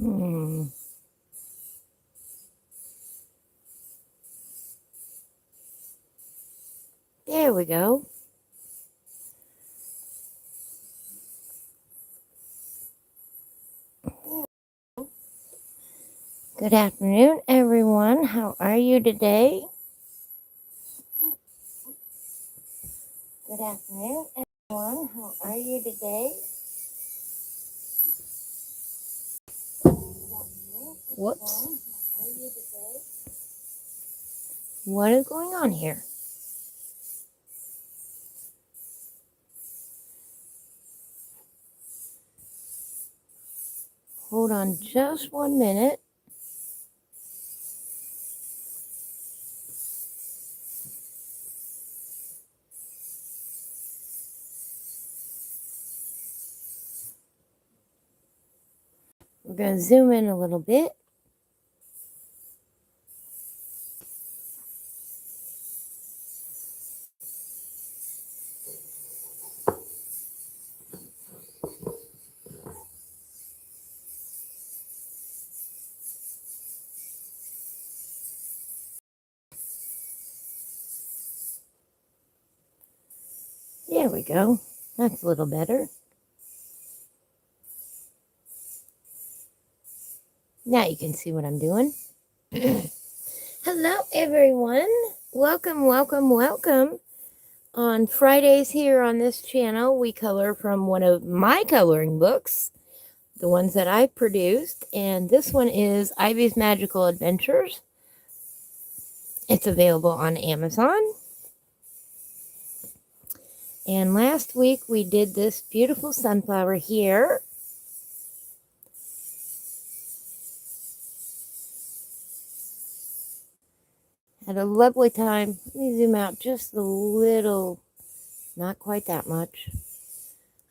There we go. Good afternoon, everyone. How are you today? Good afternoon, everyone. How are you today? Whoops. What is going on here? Hold on just 1 minute. We're going to zoom in a little bit. There we go. That's a little better. Now you can see what I'm doing. Hello, everyone. Welcome, welcome, welcome. On Fridays here on this channel, we color from one of my coloring books, the ones that I produced. And this one is Ivy's Magical Adventures. It's available on Amazon. And last week we did this beautiful sunflower here. Had a lovely time. Let me zoom out just a little, not quite that much.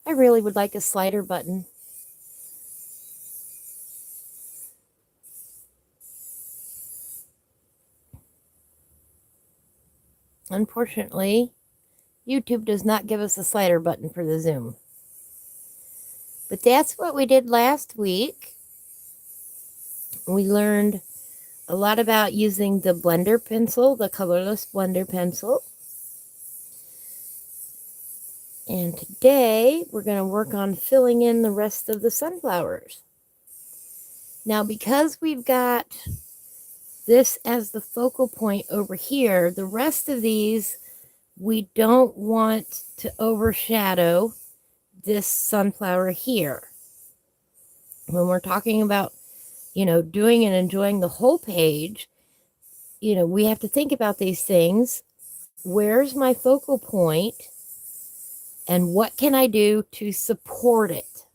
I really would like a slider button. Unfortunately, YouTube does not give us a slider button for the zoom. But that's what we did last week. We learned a lot about using the blender pencil, the colorless blender pencil. And today we're going to work on filling in the rest of the sunflowers. Now, because we've got this as the focal point over here, the rest of these we don't want to overshadow this sunflower here. When we're talking about, doing and enjoying the whole page, we have to think about these things. Where's my focal point? And what can I do to support it?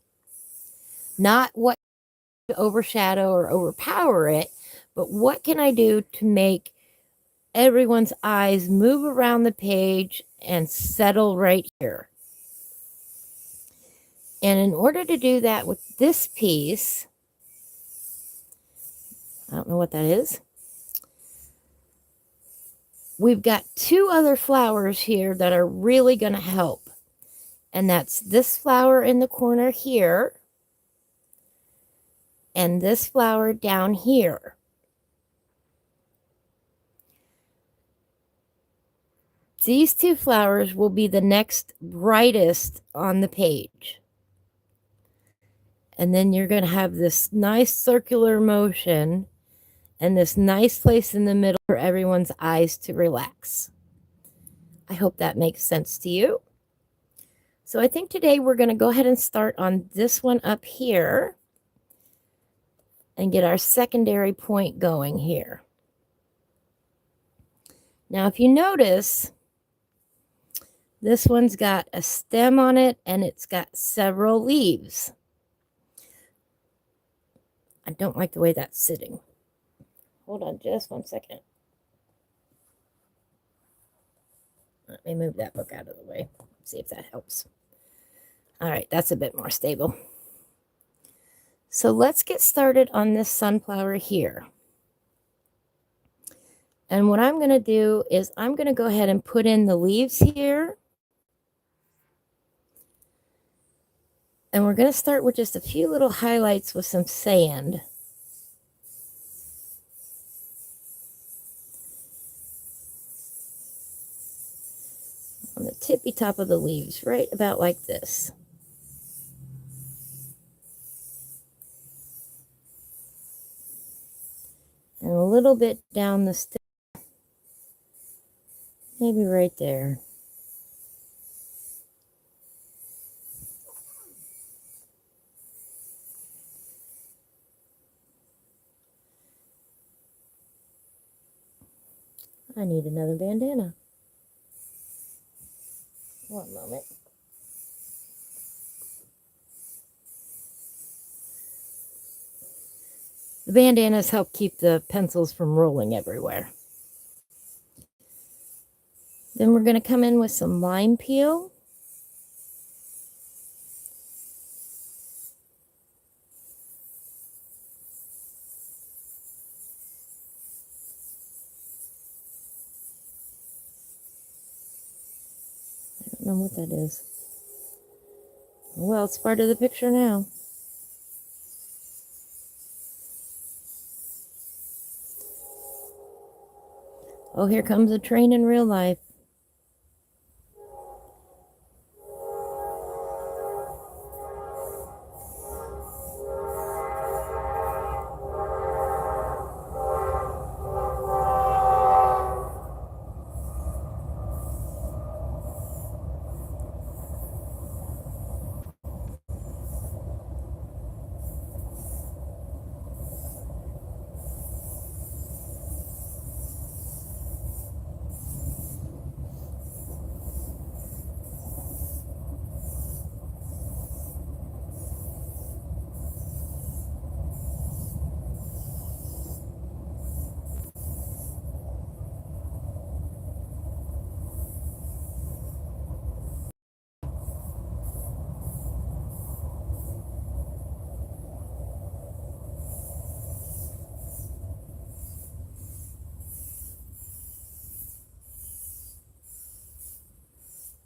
Not what to overshadow or overpower it, but what can I do to make everyone's eyes move around the page and settle right here? And in order to do that with this piece, I don't know what that is. We've got two other flowers here that are really going to help. And that's this flower in the corner here and this flower down here. These two flowers will be the next brightest on the page. And then you're going to have this nice circular motion and this nice place in the middle for everyone's eyes to relax. I hope that makes sense to you. So I think today we're going to go ahead and start on this one up here and get our secondary point going here. Now, if you notice, this one's got a stem on it and it's got several leaves. I don't like the way that's sitting. Hold on just 1 second. Let me move that book out of the way. See if that helps. All right, that's a bit more stable. So let's get started on this sunflower here. And what I'm going to do is I'm going to go ahead and put in the leaves here. And And we're going to start with just a few little highlights with some sand. On the tippy top of the leaves, right about like this. And a little bit down the stem, maybe right there. I need another bandana. One moment. The bandanas help keep the pencils from rolling everywhere. Then we're going to come in with some lime peel. I don't know what that is. Well, it's part of the picture now. Oh, here comes a train in real life.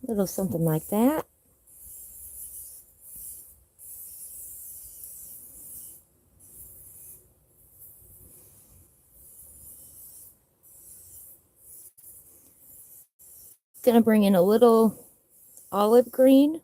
Little something like that. Gonna bring in a little olive green.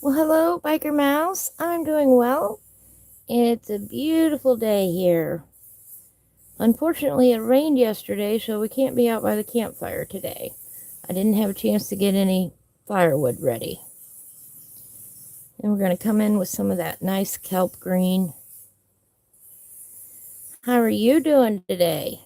Well, hello, Biker Mouse. I'm doing well. It's a beautiful day here. Unfortunately, it rained yesterday, so we can't be out by the campfire today. I didn't have a chance to get any firewood ready. And we're going to come in with some of that nice kelp green. How are you doing today?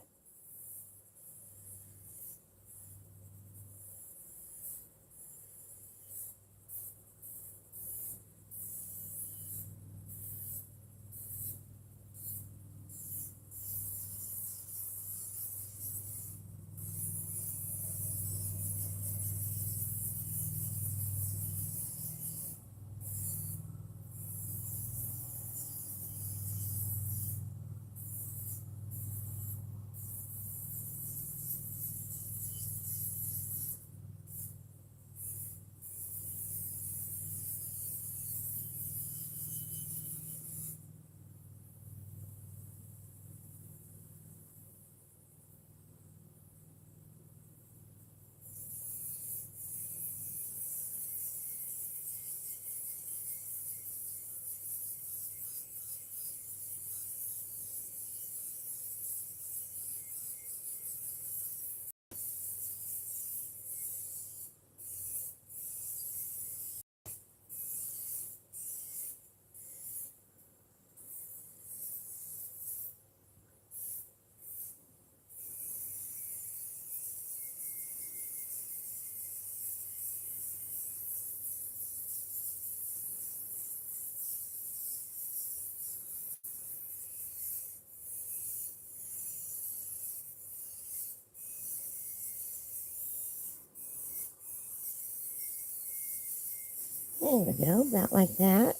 There we go, about like that.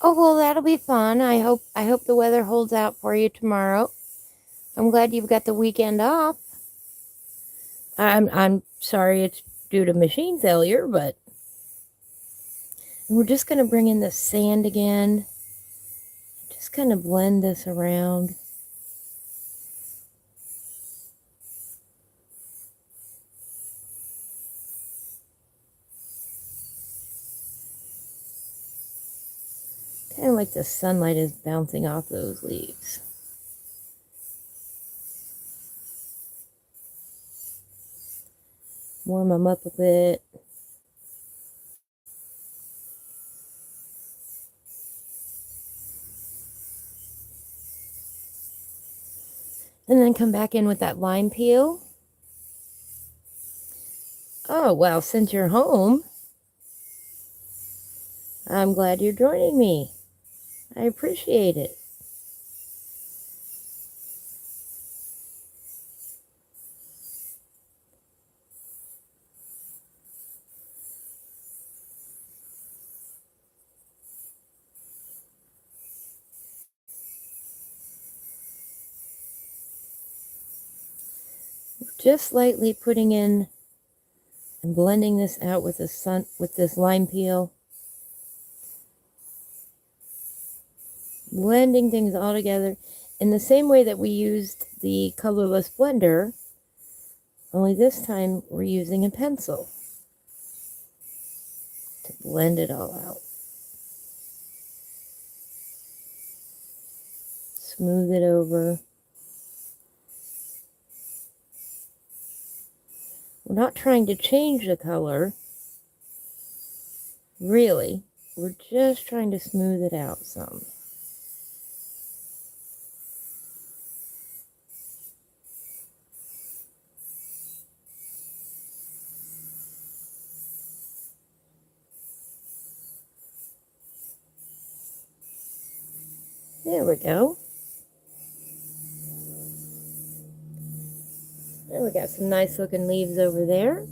Oh, well, that'll be fun. I hope the weather holds out for you tomorrow. I'm glad you've got the weekend off. I'm sorry it's due to machine failure, but we're just going to bring in the sand again. Just kind of blend this around. Kind of like the sunlight is bouncing off those leaves. Warm them up a bit. And then come back in with that lime peel. Oh, well, since you're home, I'm glad you're joining me. I appreciate it. Just lightly putting in and blending this out with this lime peel. Blending things all together in the same way that we used the colorless blender, only this time we're using a pencil to blend it all out. Smooth it over. We're not trying to change the color, really. We're just trying to smooth it out some. There we go. And we got some nice looking leaves over there.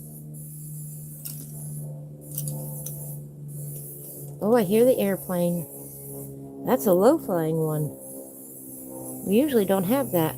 Oh, I hear the airplane. That's a low flying one. We usually don't have that.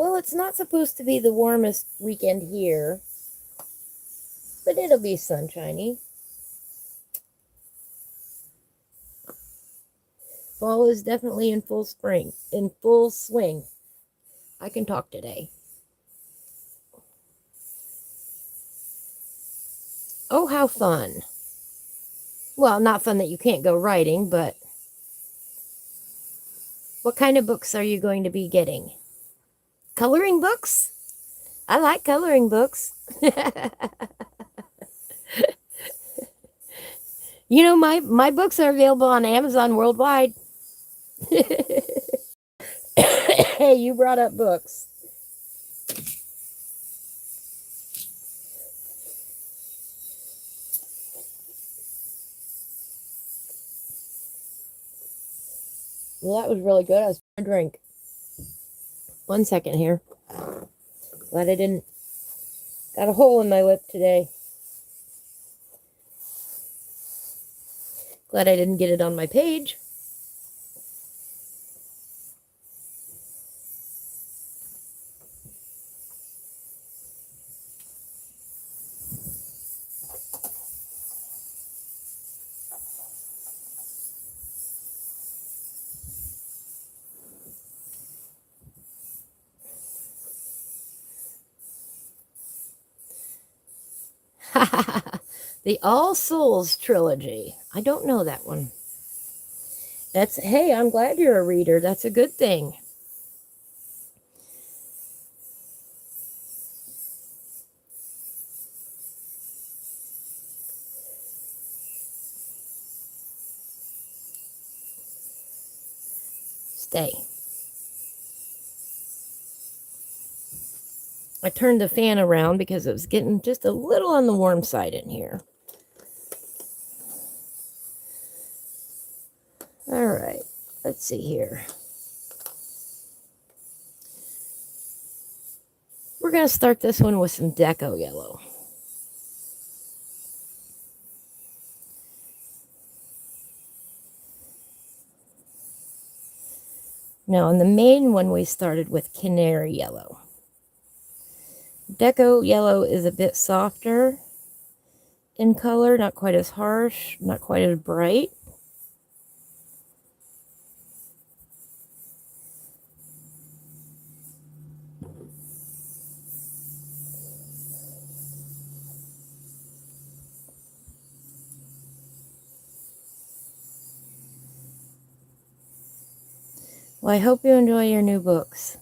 Well, it's not supposed to be the warmest weekend here, but it'll be sunshiny. Fall is definitely in full swing. I can talk today. Oh, how fun. Well, not fun that you can't go writing, but what kind of books are you going to be getting? Coloring books? I like coloring books. You know, my books are available on Amazon worldwide. Hey, you brought up books. Well, that was really good. I was trying to drink. 1 second here. Glad I didn't. Got a hole in my lip today. Glad I didn't get it on my page. The All Souls trilogy. I don't know that one. Hey, I'm glad you're a reader. That's a good thing. Stay. I turned the fan around because it was getting just a little on the warm side in here. All right, let's see here. We're going to start this one with some deco yellow. Now, in the main one, we started with canary yellow. Deco yellow is a bit softer in color, not quite as harsh, not quite as bright. Well, I hope you enjoy your new books.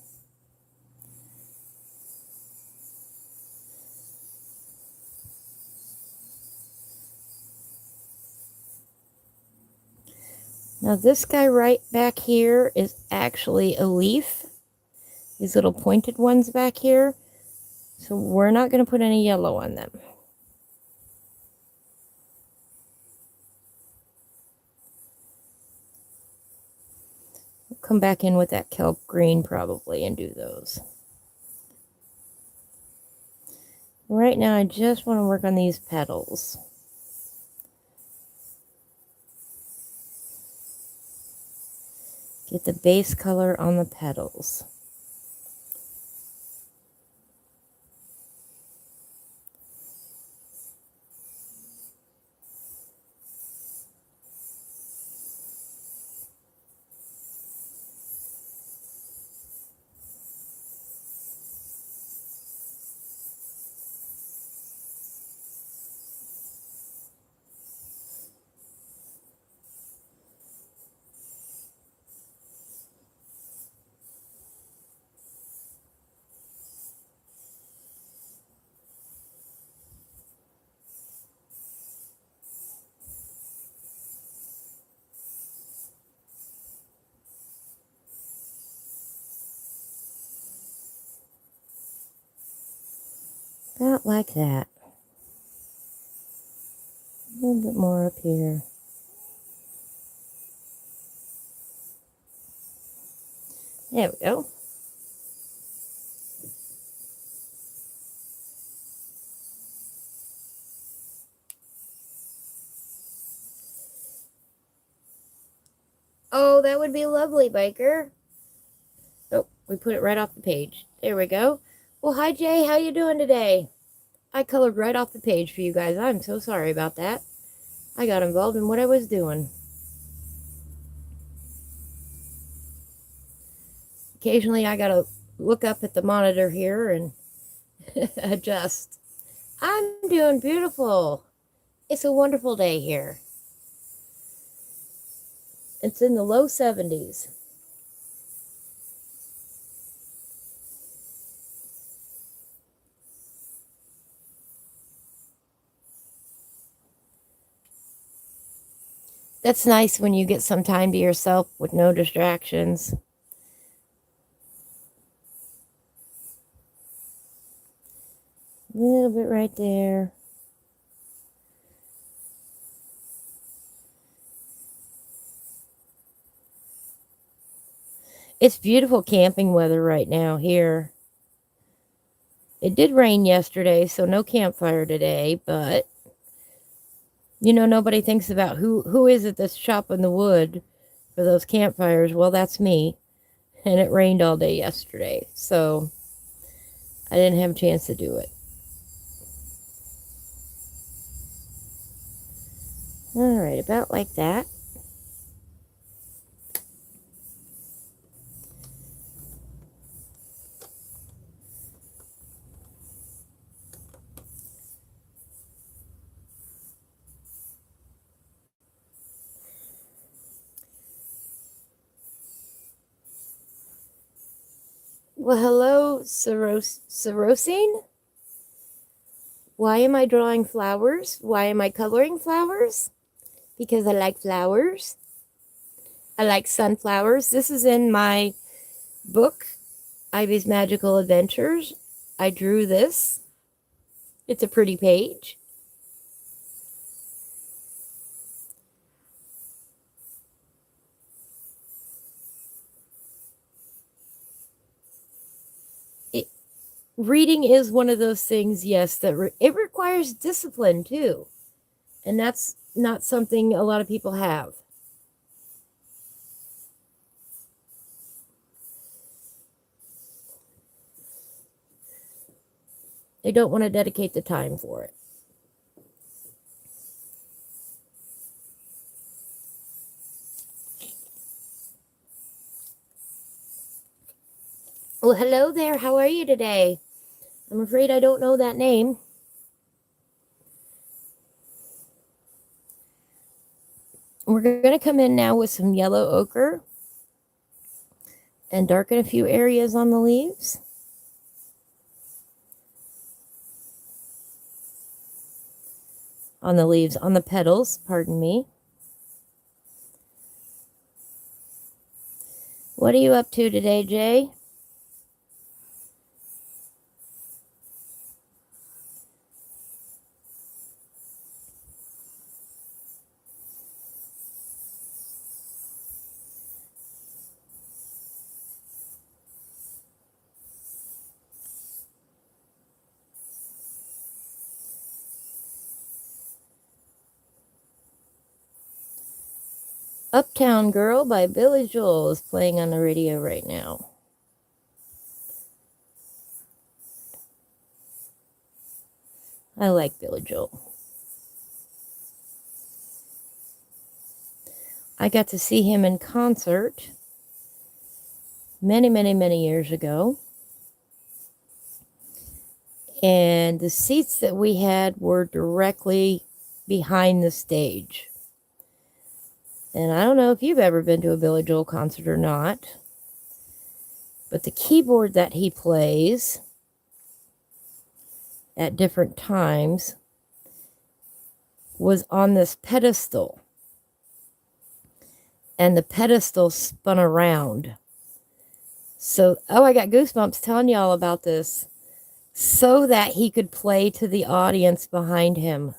Now this guy right back here is actually a leaf. These little pointed ones back here. So we're not going to put any yellow on them. We'll come back in with that kelp green probably and do those. Right now I just want to work on these petals. Get the base color on the petals. About like that. A little bit more up here. There we go. Oh, that would be lovely, Biker. Oh, we put it right off the page. There we go. Well, hi, Jay. How you doing today? I colored right off the page for you guys. I'm so sorry about that. I got involved in what I was doing. Occasionally, I got to look up at the monitor here and adjust. I'm doing beautiful. It's a wonderful day here. It's in the low 70s. That's nice when you get some time to yourself with no distractions. A little bit right there. It's beautiful camping weather right now here. It did rain yesterday, so no campfire today, but you know, nobody thinks about who is it that's chopping the wood for those campfires. Well, that's me. And it rained all day yesterday, so I didn't have a chance to do it. All right, about like that. Well, hello, Sarosine. Why am I drawing flowers? Why am I coloring flowers? Because I like flowers. I like sunflowers. This is in my book, Ivy's Magical Adventures. I drew this. It's a pretty page. Reading is one of those things, yes, that it requires discipline too. And that's not something a lot of people have. They don't want to dedicate the time for it. Well, hello there. How are you today? I'm afraid I don't know that name. We're going to come in now with some yellow ochre and darken a few areas on the leaves. On the petals, pardon me. What are you up to today, Jay? Uptown Girl by Billy Joel is playing on the radio right now. I like Billy Joel. I got to see him in concert many, many, many years ago. And the seats that we had were directly behind the stage. And I don't know if you've ever been to a Billy Joel concert or not, but the keyboard that he plays at different times was on this pedestal. And the pedestal spun around. So, I got goosebumps telling y'all about this. So that he could play to the audience behind him.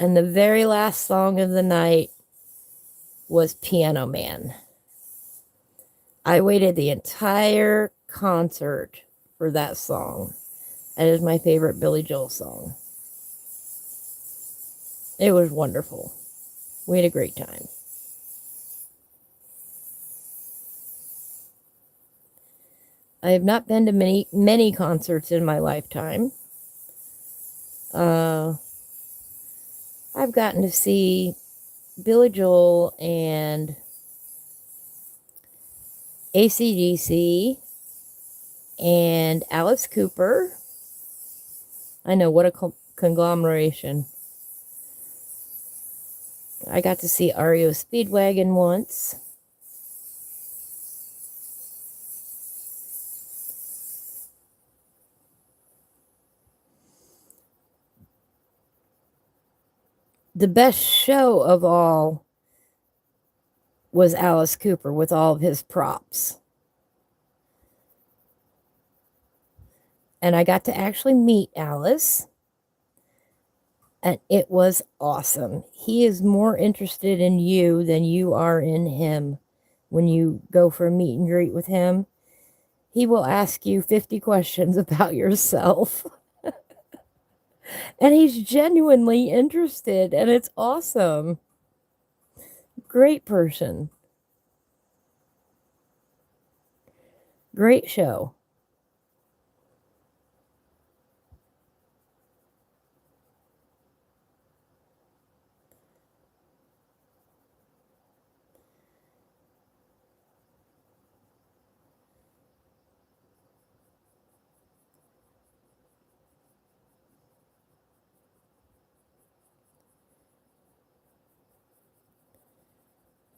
And the very last song of the night was Piano Man. I waited the entire concert for that song. That is my favorite Billy Joel song. It was wonderful. We had a great time. I have not been to many concerts in my lifetime. I've gotten to see Billy Joel and AC/DC and Alice Cooper. I know, what a conglomeration. I got to see REO Speedwagon once. The best show of all was Alice Cooper with all of his props. And I got to actually meet Alice. And it was awesome. He is more interested in you than you are in him. When you go for a meet and greet with him, he will ask you 50 questions about yourself. And he's genuinely interested, and it's awesome. Great person. Great show.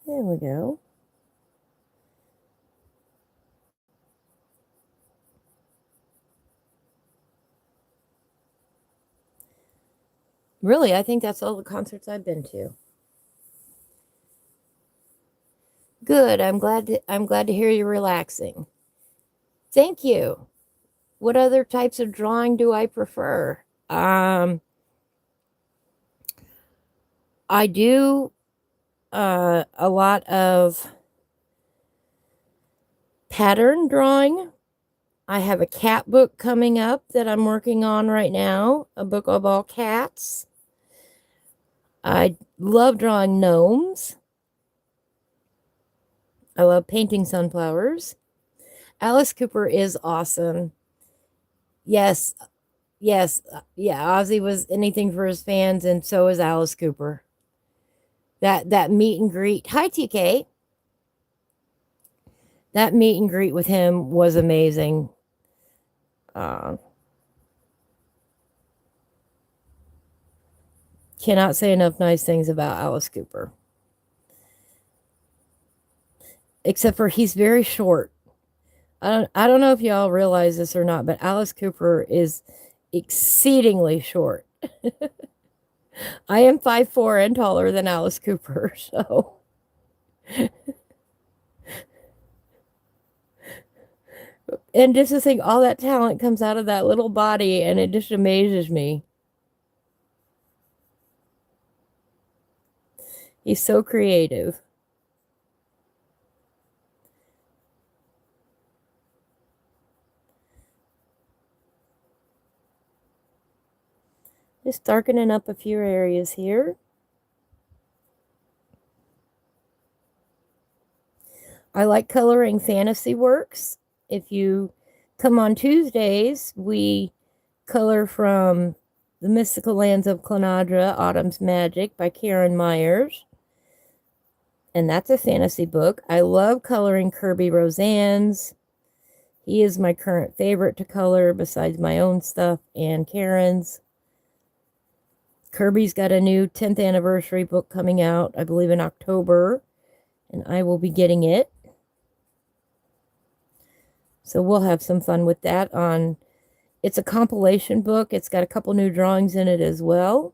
There we go. Really, I think that's all the concerts I've been to. Good. I'm glad to hear you're relaxing. Thank you. What other types of drawing do I prefer? I do a lot of pattern drawing. I have a cat book coming up that I'm working on right now, a book of all cats. I love drawing gnomes. I love painting sunflowers. Alice Cooper is awesome. Yes, yes, yeah, Ozzy was anything for his fans, and so is Alice Cooper. That meet and greet. Hi, TK. That meet and greet with him was amazing. Cannot say enough nice things about Alice Cooper. Except for he's very short. I don't know if y'all realize this or not, but Alice Cooper is exceedingly short. I am 5'4" and taller than Alice Cooper, so. And just to think all that talent comes out of that little body, and it just amazes me. He's so creative. Just darkening up a few areas here. I like coloring fantasy works. If you come on Tuesdays, we color from The Mystical Lands of Clonadra, Autumn's Magic by Karen Myers. And that's a fantasy book. I love coloring Kirby Roseanne's. He is my current favorite to color besides my own stuff and Karen's. Kirby's got a new 10th anniversary book coming out, I believe in October, and I will be getting it. So we'll have some fun with that. It's a compilation book. It's got a couple new drawings in it as well.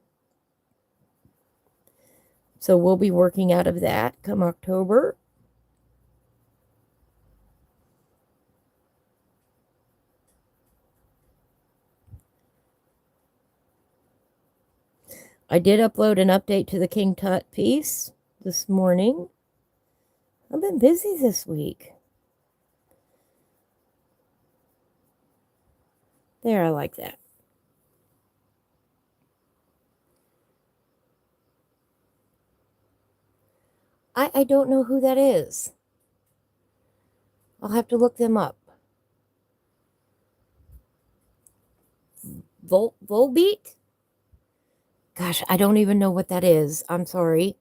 So we'll be working out of that come October. I did upload an update to the King Tut piece this morning. I've been busy this week. There, I like that. I don't know who that is. I'll have to look them up. Volbeat? Gosh, I don't even know what that is. I'm sorry.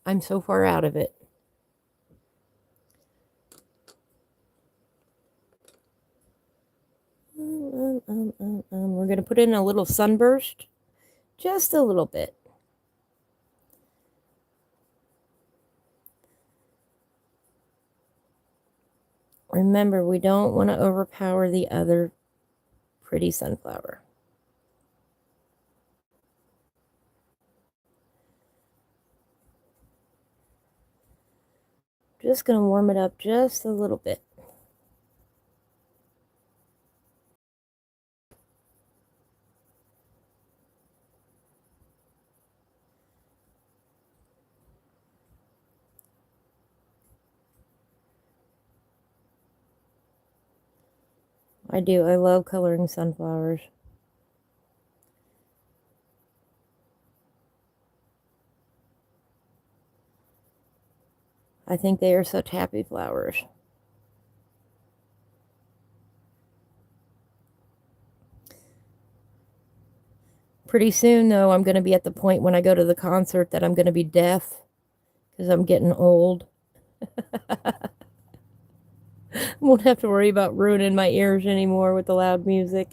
I'm so far out of it. We're going to put in a little sunburst. Just a little bit. Remember, we don't want to overpower the other pretty sunflower. Just going to warm it up just a little bit. I do. I love coloring sunflowers. I think they are such happy flowers. Pretty soon, though, I'm going to be at the point when I go to the concert that I'm going to be deaf because I'm getting old. Won't have to worry about ruining my ears anymore with the loud music.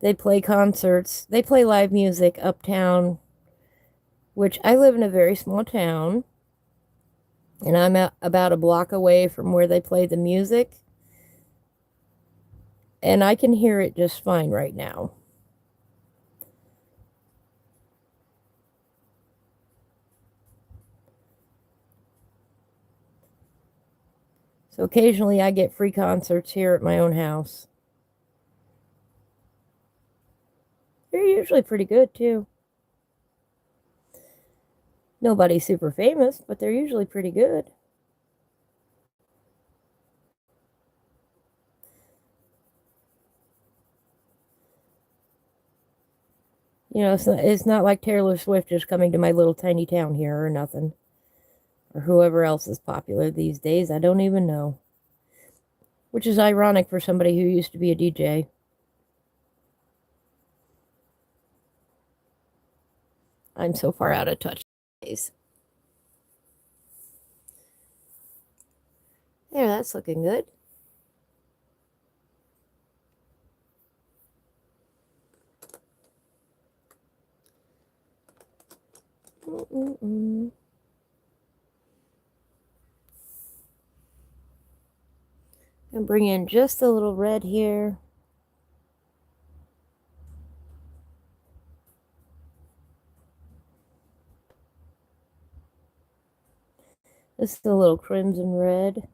They play concerts. They play live music uptown, which I live in a very small town. And I'm about a block away from where they play the music. And I can hear it just fine right now. So occasionally I get free concerts here at my own house. They're usually pretty good, too. Nobody's super famous, but they're usually pretty good. You know, it's not like Taylor Swift is coming to my little tiny town here or nothing. Or whoever else is popular these days. I don't even know. Which is ironic for somebody who used to be a DJ. I'm so far out of touch. There, that's looking good. And bring in just a little red here. This is a little crimson red.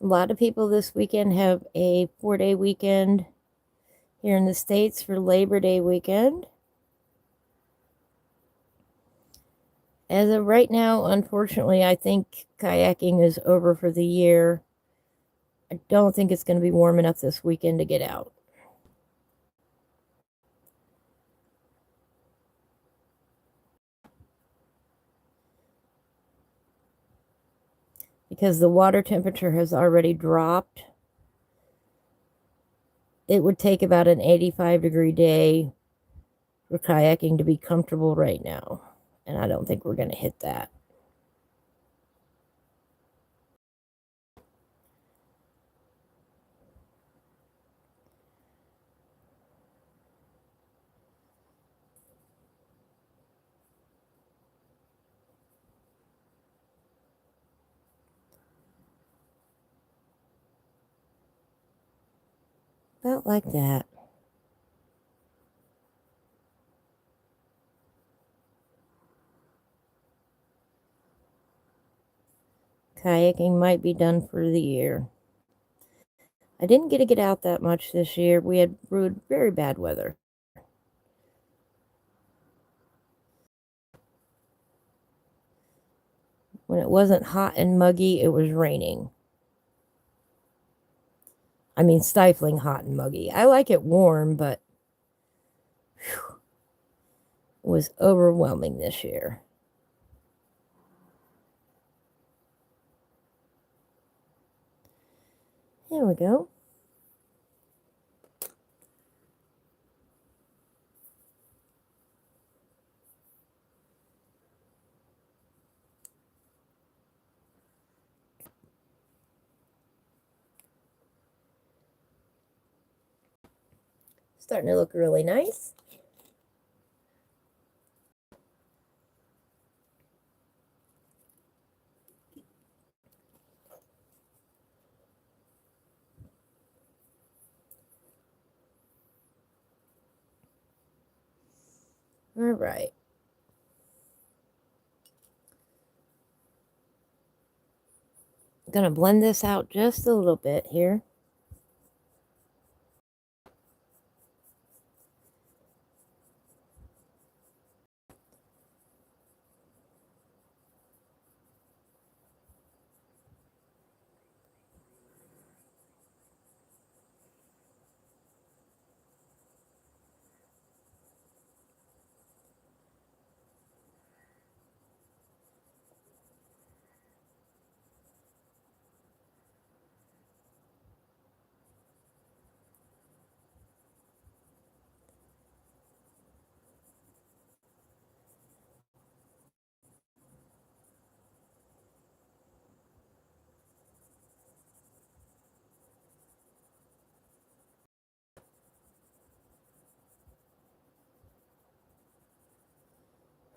A lot of people this weekend have a 4-day weekend here in the States for Labor Day weekend. As of right now, unfortunately, I think kayaking is over for the year. I don't think it's going to be warm enough this weekend to get out. Because the water temperature has already dropped. It would take about an 85-degree day for kayaking to be comfortable right now. And I don't think we're going to hit that. About like that. Kayaking might be done for the year. I didn't get to get out that much this year. We had very bad weather. When it wasn't hot and muggy, it was raining. I mean, stifling hot and muggy. I like it warm, but whew, it was overwhelming this year. There we go. Starting to look really nice. All right. I'm going to blend this out just a little bit here.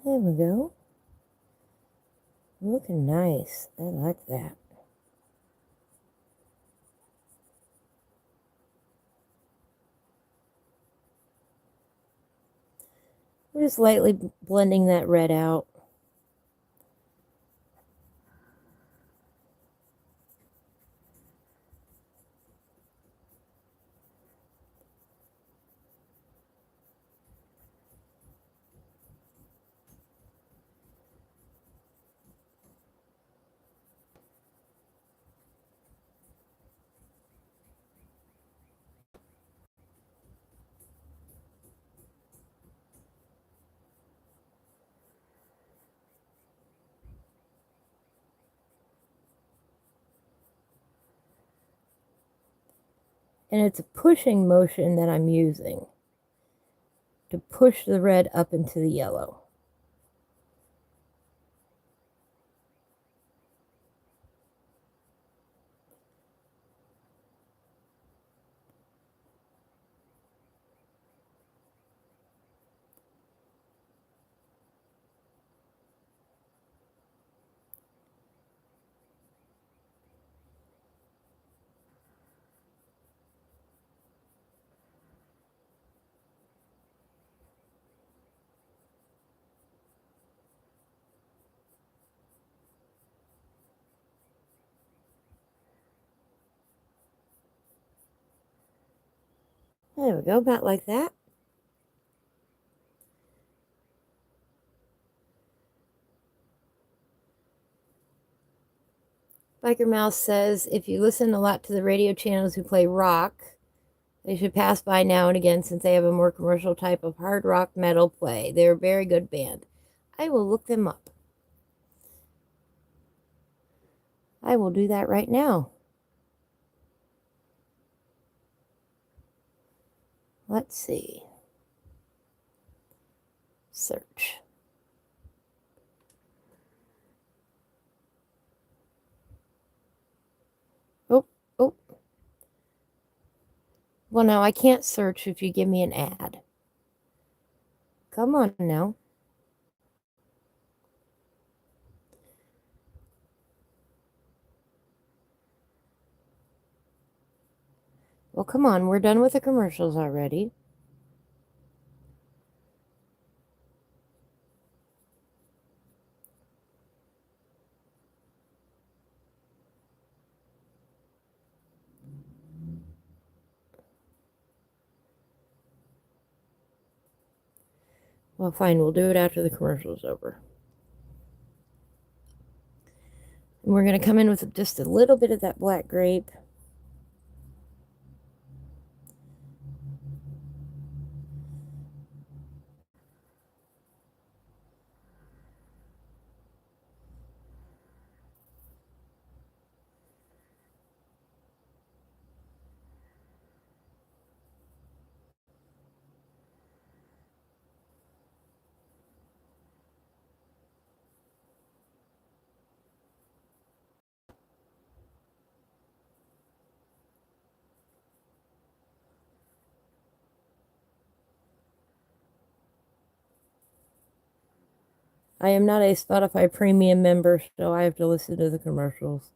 There we go. Looking nice. I like that. We're just lightly blending that red out. And it's a pushing motion that I'm using to push the red up into the yellow. There we go, about like that. Biker Mouse says, if you listen a lot to the radio channels who play rock, they should pass by now and again since they have a more commercial type of hard rock metal play. They're a very good band. I will look them up. I will do that right now. Let's see. Search. Oh, oh. Well, no, I can't search if you give me an ad. Come on now. Well, come on, we're done with the commercials already. Well, fine, we'll do it after the commercial's over. And we're going to come in with just a little bit of that black grape. I am not a Spotify premium member, so I have to listen to the commercials.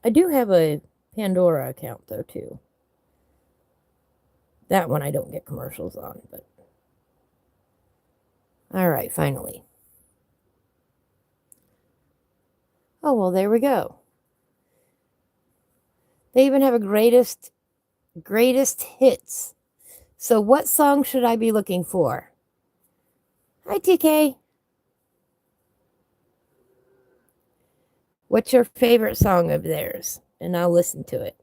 I do have a Pandora account, though, too. That one I don't get commercials on, but... Alright, finally. Oh, well, there we go. They even have a greatest hits. So what song should I be looking for? Hi, TK. What's your favorite song of theirs? And I'll listen to it.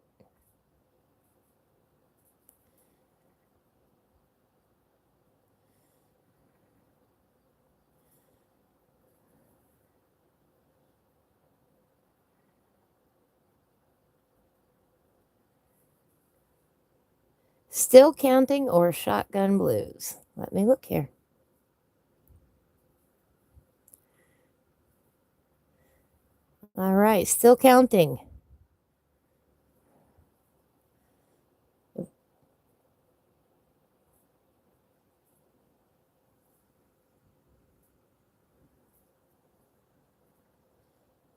Still Counting or Shotgun Blues? Let me look here. All right, Still Counting.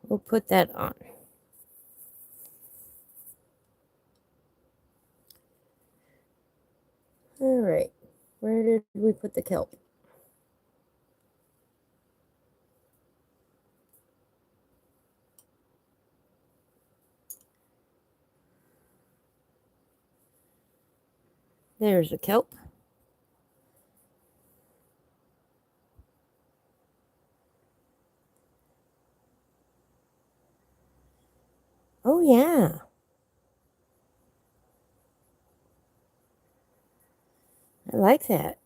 We'll put that on. All right, where did we put the kelp? There's the kelp. Oh, yeah. I like that.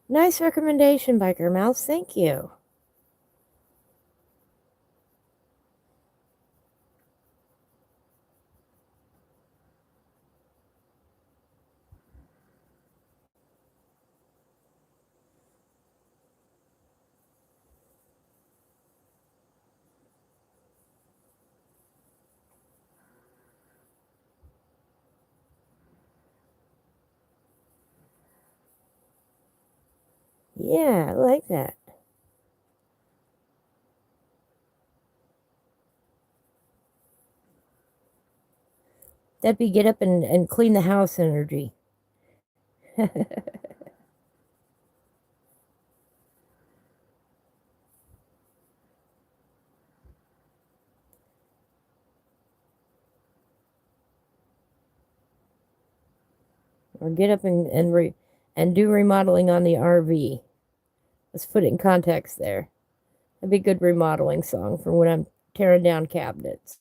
Nice recommendation, Biker Mouse. Thank you. Yeah, I like that. That'd be get up and clean the house energy. Or get up and do remodeling on the RV. Let's put it in context there. That'd be a good remodeling song for when I'm tearing down cabinets.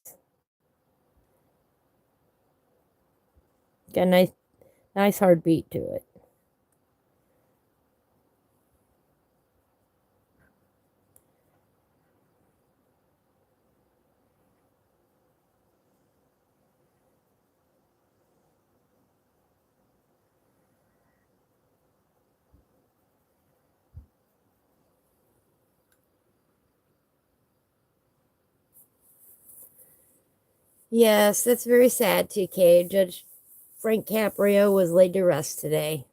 Got a nice hard beat to it. Yes, that's very sad, TK. Judge Frank Caprio was laid to rest today.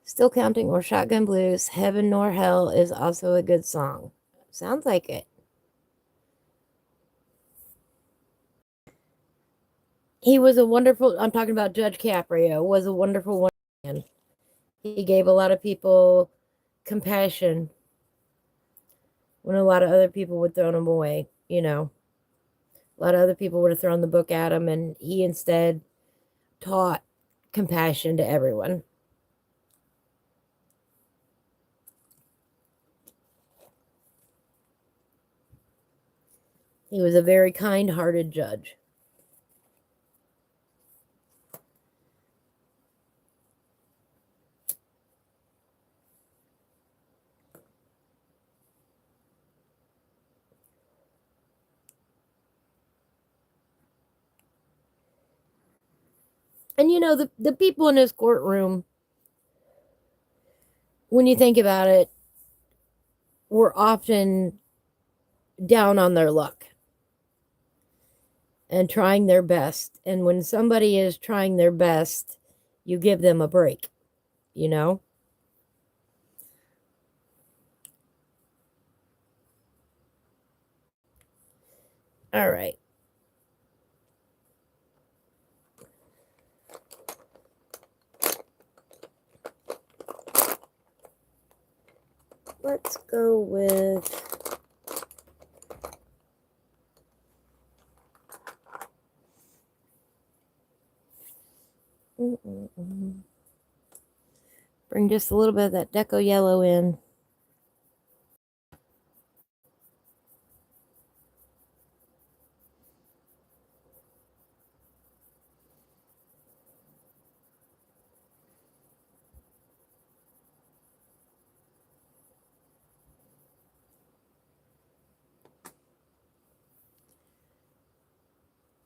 Still Counting or Shotgun Blues, Heaven Nor Hell is also a good song. Sounds like it. He was a wonderful, I'm talking about Judge Caprio, was a wonderful man. He gave a lot of people compassion when a lot of other people would throw him away, you know. A lot of other people would have thrown the book at him, and he instead taught compassion to everyone. He was a very kind-hearted judge. And you know, the people in his courtroom, when you think about it, were often down on their luck and trying their best. And when somebody is trying their best, you give them a break, you know? All right. Let's go with bring just a little bit of that deco yellow in.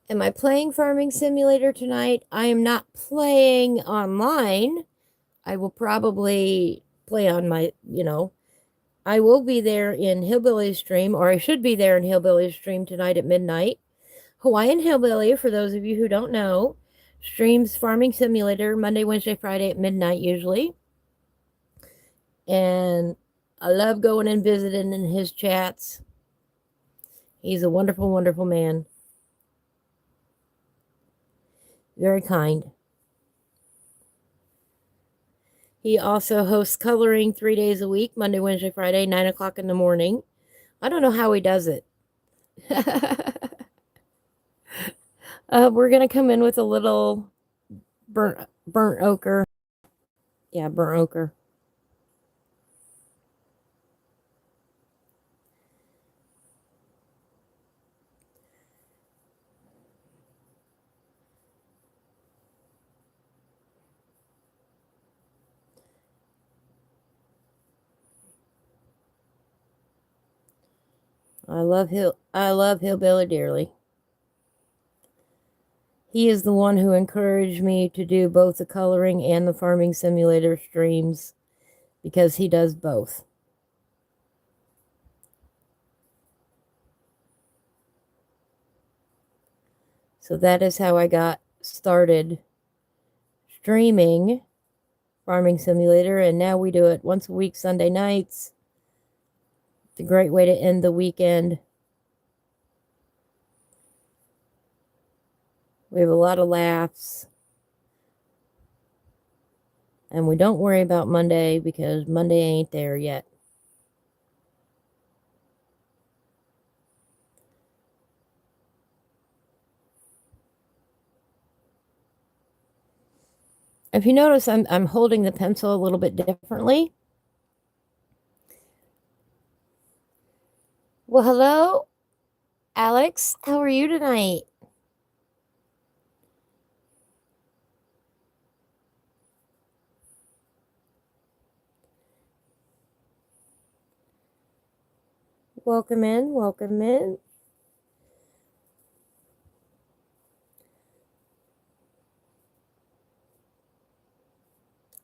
Am I playing Farming Simulator tonight? I am not playing online. I will probably play on my, I will be there in Hillbilly Stream, or I should be there in Hillbilly Stream tonight at midnight. Hawaiian Hillbilly, for those of you who don't know, streams Farming Simulator Monday, Wednesday, Friday at midnight usually. And I love going and visiting in his chats. He's a wonderful, wonderful man. Very kind. He also hosts coloring 3 days a week, Monday, Wednesday, Friday, 9 o'clock in the morning. I don't know how he does it. We're going to come in with a little burnt ochre. Yeah, burnt ochre. I love Hillbilly dearly. He is the one who encouraged me to do both the coloring and the Farming Simulator streams because he does both. So that is how I got started streaming Farming Simulator, and now we do it once a week, Sunday nights. It's a great way to end the weekend. We have a lot of laughs. And we don't worry about Monday because Monday ain't there yet. If you notice, I'm holding the pencil a little bit differently. Well, hello, Alex. How are you tonight? Welcome in, welcome in.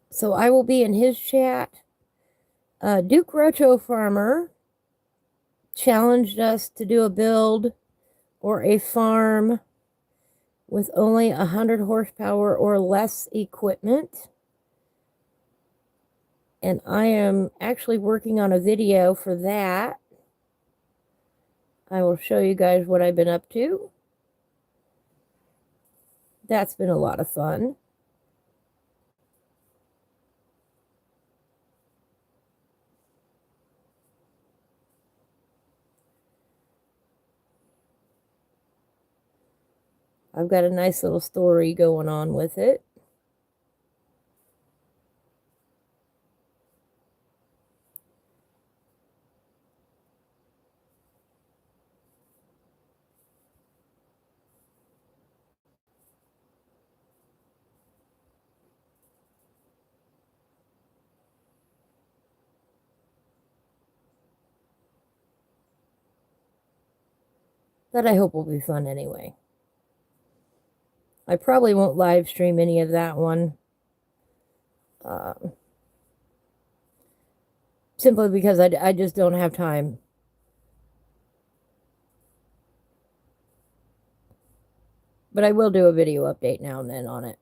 So I will be in his chat. Duke Rocho Farmer challenged us to do a build or a farm with only 100 horsepower or less equipment. And I am actually working on a video for that. I will show you guys what I've been up to. That's been a lot of fun. I've got a nice little story going on with it. That I hope will be fun anyway. I probably won't live stream any of that one. Simply because I just don't have time. But I will do a video update now and then on it.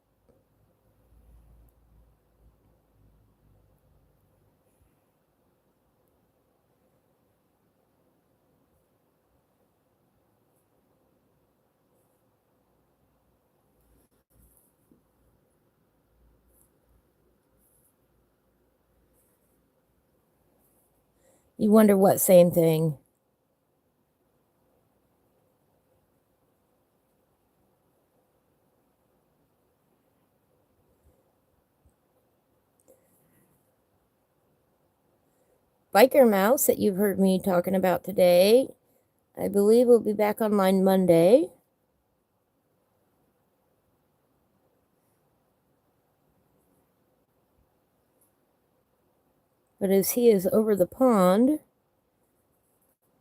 You wonder what same thing. Biker Mouse that you've heard me talking about today, I believe will be back online Monday. But as he is over the pond,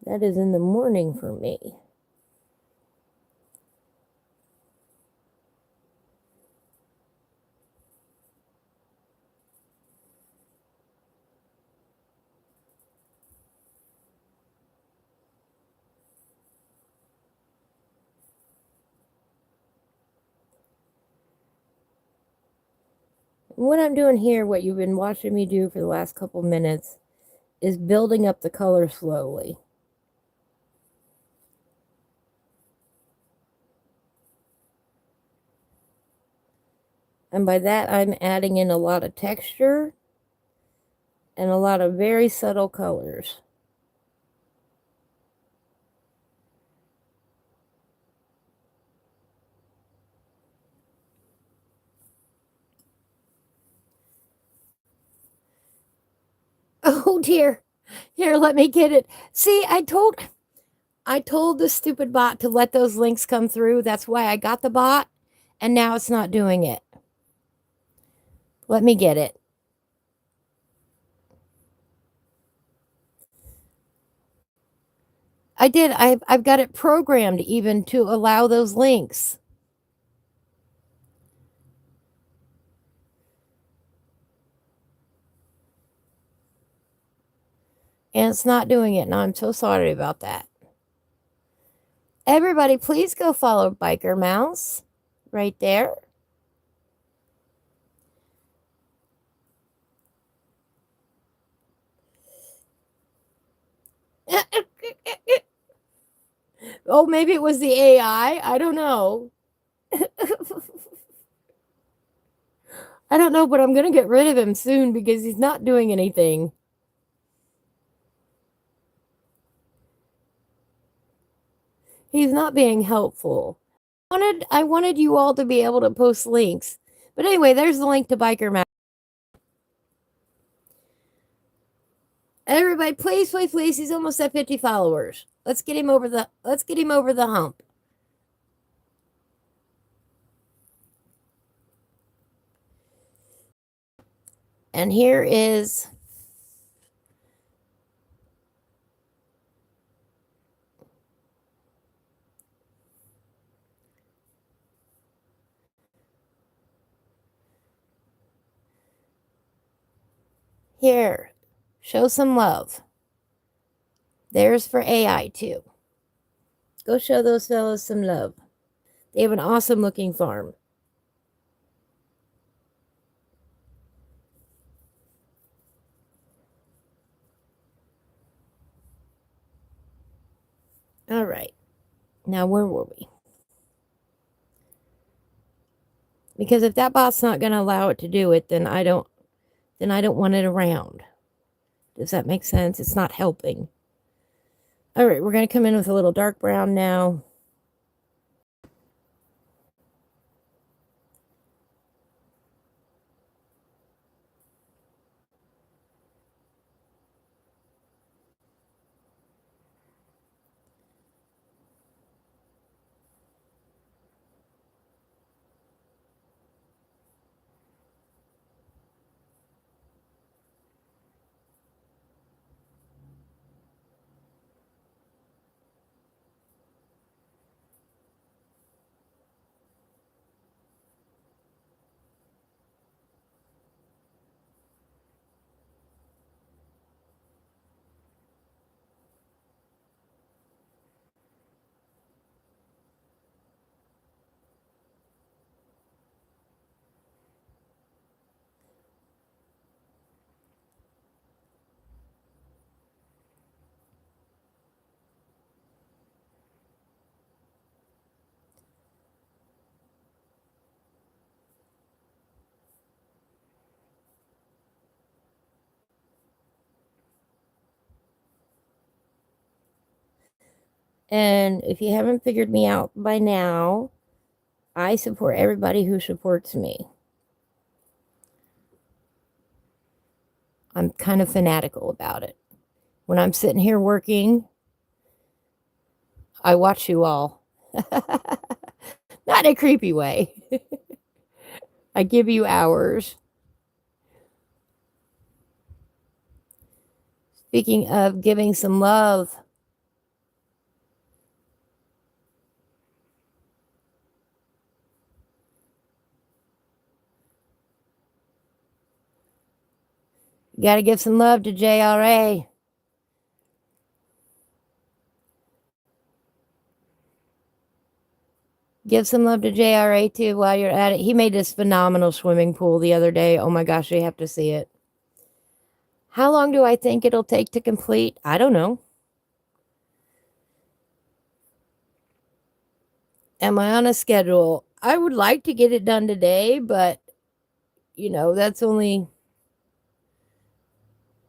that is in the morning for me. What I'm doing here, what you've been watching me do for the last couple minutes, is building up the color slowly. And by that, I'm adding in a lot of texture and a lot of very subtle colors. Oh dear. Here, let me get it. See, I told the stupid bot to let those links come through. That's why I got the bot, and now it's not doing it. Let me get it. I did. I've got it programmed even to allow those links. And it's not doing it. Now I'm so sorry about that. Everybody, please go follow Biker Mouse right there. Oh, maybe it was the AI. I don't know. I don't know, but I'm going to get rid of him soon because he's not doing anything. He's not being helpful. I wanted you all to be able to post links. But anyway, there's the link to Biker Mouse. Everybody, please, please, please. He's almost at 50 followers. Let's get him over the hump. And here is here. Show some love. There's for AI too. Go show those fellows some love. They have an awesome looking farm. All right. Now, where were we? Because if that bot's not going to allow it to do it, then I don't want it around. Does that make sense? It's not helping. All right, we're going to come in with a little dark brown now. And if you haven't figured me out by now, I support everybody who supports me. I'm kind of fanatical about it. When I'm sitting here working, I watch you all. Not in a creepy way. I give you hours. Speaking of giving some love, you got to give some love to JRA. Give some love to JRA too while you're at it. He made this phenomenal swimming pool the other day. Oh my gosh, you have to see it. How long do I think it'll take to complete? I don't know. Am I on a schedule? I would like to get it done today, but you know, that's only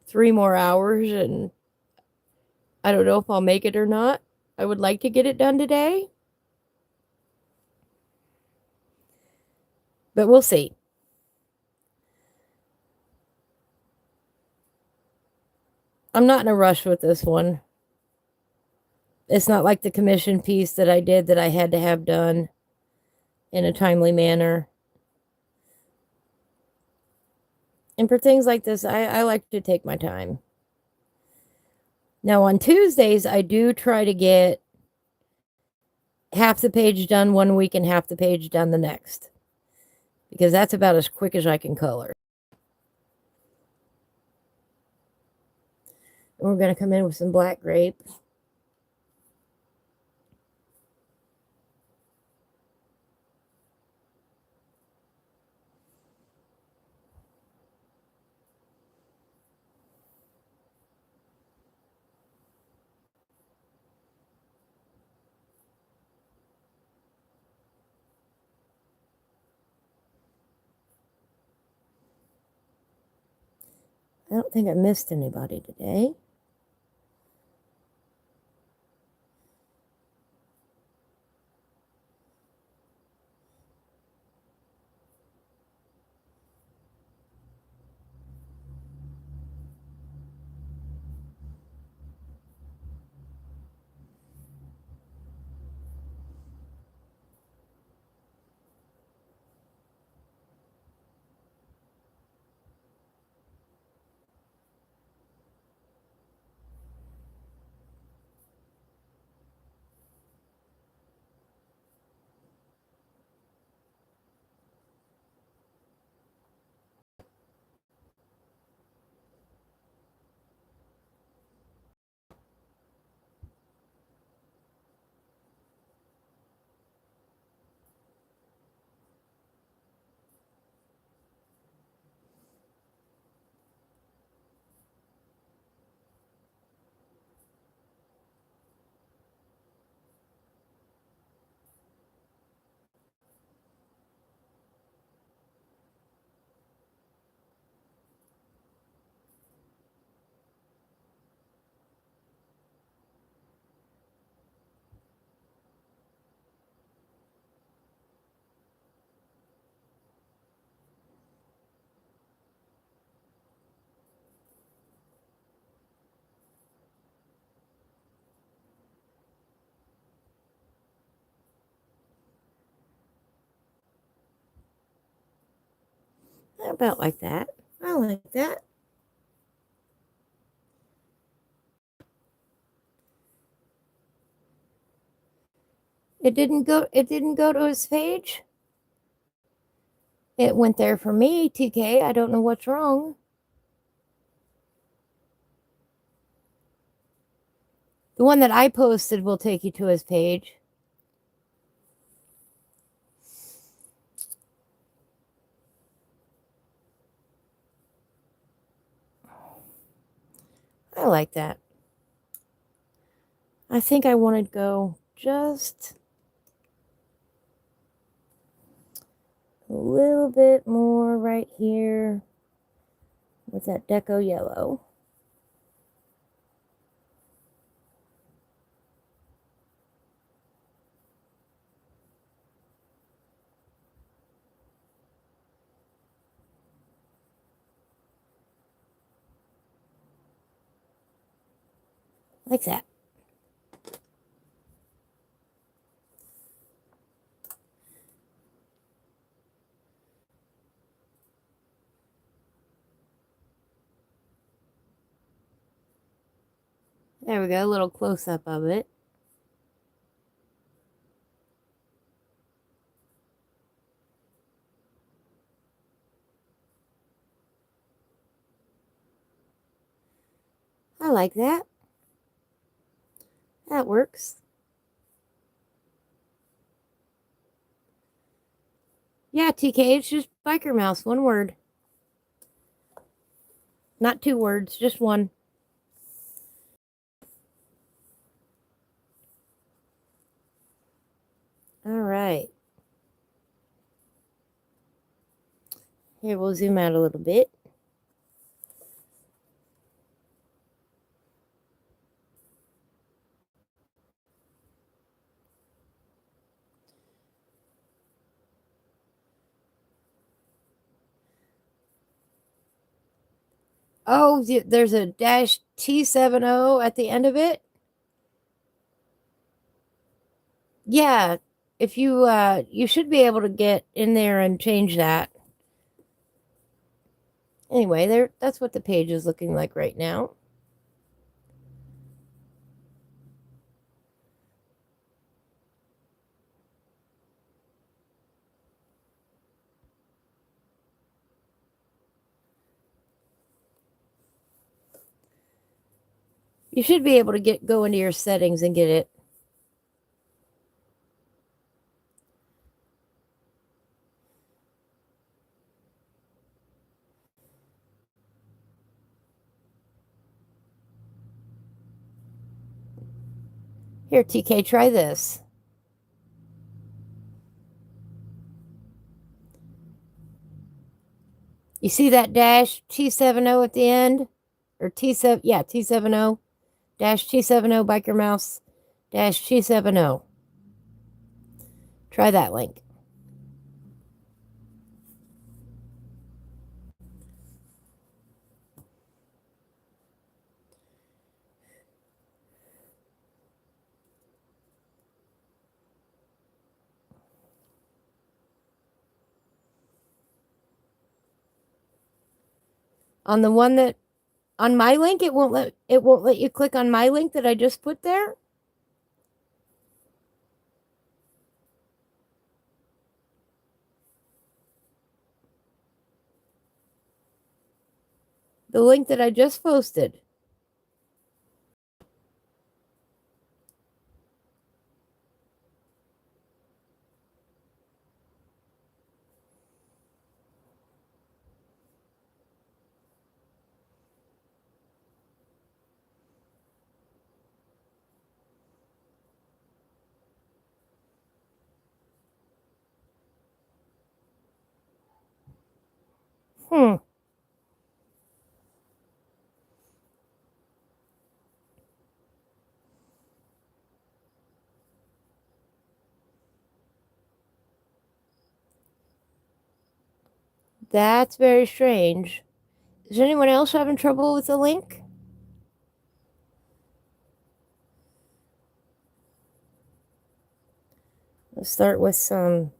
3 more hours and I don't know if I'll make it or not. I would like to get it done today, but we'll see. I'm not in a rush with this one. It's not like the commission piece that I did that I had to have done in a timely manner. And for things like this, I like to take my time. Now, on Tuesdays, I do try to get half the page done one week and half the page done the next, because that's about as quick as I can color. And we're going to come in with some black grape. I don't think I missed anybody today. About like that. I like that. It didn't go to his page. It went there for me, TK. I don't know what's wrong. The one that I posted will take you to his page. I like that. I think I want to go just a little bit more right here with that deco yellow. Like that. There we go, a little close-up of it. I like that. That works. Yeah, TK, it's just biker mouse, one word. Not 2 words, just one. All right. Here, we'll zoom out a little bit. Oh, there's a dash T70 at the end of it. Yeah, if you you should be able to get in there and change that. Anyway, that's what the page is looking like right now. You should be able to go into your settings and get it. Here, TK, try this. You see that dash T70 at the end? Or T7, yeah, T70, dash T70 biker mouse, dash T70. Try that link. On the one that on my link, it won't let you click on my link that I just put there. The link that I just posted. Hmm. That's very strange. Is anyone else having trouble with the link? Let's start with some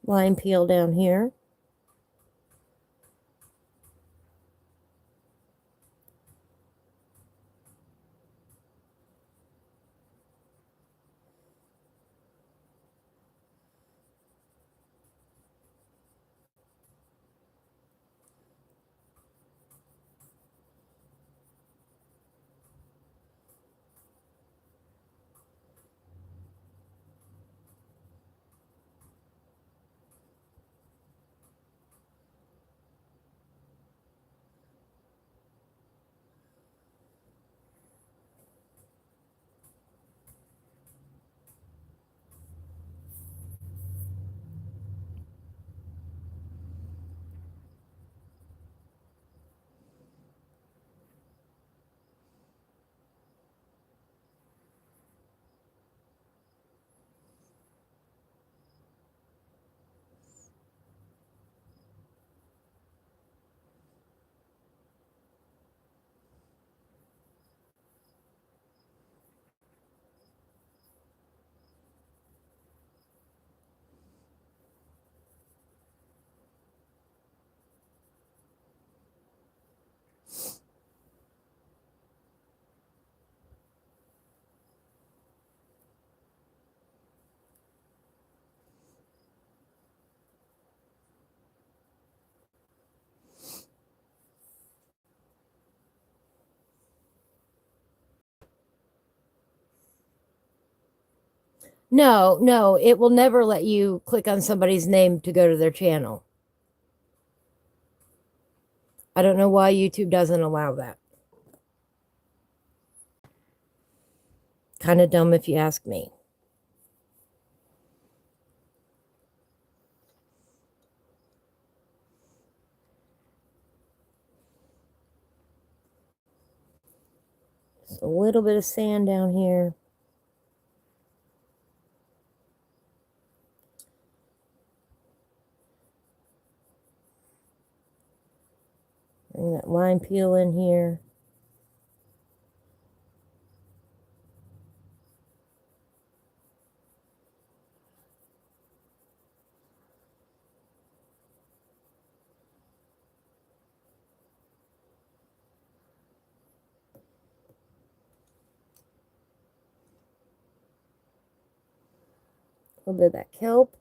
lime peel down here. No, no, it will never let you click on somebody's name to go to their channel. I don't know why YouTube doesn't allow that. Kind of dumb if you ask me. Just a little bit of sand down here. Bring that lime peel in here. A little bit of that kelp.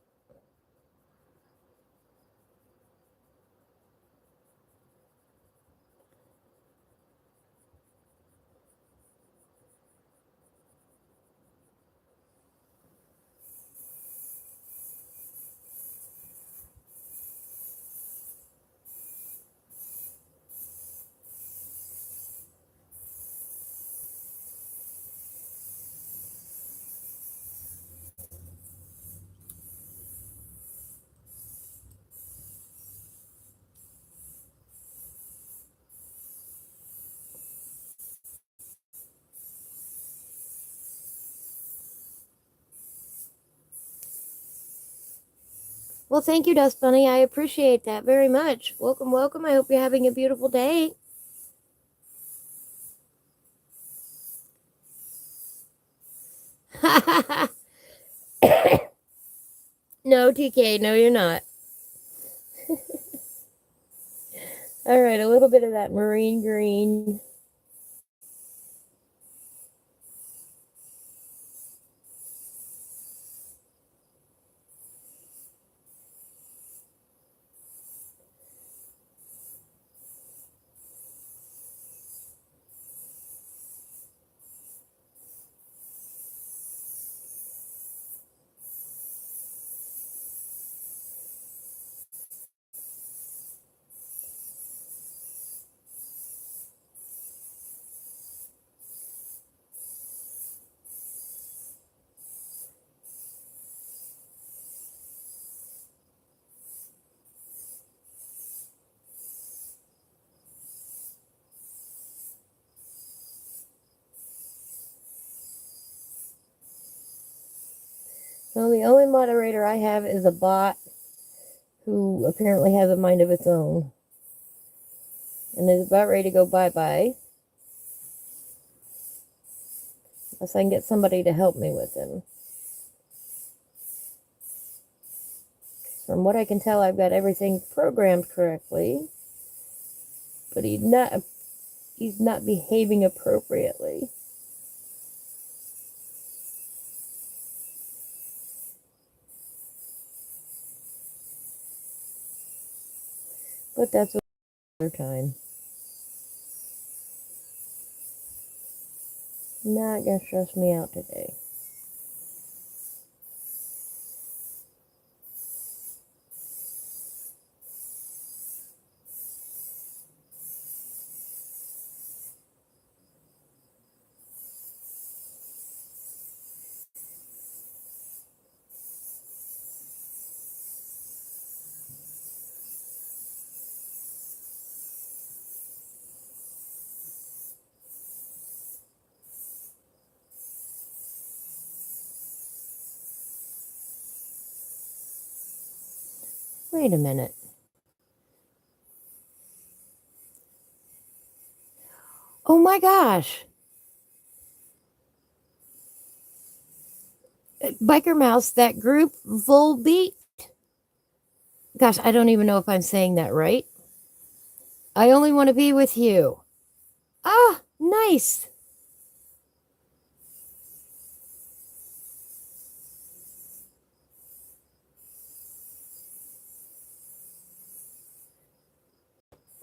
Well, thank you, Dust Bunny. I appreciate that very much. Welcome, welcome. I hope you're having a beautiful day. No, TK, no, you're not. All right, a little bit of that marine green. Well, the only moderator I have is a bot who apparently has a mind of its own and is about ready to go bye-bye. Unless I can get somebody to help me with him. From what I can tell, I've got everything programmed correctly, but he's not behaving appropriately. But that's another time. Not gonna stress me out today. Wait a minute. Oh my gosh. Biker Mouse, that group Volbeat. Gosh, I don't even know if I'm saying that right. I only want to be with you. Ah, nice.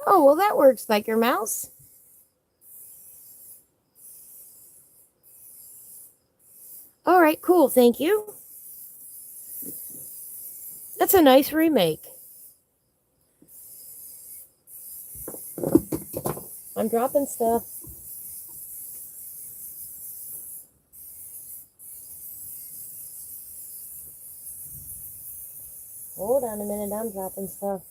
Oh, well, that works, Biker Mouse. All right, cool. Thank you. That's a nice remake. I'm dropping stuff. Hold on a minute. I'm dropping stuff.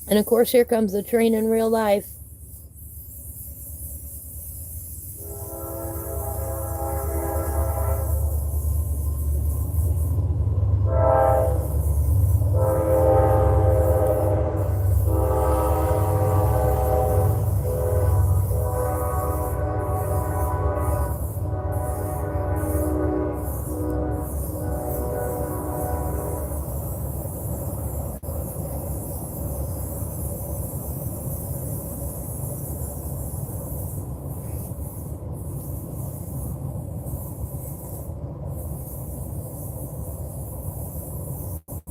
And of course, here comes the train in real life.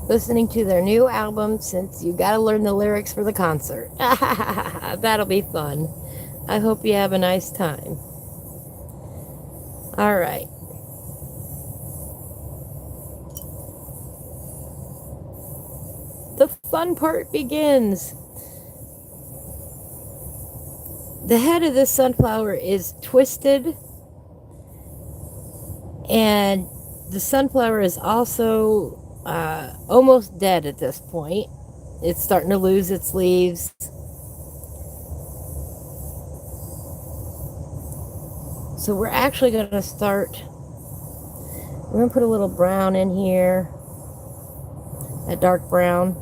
Listening to their new album, since you got to learn the lyrics for the concert. That'll be fun. I hope you have a nice time. All right. The fun part begins. The head of this sunflower is twisted, and the sunflower is also almost dead at this point. It's starting to lose its leaves. So we're actually going to start, we're going to put a little brown in here, a dark brown.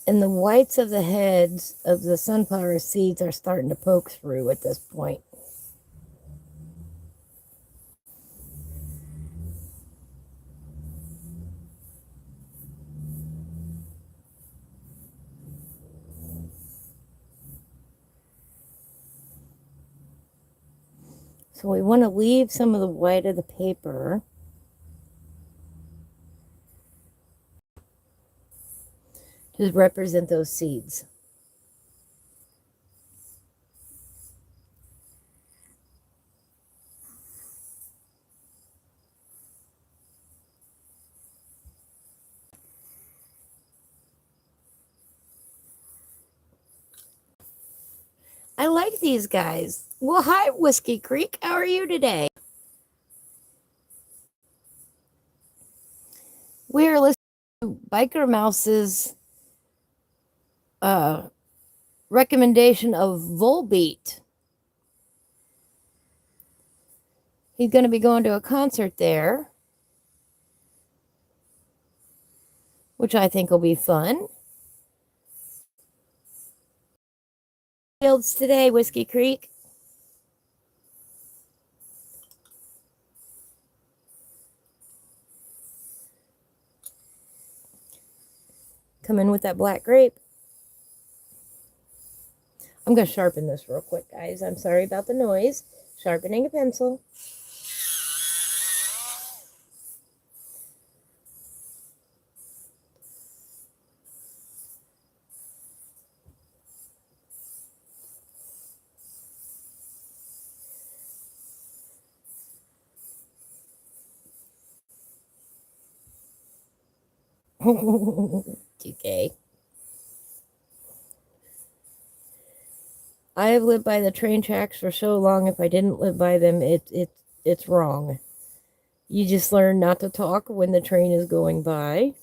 And the whites of the heads of the sunflower seeds are starting to poke through at this point. So we want to leave some of the white of the paper to represent those seeds. I like these guys. Well, hi, Whiskey Creek. How are you today? We're listening to Biker Mouse's recommendation of Volbeat. He's going to be going to a concert there, which I think will be fun. Fields today, Whiskey Creek. Come in with that black grape. I'm going to sharpen this real quick, guys. I'm sorry about the noise. Sharpening a pencil. Okay. I have lived by the train tracks for so long. If I didn't live by them, it's wrong. You just learn not to talk when the train is going by.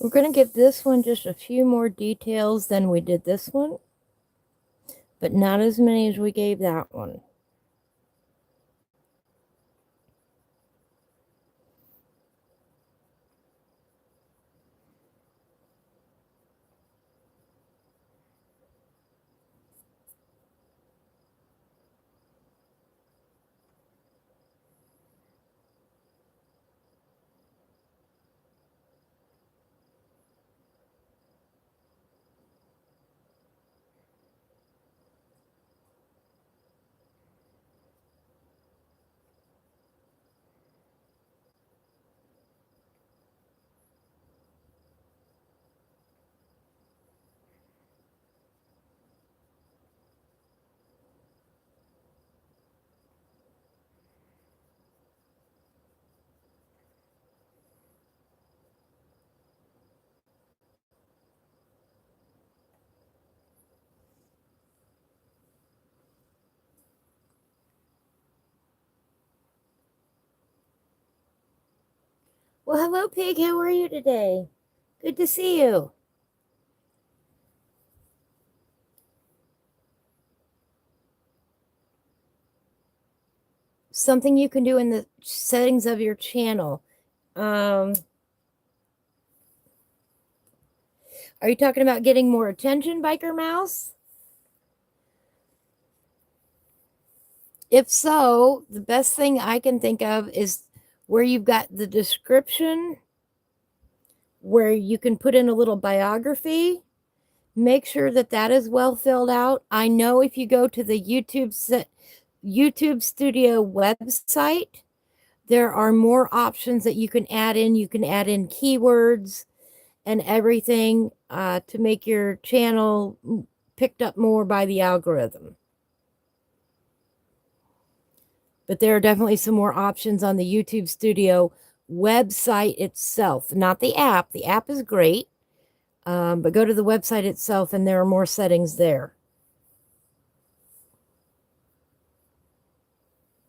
We're going to give this one just a few more details than we did this one, but not as many as we gave that one. Well, hello, Pig. How are you today? Good to see you. Something you can do in the settings of your channel. Are you talking about getting more attention, Biker Mouse? If so, the best thing I can think of is where you've got the description, where you can put in a little biography. Make sure that that is well filled out. I know if you go to the YouTube Studio website, there are more options that you can add in. You can add in keywords and everything to make your channel picked up more by the algorithm. But there are definitely some more options on the YouTube Studio website itself, not the app. The app is great, but go to the website itself and there are more settings there.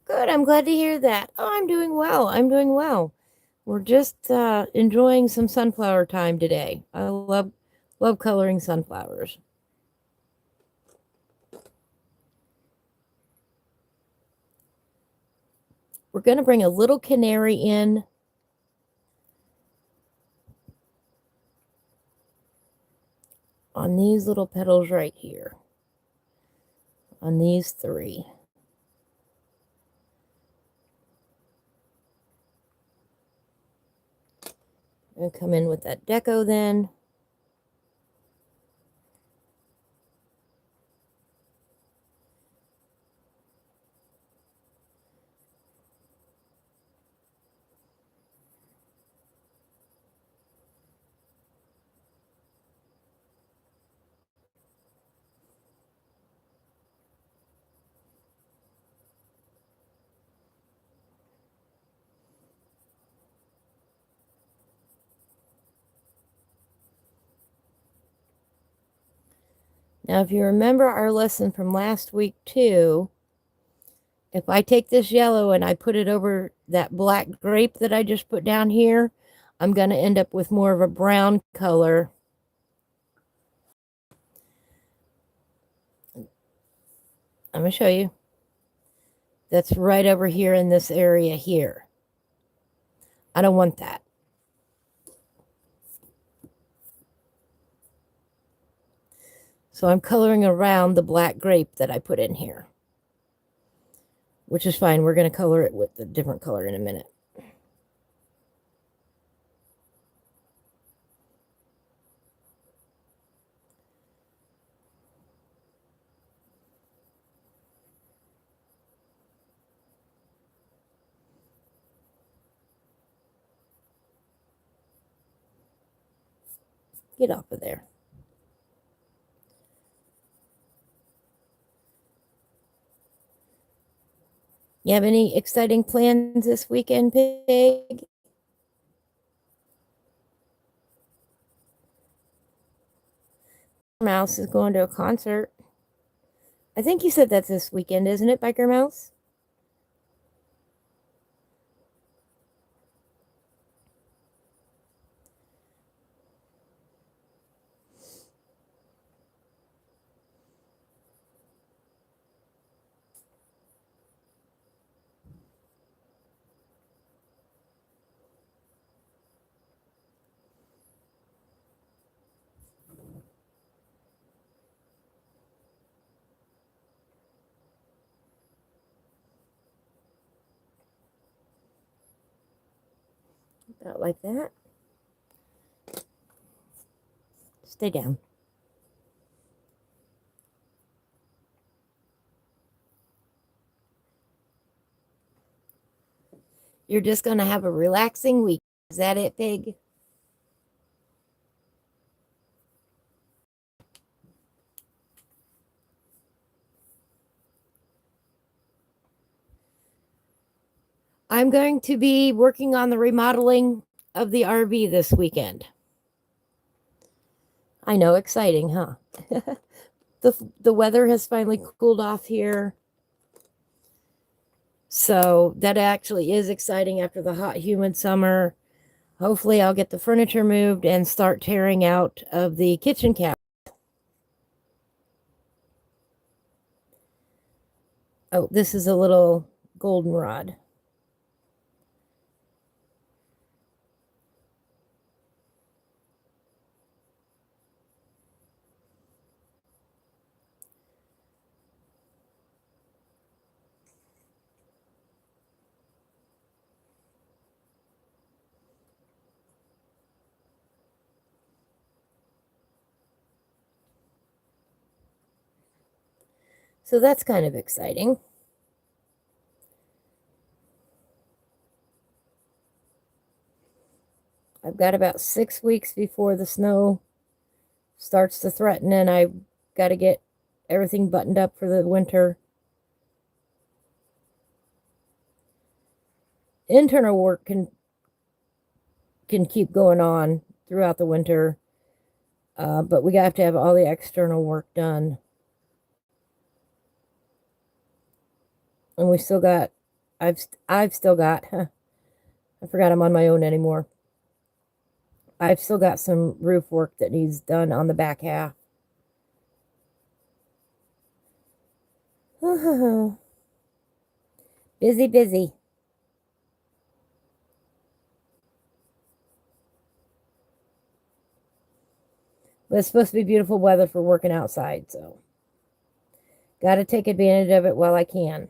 Good, I'm glad to hear that. Oh, I'm doing well. I'm doing well. We're just enjoying some sunflower time today. I love coloring sunflowers. We're going to bring a little canary in on these little petals right here, on these three. And come in with that deco then. Now, if you remember our lesson from last week too, if I take this yellow and I put it over that black grape that I just put down here, I'm going to end up with more of a brown color. I'm going to show you. That's right over here in this area here. I don't want that. So I'm coloring around the black grape that I put in here, which is fine. We're going to color it with a different color in a minute. Get off of there. You have any exciting plans this weekend, Pig? Mouse is going to a concert. I think you said that's this weekend, isn't it, Biker Mouse? Out like that. Stay down. You're just going to have a relaxing week. Is that it, Pig? I'm going to be working on the remodeling of the RV this weekend. I know, exciting, huh? The weather has finally cooled off here. So that actually is exciting after the hot, humid summer. Hopefully I'll get the furniture moved and start tearing out of the kitchen cabinet. Oh, this is a little goldenrod. So that's kind of exciting. I've got about 6 weeks before the snow starts to threaten, and I've got to get everything buttoned up for the winter. Internal work can keep going on throughout the winter, but we have to have all the external work done. And we still got, I've still got, I forgot I'm on my own anymore. I've still got some roof work that needs done on the back half. Busy, busy. But it's supposed to be beautiful weather for working outside, so got to take advantage of it while I can.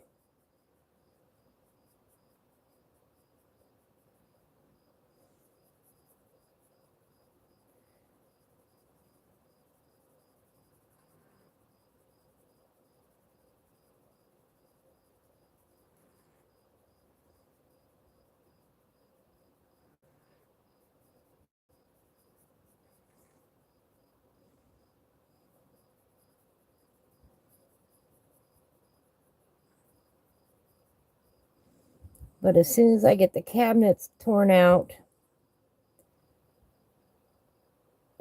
But as soon as I get the cabinets torn out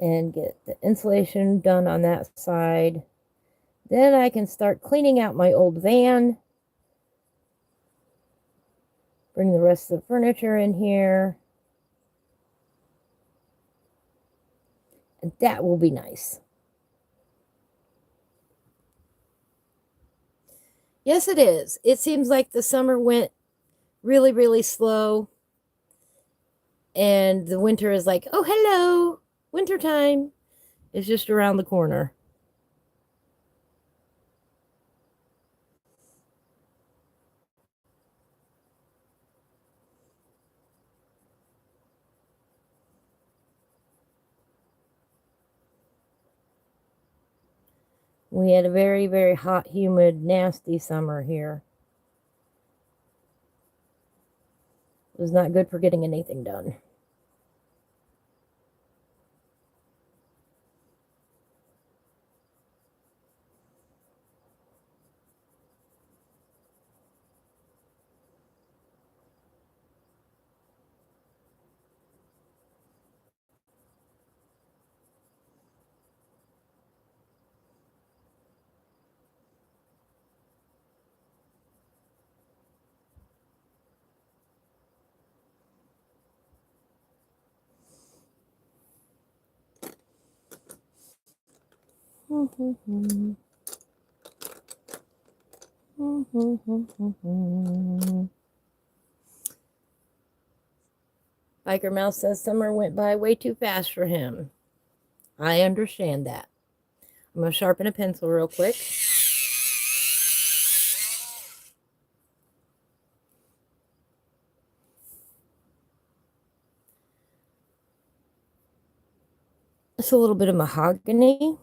and get the insulation done on that side, then I can start cleaning out my old van. Bring the rest of the furniture in here. And that will be nice. Yes, it is. It seems like the summer went really, really slow. And the winter is like, oh, hello, wintertime. It's just around the corner. We had a very, very hot, humid, nasty summer here. It was not good for getting anything done. Biker Mouse says summer went by way too fast for him. I understand that. I'm going to sharpen a pencil real quick. Just a little bit of mahogany.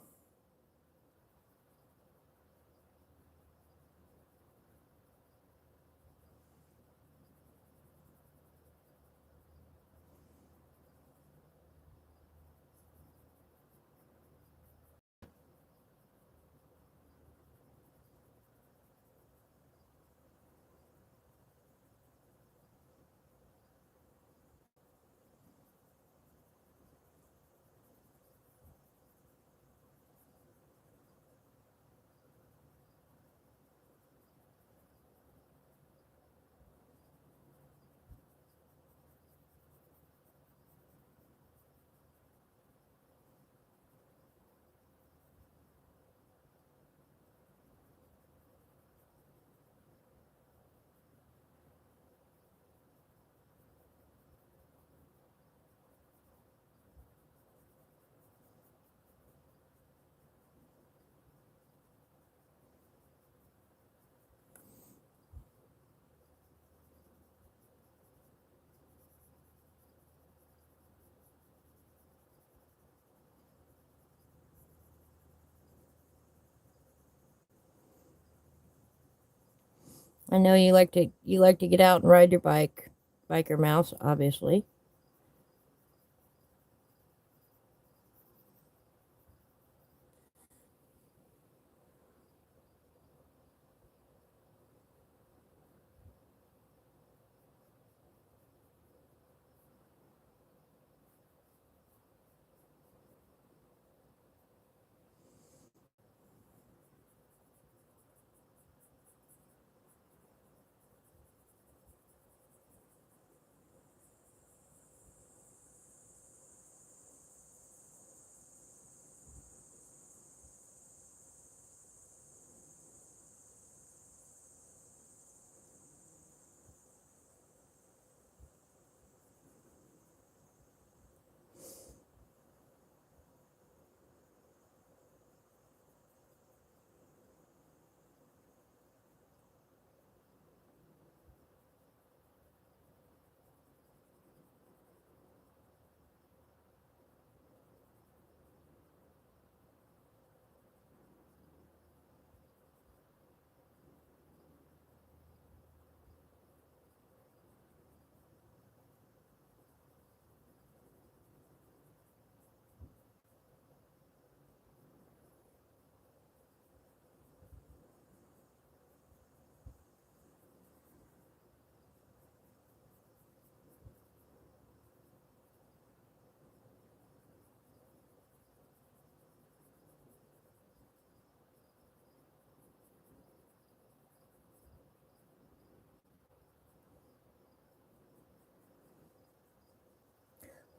I know you like to get out and ride your bike, biker mouse, obviously.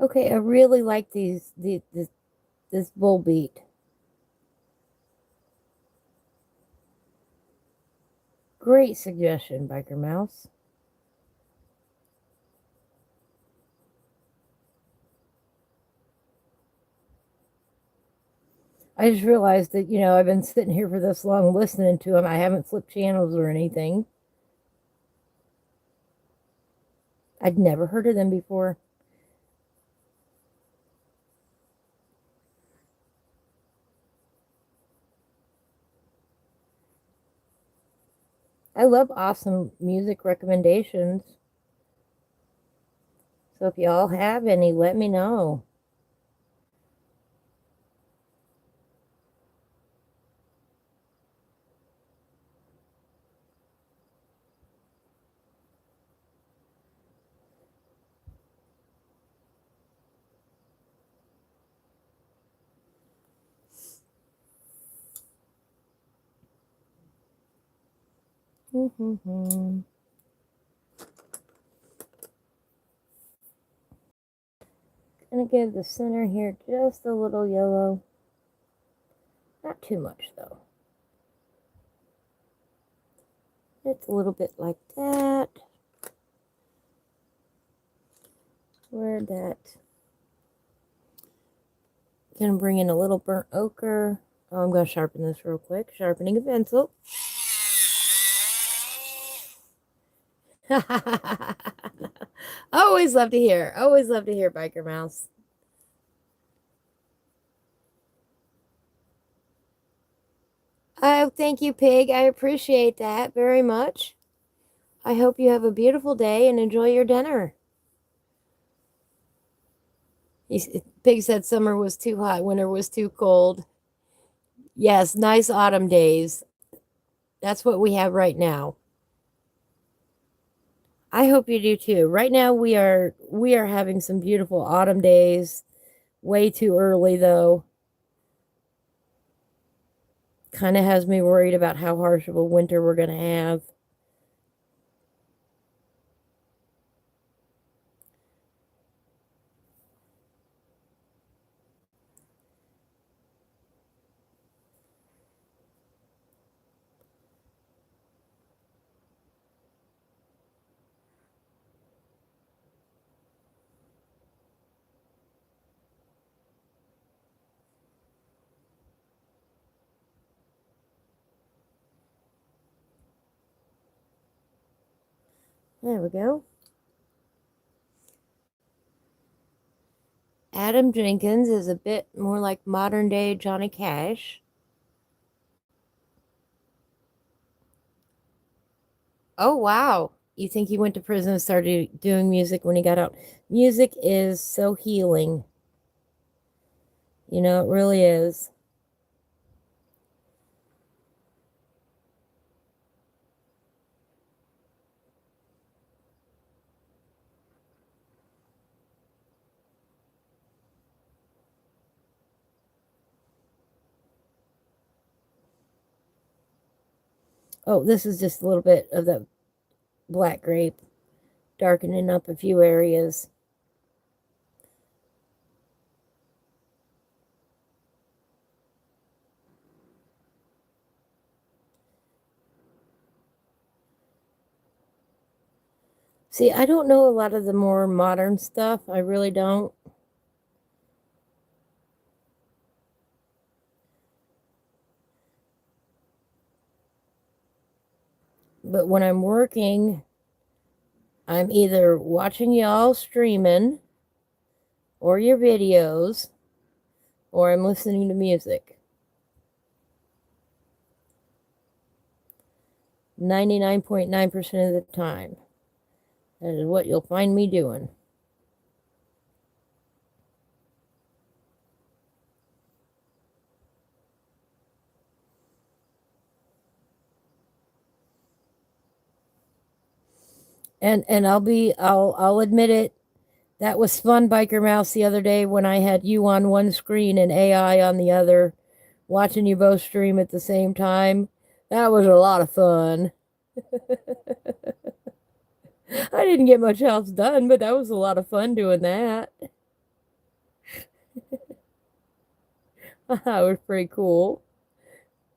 Okay, I really like this bull beat. Great suggestion, biker mouse. I just realized that, I've been sitting here for this long listening to them. I haven't flipped channels or anything. I'd never heard of them before. I love awesome music recommendations. So if y'all have any, let me know. Gonna give the center here just a little yellow. Not too much though. It's a little bit like that. Where that. Gonna bring in a little burnt ochre. Oh, I'm gonna sharpen this real quick. Sharpening a pencil. Always love to hear. Always love to hear, biker mouse. Oh, thank you, Pig. I appreciate that very much. I hope you have a beautiful day and enjoy your dinner. Pig said summer was too hot, winter was too cold. Yes, nice autumn days. That's what we have right now. I hope you do too. Right now we are having some beautiful autumn days. Way too early though. Kind of has me worried about how harsh of a winter we're going to have. There we go. Adam Jenkins is a bit more like modern day Johnny Cash. Oh, wow. You think he went to prison and started doing music when he got out? Music is so healing. You know, it really is. Oh, this is just a little bit of the black grape, darkening up a few areas. See, I don't know a lot of the more modern stuff. I really don't. But when I'm working, I'm either watching y'all streaming or your videos or I'm listening to music. 99.9% of the time. That is what you'll find me doing. And I'll admit it. That was fun, Biker Mouse, the other day when I had you on one screen and AI on the other, watching you both stream at the same time. That was a lot of fun. I didn't get much else done, but that was a lot of fun doing that. That was pretty cool.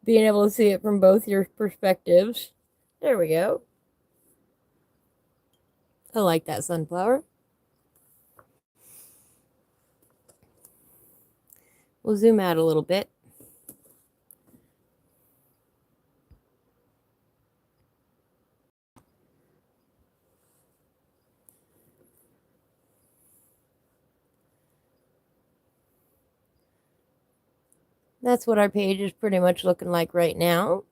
Being able to see it from both your perspectives. There we go. I like that sunflower. We'll zoom out a little bit. That's what our page is pretty much looking like right now.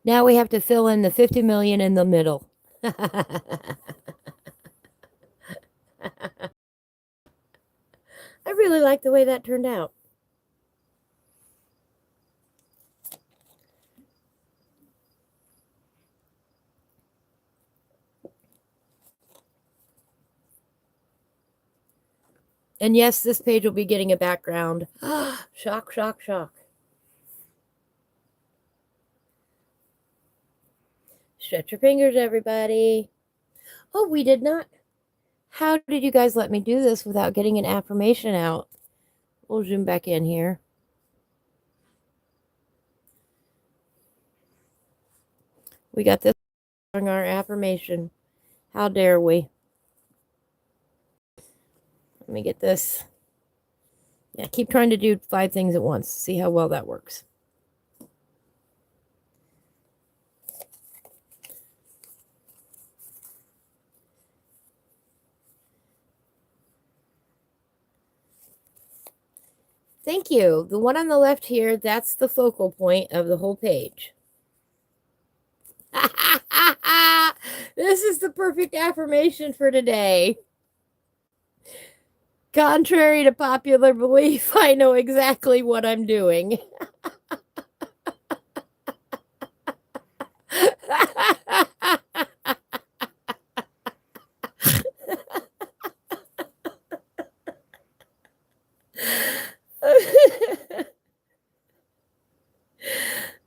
Now we have to fill in the 50 million in the middle. I really like the way that turned out. And yes, this page will be getting a background. Shock, shock, shock. Stretch your fingers, everybody. Oh, we did not. How did you guys let me do this without getting an affirmation out? We'll zoom back in here. We got this on our affirmation. How dare we? Let me get this. Yeah, keep trying to do 5 things at once. See how well that works. thank you. The one on the left here, that's the focal point of the whole page. This is the perfect affirmation for today. Contrary to popular belief, I know exactly what I'm doing.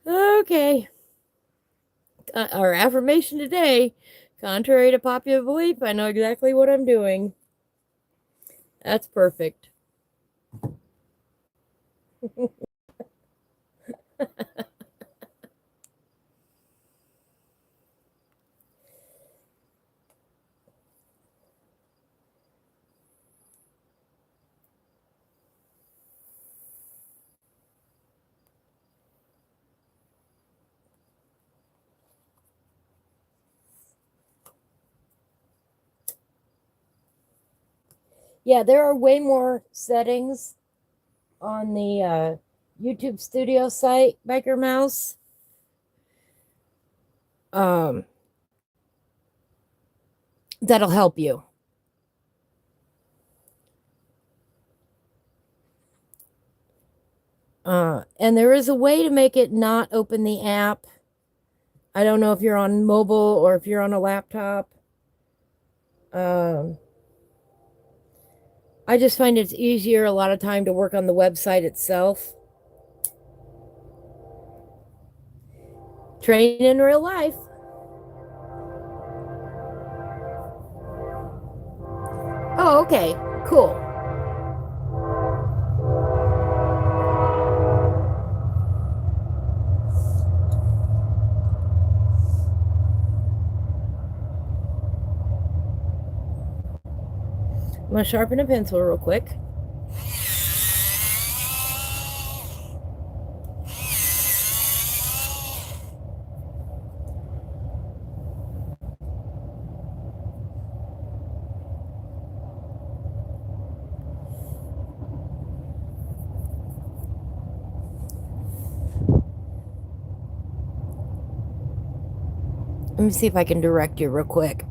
Okay. Our affirmation today, contrary to popular belief, I know exactly what I'm doing. That's perfect. Yeah, there are way more settings on the YouTube Studio site, Biker Mouse. That'll help you. And there is a way to make it not open the app. I don't know if you're on mobile or if you're on a laptop. I just find it's easier a lot of time to work on the website itself. Train in real life. Oh, okay. Cool. I'm going to sharpen a pencil real quick. Let me see if I can direct you real quick.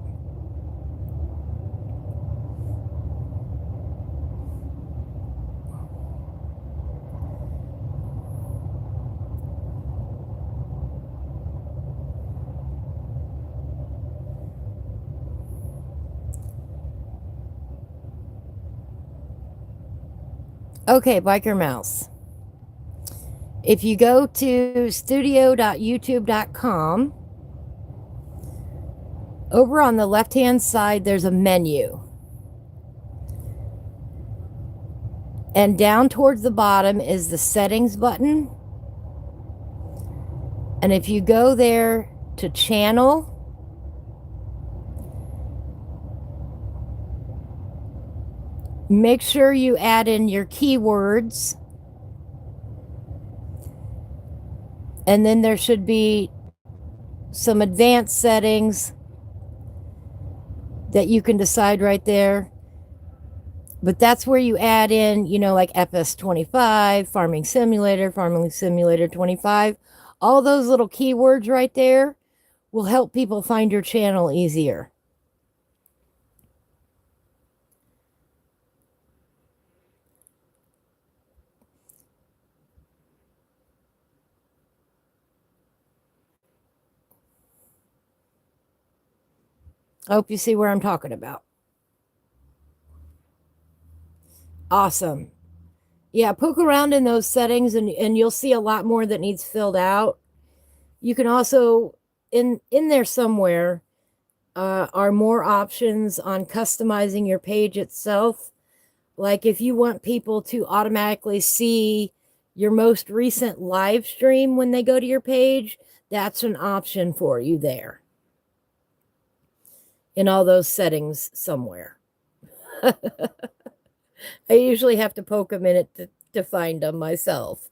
Okay, Biker Mouse. If you go to studio.youtube.com, over on the left-hand side, there's a menu. And down towards the bottom is the settings button. And if you go there to channel, make sure you add in your keywords. And then there should be some advanced settings that you can decide right there. But that's where you add in, you know, like FS25, Farming Simulator 25. All those little keywords right there will help people find your channel easier. I hope you see where I'm talking about. Awesome. Yeah, poke around in those settings and you'll see a lot more that needs filled out. You can also, in there somewhere, are more options on customizing your page itself. Like if you want people to automatically see your most recent live stream when they go to your page, that's an option for you there. In all those settings somewhere. I usually have to poke a minute to find them myself.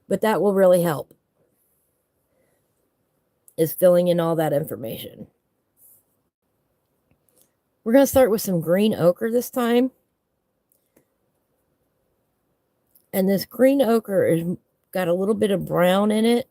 But that will really help, is filling in all that information. We're going to start with some green ochre this time. And this green ochre is got a little bit of brown in it.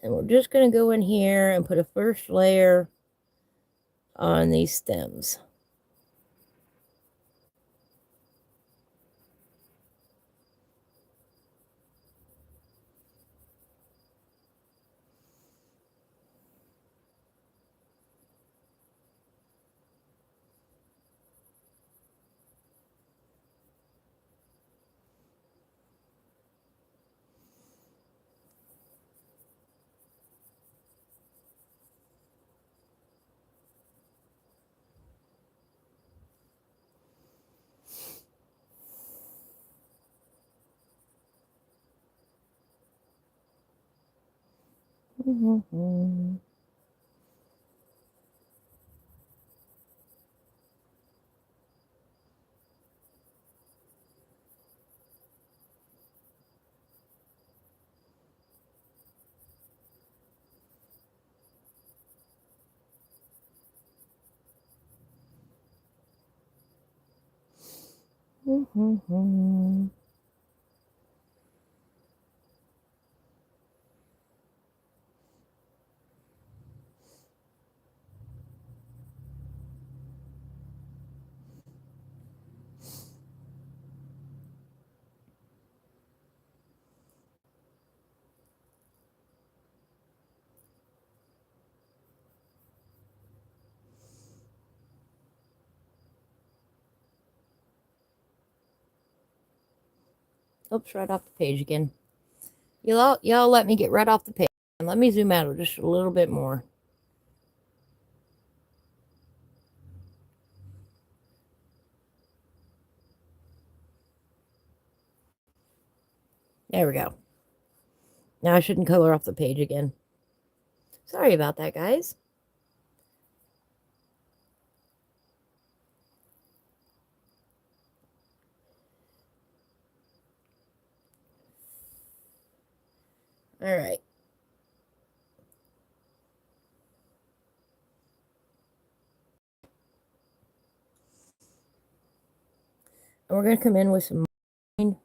And we're just going to go in here and put a first layer on these stems. Mm-hmm. Mm-hmm. Oops, right off the page again. Y'all let me get right off the page. And let me zoom out just a little bit more. There we go. Now I shouldn't color off the page again. Sorry about that, guys. All right. And we're going to come in with some green.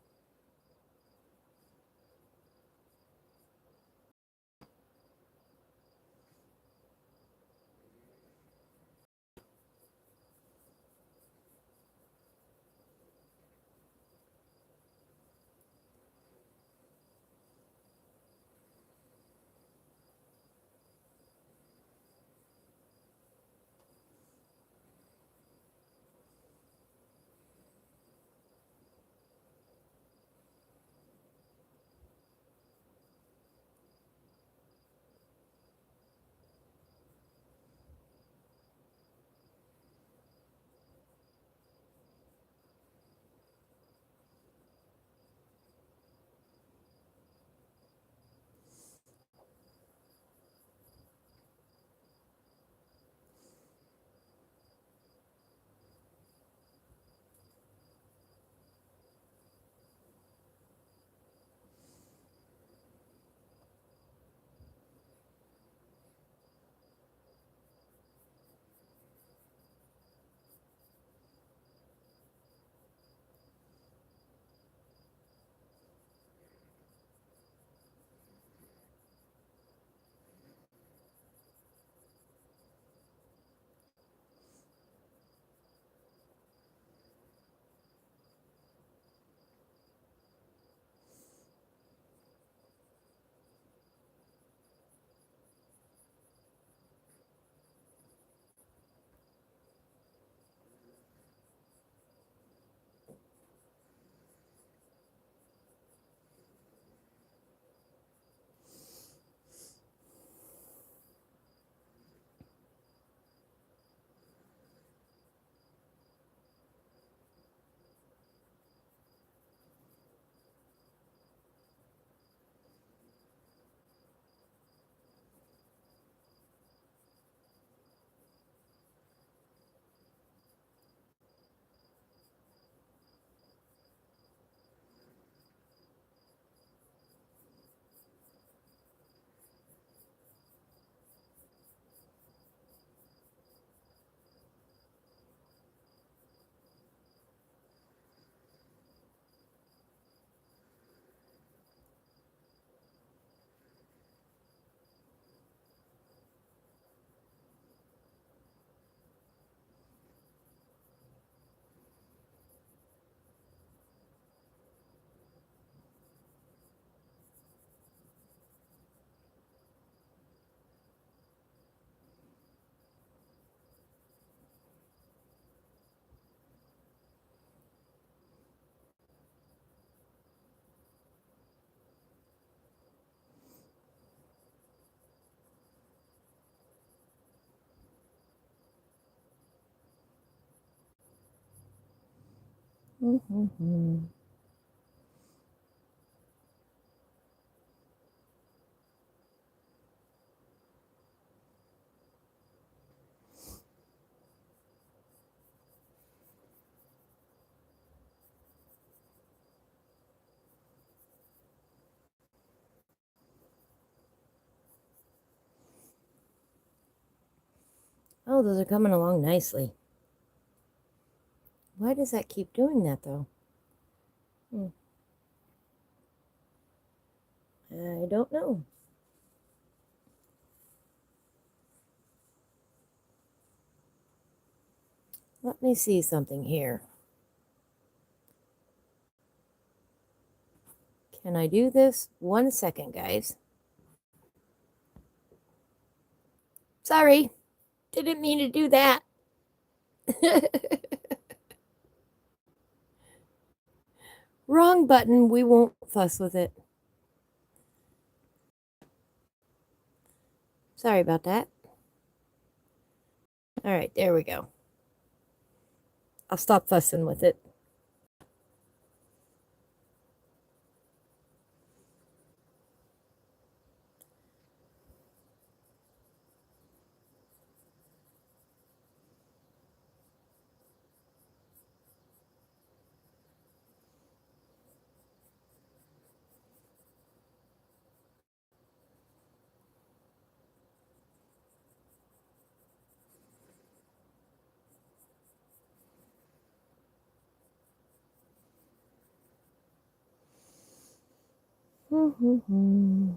Mm-hmm. Oh, those are coming along nicely. Why does that keep doing that, though? I don't know. Let me see something here. Can I do this? 1 second, guys. Sorry, didn't mean to do that. Wrong button. We won't fuss with it. Sorry about that. All right, there we go. I'll stop fussing with it. Mm-hmm.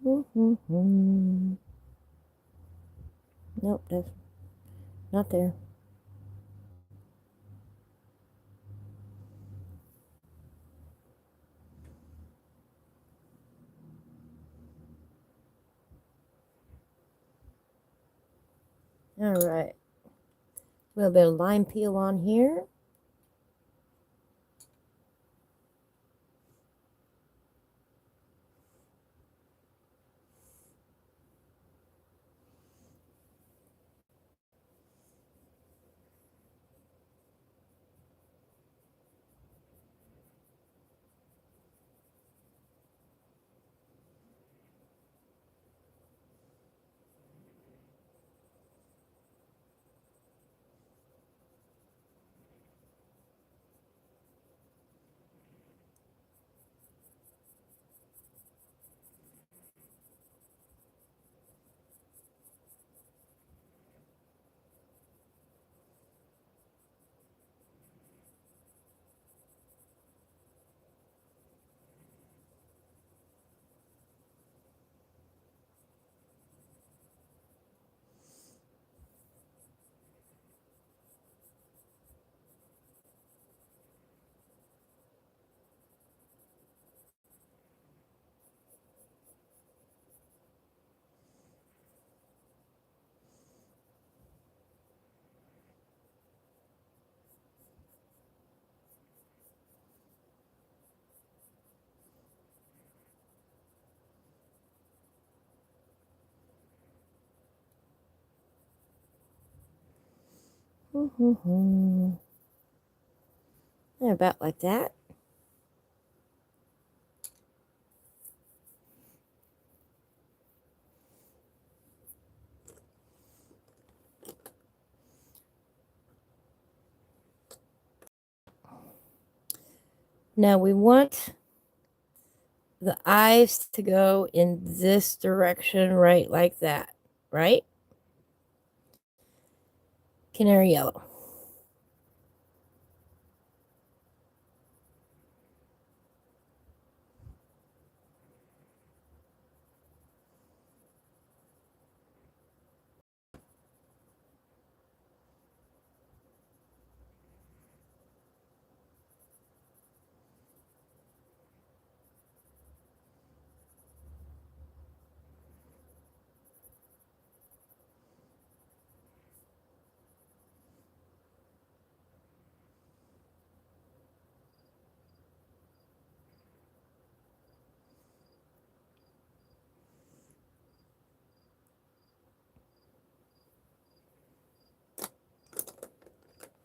Mm-hmm. Nope, that's not there. All right. A little bit of lime peel on here. Mm-hmm. About like that. Now we want the eyes to go in this direction, right, like that, right? Canary yellow.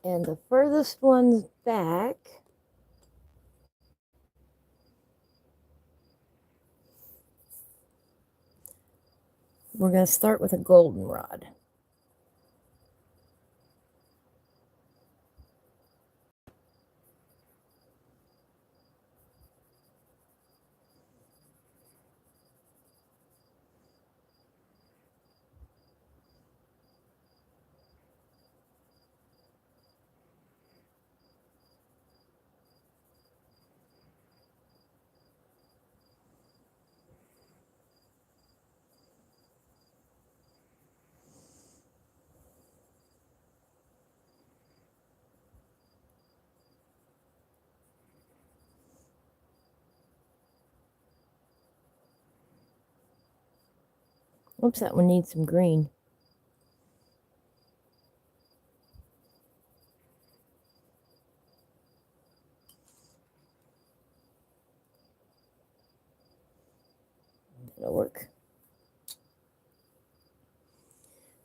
And the furthest ones back, we're going to start with a goldenrod. Oops, that one needs some green. That'll work.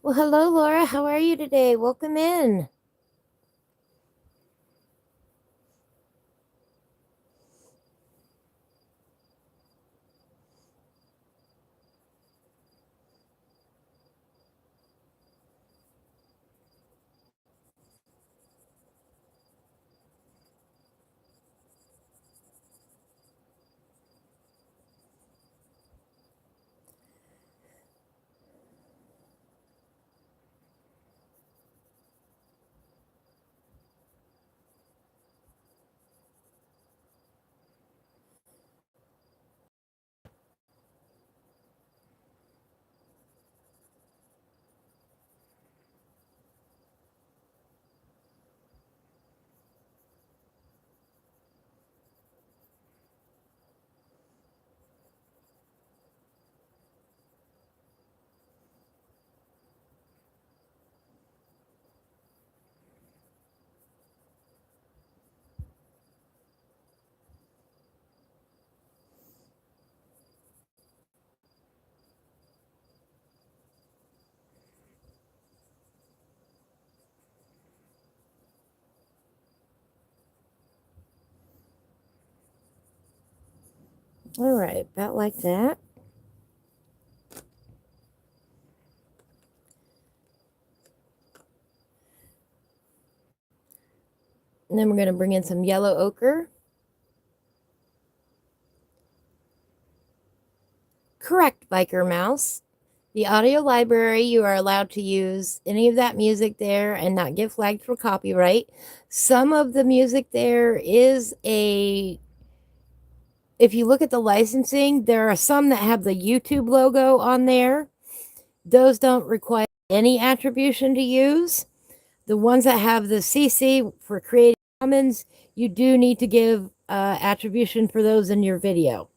Well, hello, Laura. How are you today? Welcome in. All right, about like that. And then we're going to bring in some yellow ochre. Correct, Biker Mouse. The audio library, you are allowed to use any of that music there and not get flagged for copyright. Some of the music there is if you look at the licensing, there are some that have the YouTube logo on there. Those don't require any attribution to use. The ones that have the CC for Creative Commons, you do need to give attribution for those in your video.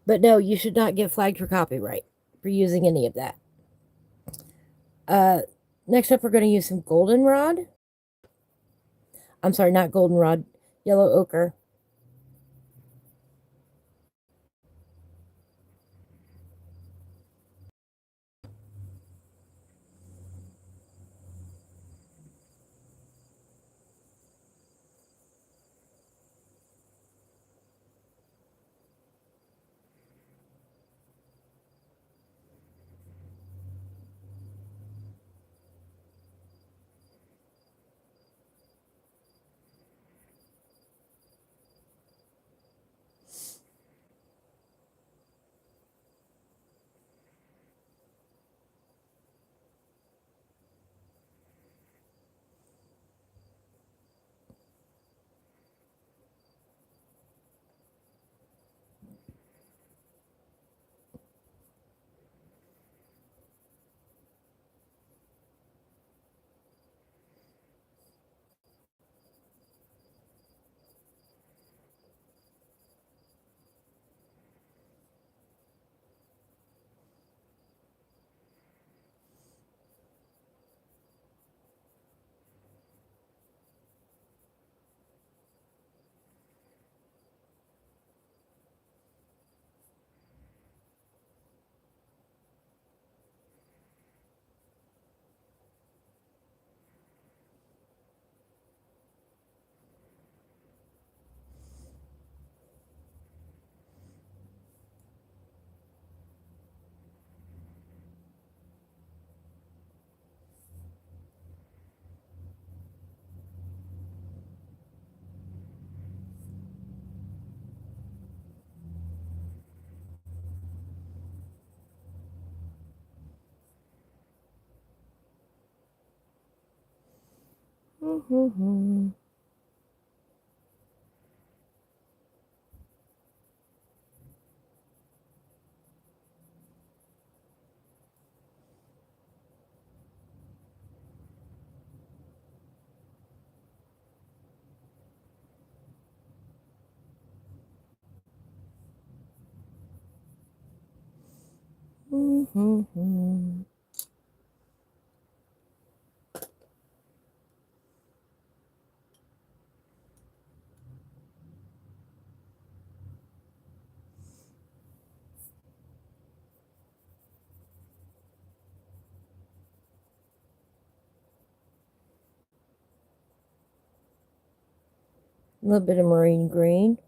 But no, you should not get flagged for copyright for using any of that. Next up, we're going to use some goldenrod. I'm sorry, not goldenrod, yellow ochre. Mm-hmm. Mm-hmm. A little bit of marine green.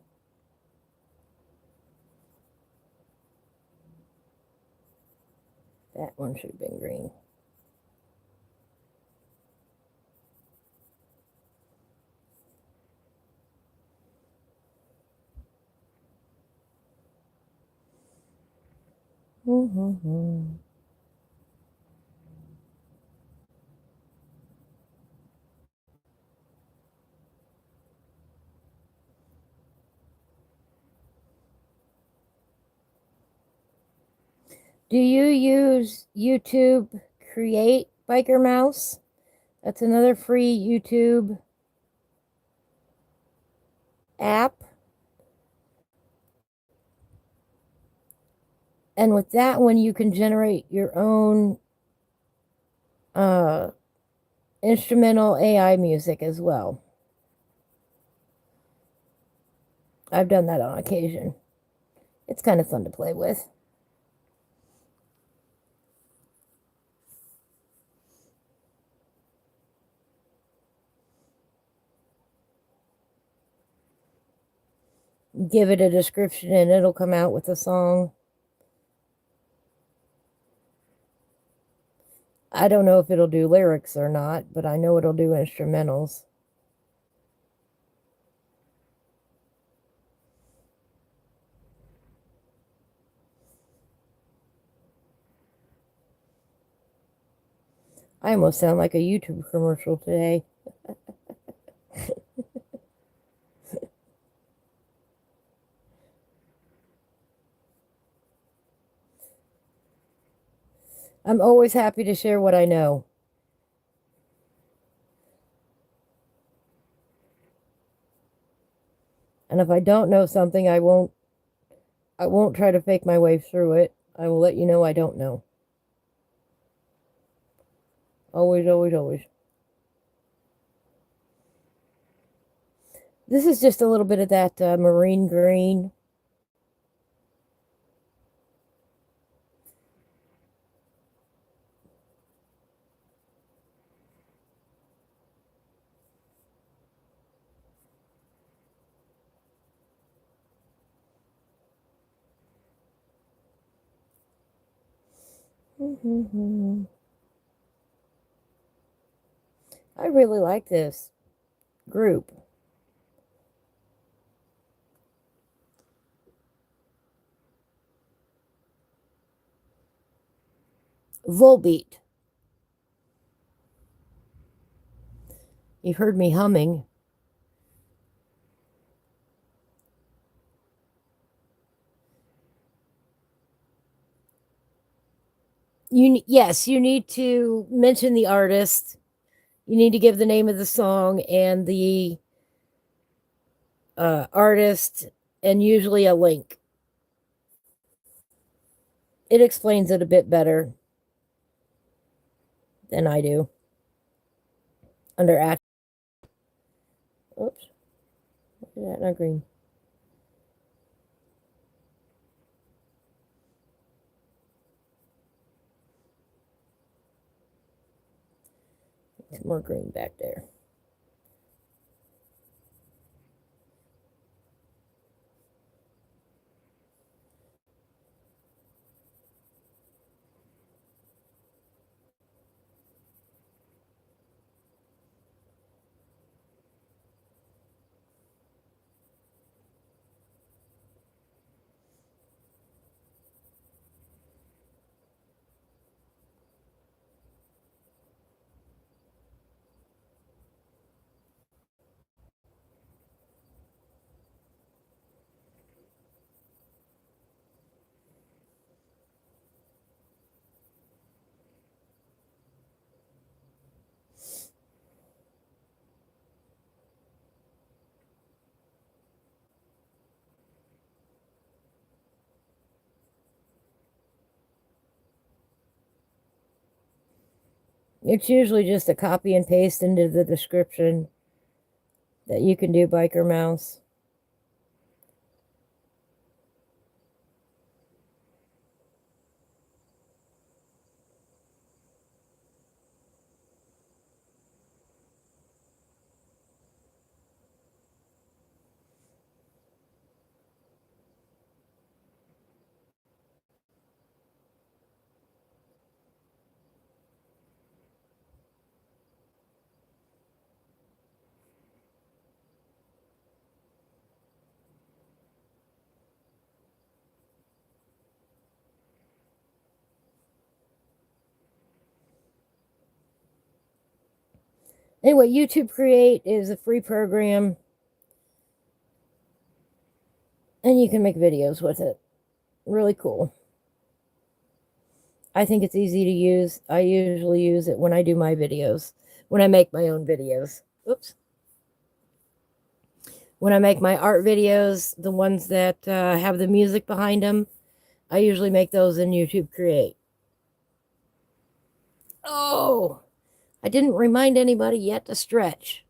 That one should have been green. Mm-hmm. Do you use YouTube Create Biker Mouse? That's another free YouTube app. And with that one, you can generate your own uh, instrumental AI music as well. I've done that on occasion. It's kind of fun to play with. Give it a description and it'll come out with a song. I don't know if it'll do lyrics or not, but I know it'll do instrumentals. I almost sound like a YouTube commercial today. I'm always happy to share what I know. And if I don't know something, I won't try to fake my way through it. I will let you know I don't know. Always, always, always. This is just a little bit of that marine green. I really like this group. Volbeat. You've heard me humming. Yes, you need to mention the artist. You need to give the name of the song and the artist, and usually a link. It explains it a bit better than I do. Under act. Oops. Look at that, not green. Some more green back there. It's usually just a copy and paste into the description that you can do, Biker Mouse. Anyway, YouTube Create is a free program, and you can make videos with it. Really cool. I think it's easy to use. I usually use it when I do my videos, when I make my own videos. Oops. When I make my art videos, the ones that have the music behind them, I usually make those in YouTube Create. Oh, I didn't remind anybody yet to stretch.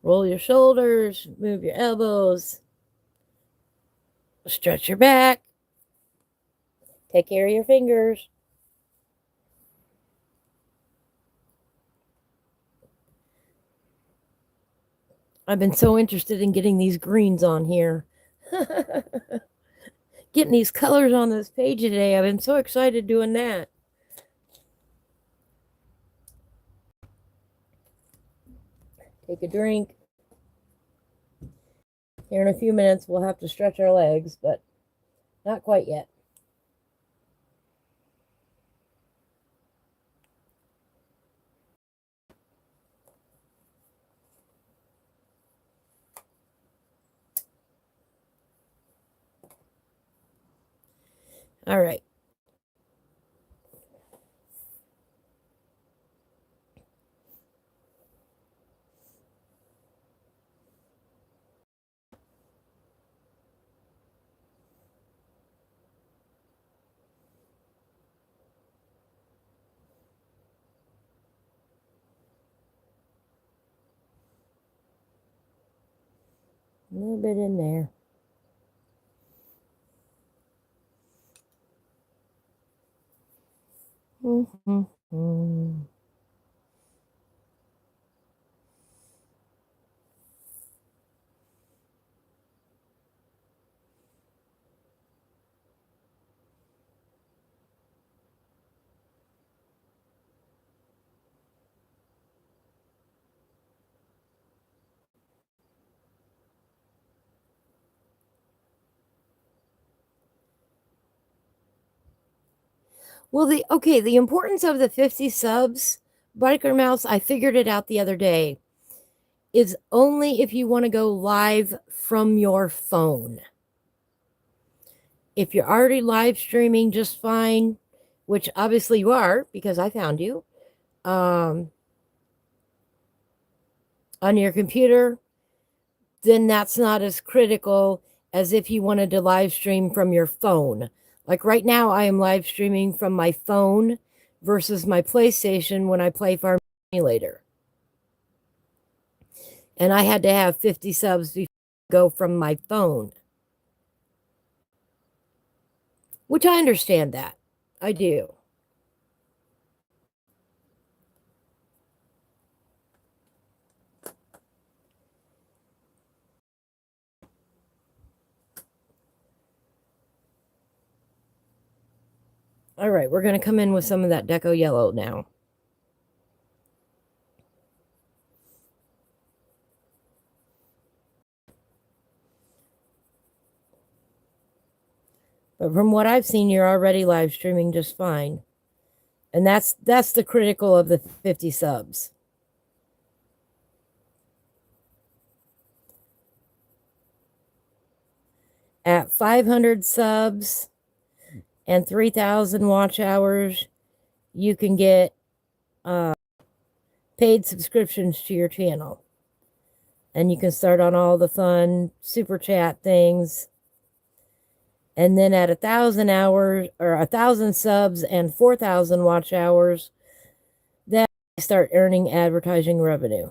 Roll your shoulders, move your elbows, stretch your back, take care of your fingers. I've been so interested in getting these greens on here. Getting these colors on this page today. I've been so excited doing that. Take a drink. Here in a few minutes, we'll have to stretch our legs, but not quite yet. All right. A little bit in there. Mm-hmm. Well, the importance of the 50 subs, Biker Mouse, I figured it out the other day, is only if you want to go live from your phone. If you're already live streaming just fine, which obviously you are because I found you, on your computer, then that's not as critical as if you wanted to live stream from your phone. Like right now, I am live streaming from my phone versus my PlayStation when I play Farm Simulator. And I had to have 50 subs before I go from my phone. Which I understand that. I do. All right, we're going to come in with some of that deco yellow now. But from what I've seen, you're already live streaming just fine. And that's the critical of the 50 subs. At 500 subs and 3,000 watch hours, you can get paid subscriptions to your channel. And you can start on all the fun super chat things. And then at 1,000 hours or 1,000 subs and 4,000 watch hours, then I start earning advertising revenue.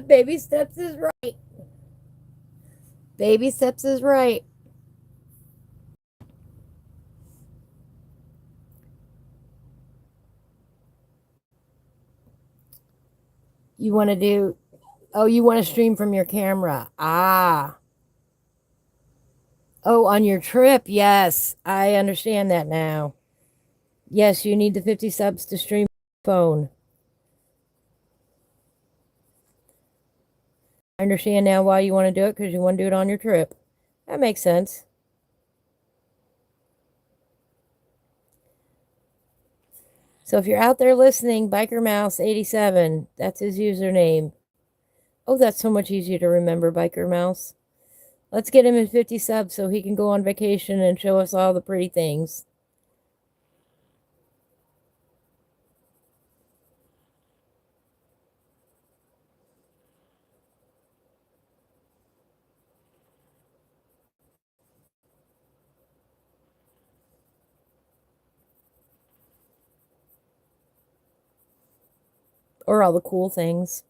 Baby steps is right. Baby steps is right. You want to do, oh, you want to stream from your camera. Ah. Oh, on your trip. Yes. I understand that now. Yes, you need the 50 subs to stream phone. I understand now why you want to do it, because you want to do it on your trip. That makes sense. So if you're out there listening, Biker Mouse 87, that's his username. Oh, that's so much easier to remember, Biker Mouse. Let's get him in 50 subs so he can go on vacation and show us all the pretty things. Or all the cool things.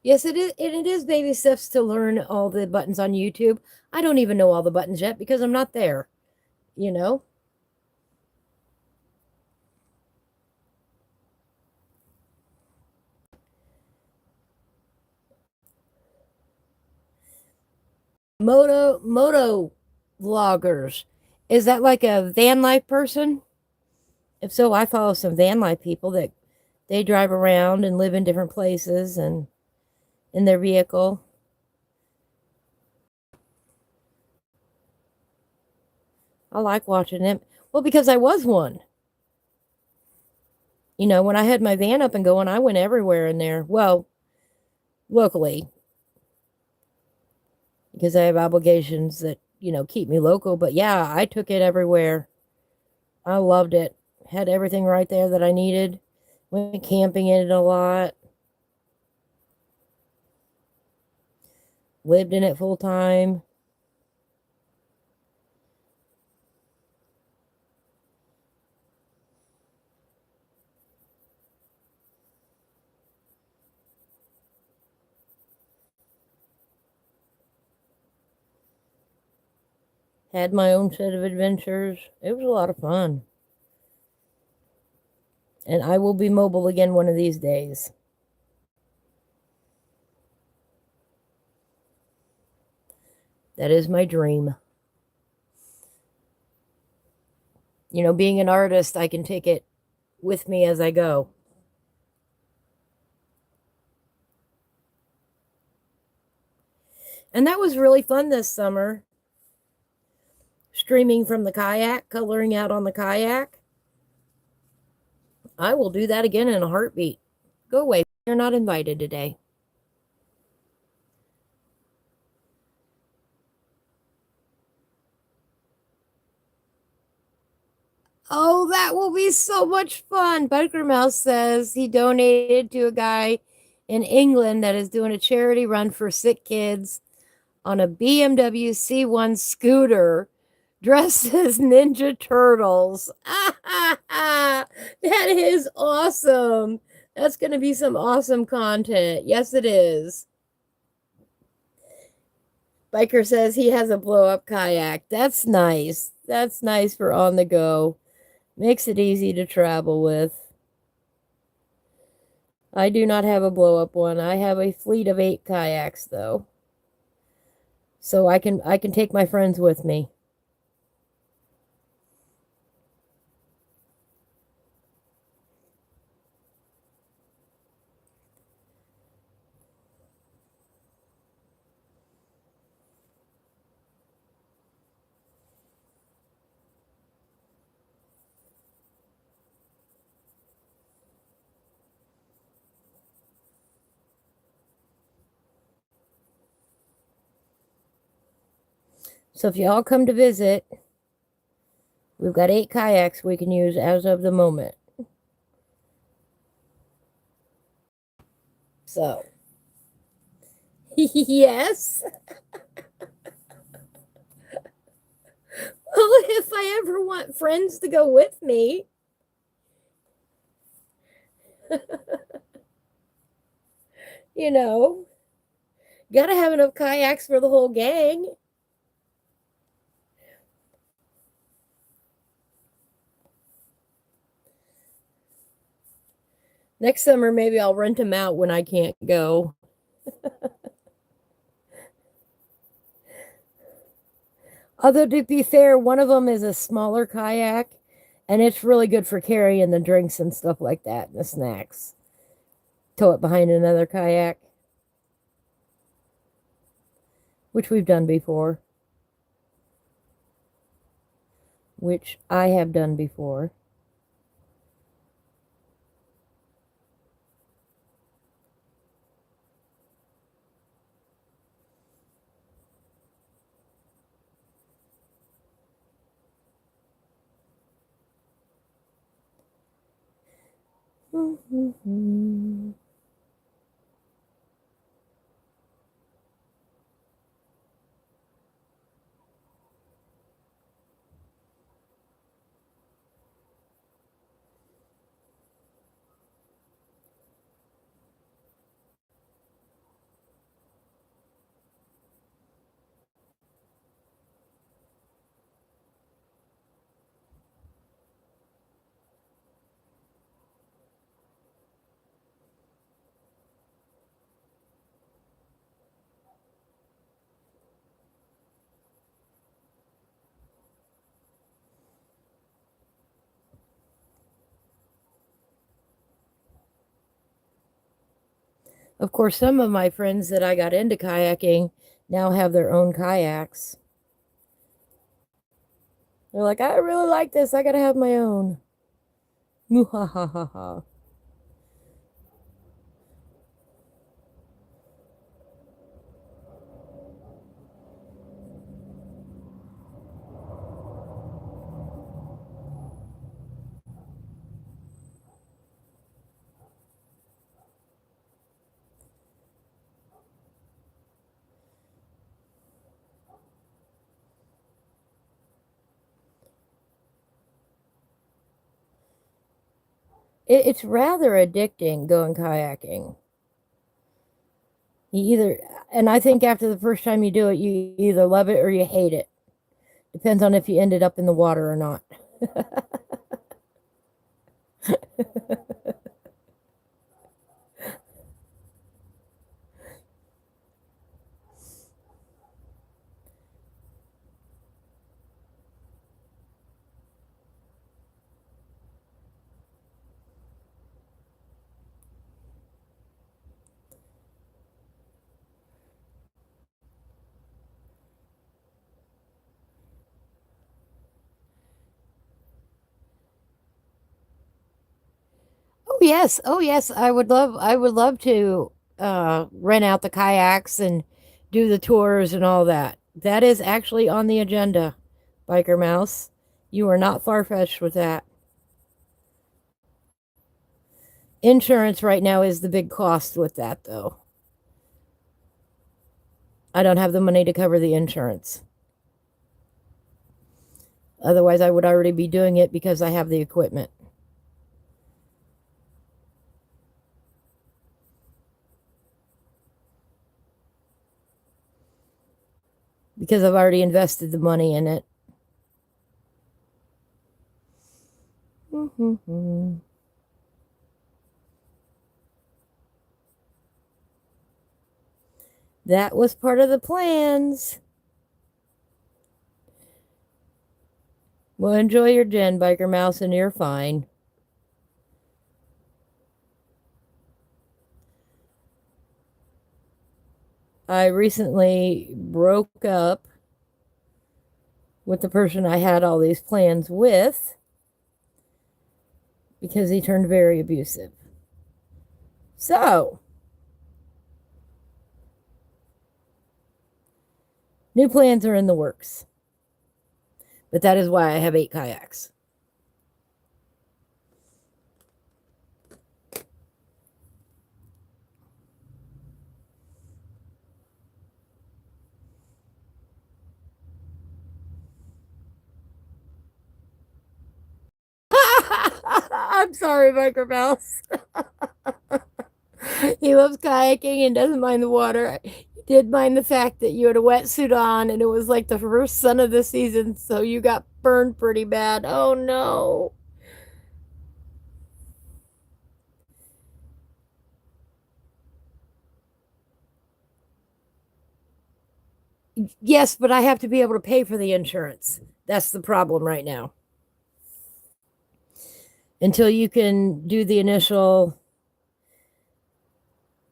Yes, it is. It is baby steps to learn all the buttons on YouTube. I don't even know all the buttons yet because I'm not there, you know? Moto vloggers. Is that like a van life person? If so, I follow some van life people that they drive around and live in different places and in their vehicle. I like watching them. Well, because I was one. You know, when I had my van up and going, I went everywhere in there. Well, locally, because I have obligations that, keep me local. But yeah, I took it everywhere. I loved it. Had everything right there that I needed. Went camping in it a lot. Lived in it full time. Had my own set of adventures. It was a lot of fun. And I will be mobile again one of these days. That is my dream. Being an artist, I can take it with me as I go. And that was really fun this summer. Streaming from the kayak, coloring out on the kayak. I will do that again in a heartbeat. Go away. You're not invited today. Oh, that will be so much fun. Biker Mouse says he donated to a guy in England that is doing a charity run for sick kids on a BMW C1 scooter dressed as Ninja Turtles. That is awesome. That's going to be some awesome content. Yes, it is. Biker says he has a blow-up kayak. That's nice. That's nice for on the go. Makes it easy to travel with. I do not have a blow-up one. I have a fleet of 8 kayaks, though. So I can take my friends with me. So if y'all come to visit, we've got 8 kayaks we can use as of the moment. So, yes. Well, if I ever want friends to go with me. You know, gotta have enough kayaks for the whole gang. Next summer, maybe I'll rent them out when I can't go. Although, to be fair, one of them is a smaller kayak, and it's really good for carrying the drinks and stuff like that, and the snacks. Tow it behind another kayak, which we've done before. Which I have done before. Of course, some of my friends that I got into kayaking now have their own kayaks. They're like, I really like this. I gotta have my own. Muhahaha. It's rather addicting going kayaking. You either, and I think after the first time you do it, you either love it or you hate it. Depends on if you ended up in the water or not. Oh yes, oh yes. I would love to rent out the kayaks and do the tours and all that. That is actually on the agenda, Biker Mouse. You are not far-fetched with that. Insurance right now is the big cost with that, though. I don't have the money to cover the insurance. Otherwise, I would already be doing it because I have the equipment. Because I've already invested the money in it. That was part of the plans. Well, enjoy your gin, Biker Mouse, and you're fine. I recently broke up with the person I had all these plans with because he turned very abusive. So, new plans are in the works. But that is why I have 8 kayaks. I'm sorry, Biker Mouse. He loves kayaking and doesn't mind the water. He did mind the fact that you had a wetsuit on and it was like the first sun of the season, so you got burned pretty bad. Oh no. Yes, but I have to be able to pay for the insurance. That's the problem right now. Until you can do the initial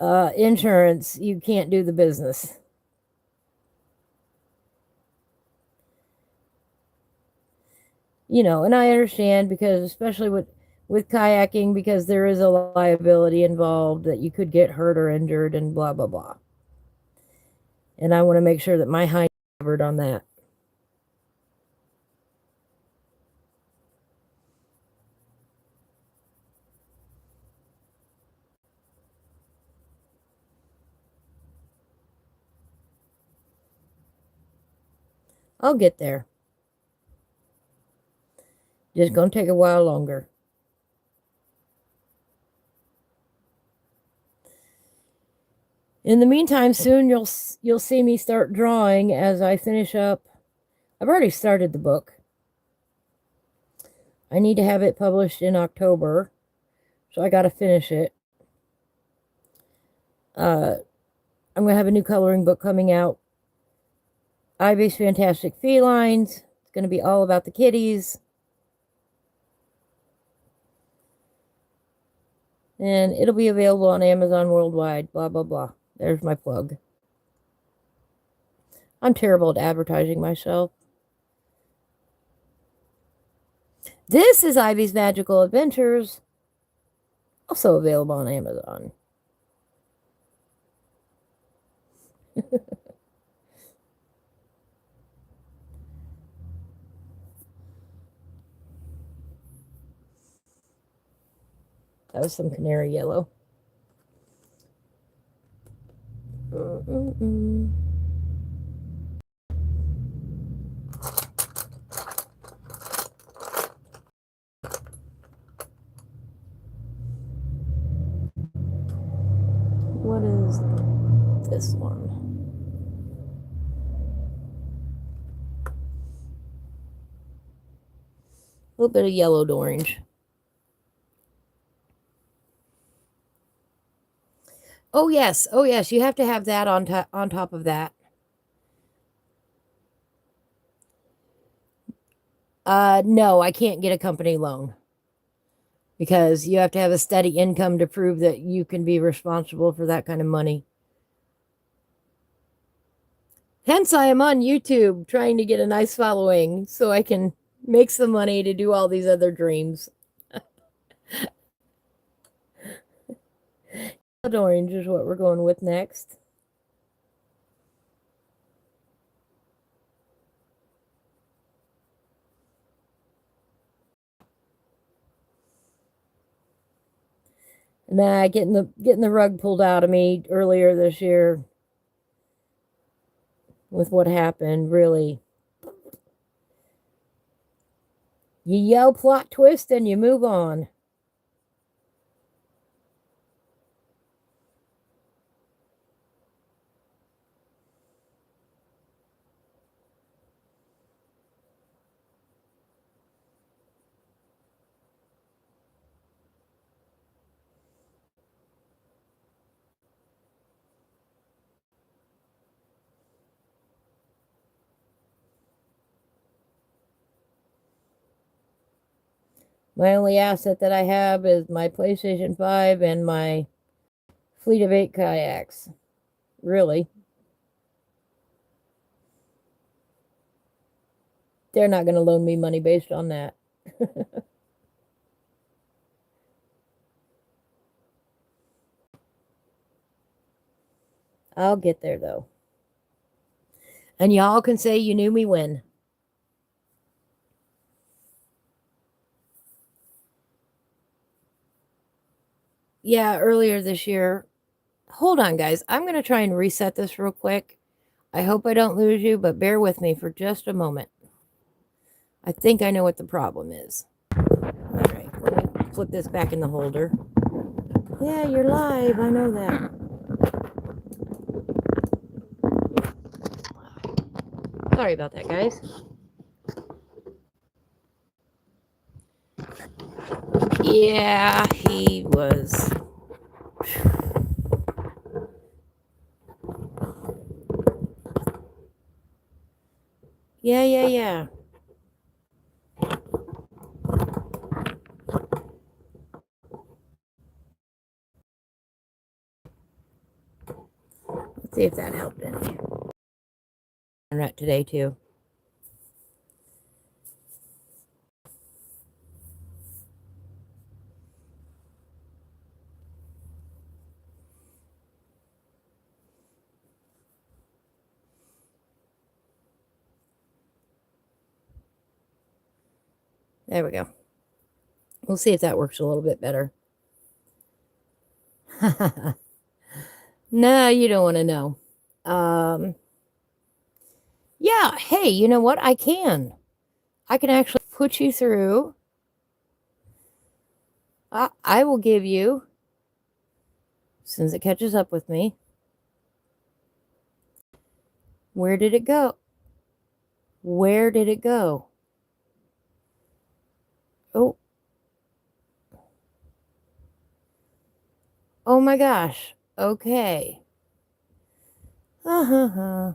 insurance, you can't do the business. You know, and I understand because especially with kayaking, because there is a liability involved that you could get hurt or injured and blah blah blah. And I want to make sure that my hind is covered on that. I'll get there. Just gonna take a while longer. In the meantime, soon you'll see me start drawing as I finish up. I've already started the book. I need to have it published in October, so I got to finish it. I'm going to have a new coloring book coming out. Ivy's Fantastic Felines. It's going to be all about the kitties. And it'll be available on Amazon worldwide. Blah, blah, blah. There's my plug. I'm terrible at advertising myself. This is Ivy's Magical Adventures. Also available on Amazon. That was some canary yellow. What is this one? A little bit of yellowed orange. Oh yes, you have to have that on top of that. No, I can't get a company loan because you have to have a steady income to prove that you can be responsible for that kind of money. Hence, I am on YouTube trying to get a nice following so I can make some money to do all these other dreams. Orange is what we're going with next. Nah, getting the rug pulled out of me earlier this year with what happened, really. You yell plot twist and you move on. My only asset that I have is my PlayStation 5 and my fleet of 8 kayaks. Really. They're not going to loan me money based on that. I'll get there, though. And y'all can say you knew me when. Yeah, earlier this year. Hold on, guys. I'm going to try and reset this real quick. I hope I don't lose you, but bear with me for just a moment. I think I know what the problem is. All right, let me flip this back in the holder. Yeah, you're live. I know that. Sorry about that, guys. Yeah, he was. Yeah. Let's see if that helped any. Internet today, too. There we go. We'll see if that works a little bit better. No, you don't want to know. Yeah, hey, you know what? I can actually put you through. I will give you, since it catches up with me. Where did it go? Where did it go? Oh. Oh my gosh. Okay. Uh-huh.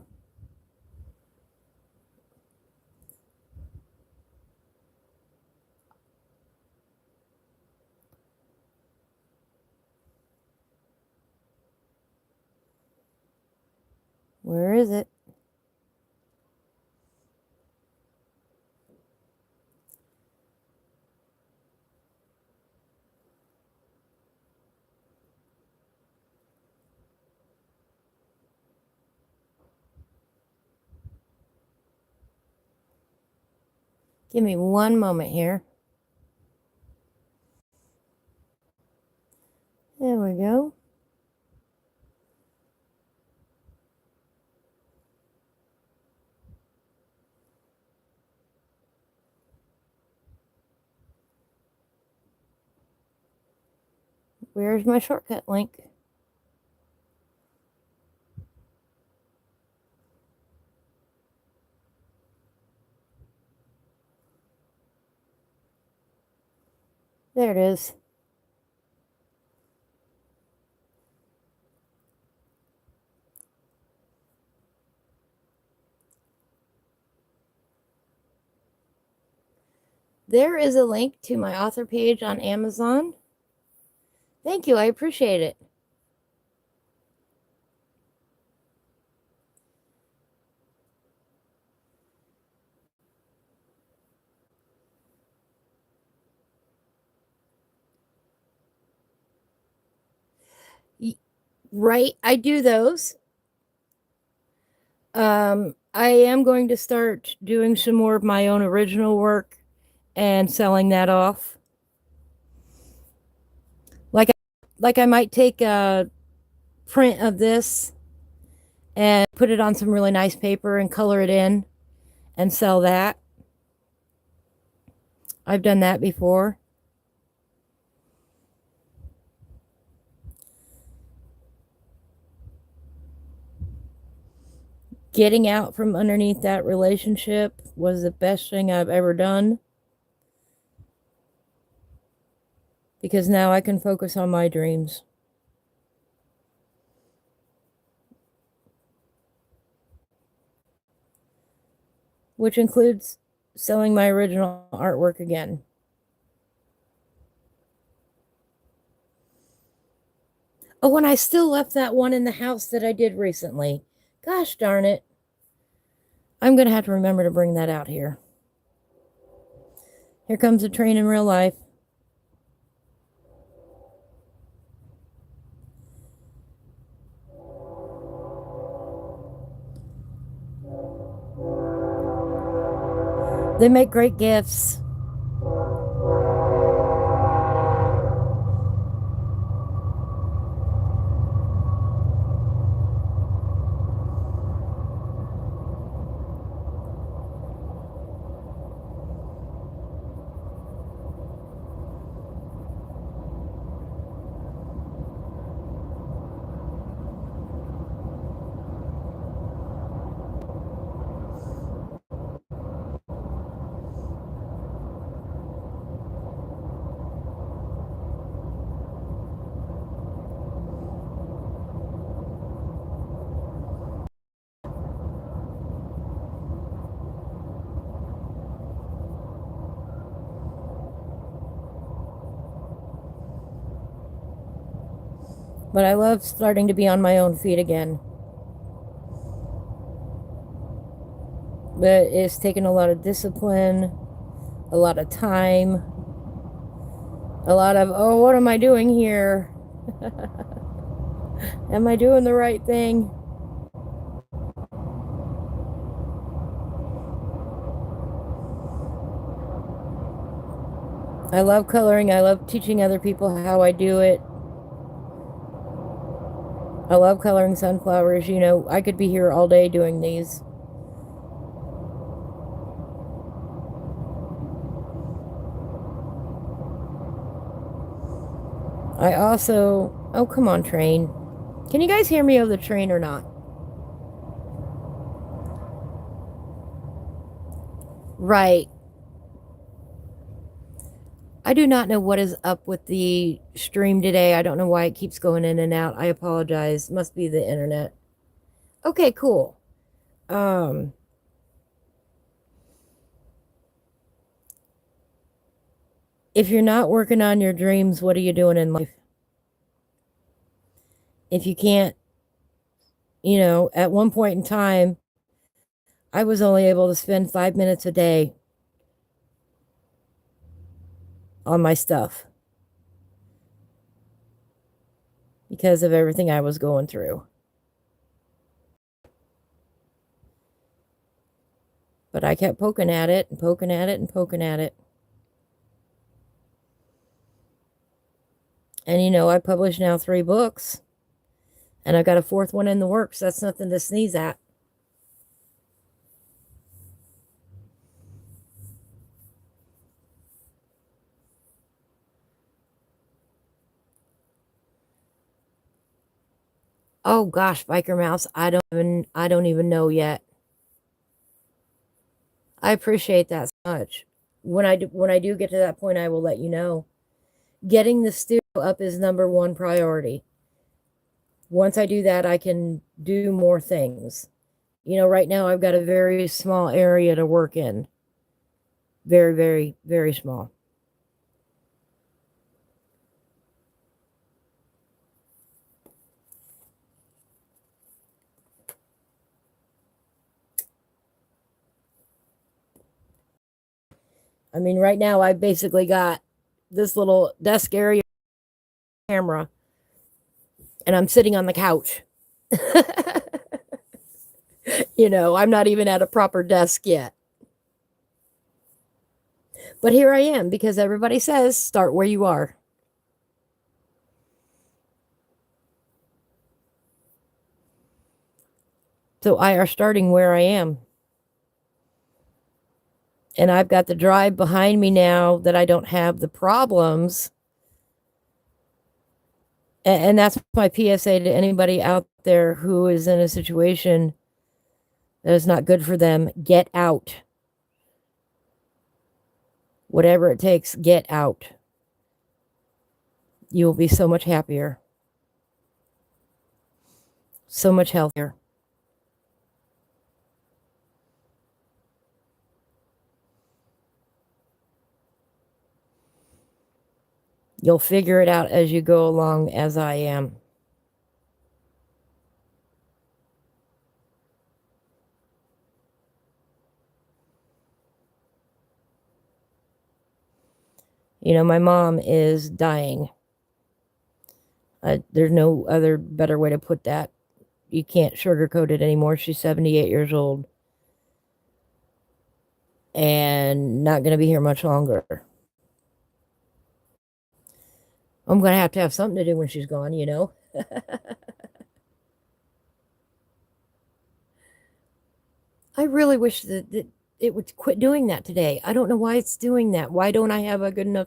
Where is it? Give me one moment here. There we go. Where's my shortcut link? There it is. There is a link to my author page on Amazon. Thank you. I appreciate it. Right. I do those. I am going to start doing some more of my own original work and selling that off. Like like I might take a print of this and put it on some really nice paper and color it in and sell that. I've done that before. Getting out from underneath that relationship was the best thing I've ever done. Because now I can focus on my dreams. Which includes selling my original artwork again. Oh, and I still left that one in the house that I did recently. Gosh darn it. I'm going to have to remember to bring that out here. Here comes a train in real life. They make great gifts. But I love starting to be on my own feet again. But it's taken a lot of discipline, a lot of time, a lot of, oh, what am I doing here? Am I doing the right thing? I love coloring. I love teaching other people how I do it. I love coloring sunflowers. You know, I could be here all day doing these. I also... Oh, come on, train. Can you guys hear me over the train or not? Right. I do not know what is up with the stream today. I don't know why it keeps going in and out. I apologize. Must be the internet. Okay, cool. If you're not working on your dreams, what are you doing in life? If you can't, you know, at one point in time, I was only able to spend 5 minutes a day on my stuff because of everything I was going through. But I kept poking at it and poking at it and poking at it. And, you know, I published now 3 books. And I got a 4th one in the works. That's nothing to sneeze at. Oh gosh, Biker Mouse, I don't even know yet. I appreciate that so much. When I do get to that point, I will let you know. Getting the studio up is #1 priority. Once I do that, I can do more things. You know, right now I've got a very small area to work in. Very, very, very small. I mean, right now I've basically got this little desk area camera and I'm sitting on the couch. You know, I'm not even at a proper desk yet. But here I am because everybody says start where you are. So I are starting where I am. And I've got the drive behind me now that I don't have the problems. And that's my PSA to anybody out there who is in a situation that is not good for them. Get out. Whatever it takes, get out. You will be so much happier. So much healthier. You'll figure it out as you go along, as I am. You know, my mom is dying. There's no other better way to put that. You can't sugarcoat it anymore. She's 78 years old. And not going to be here much longer. I'm going to have something to do when she's gone, you know. I really wish that it would quit doing that today. I don't know why it's doing that. Why don't I have a good enough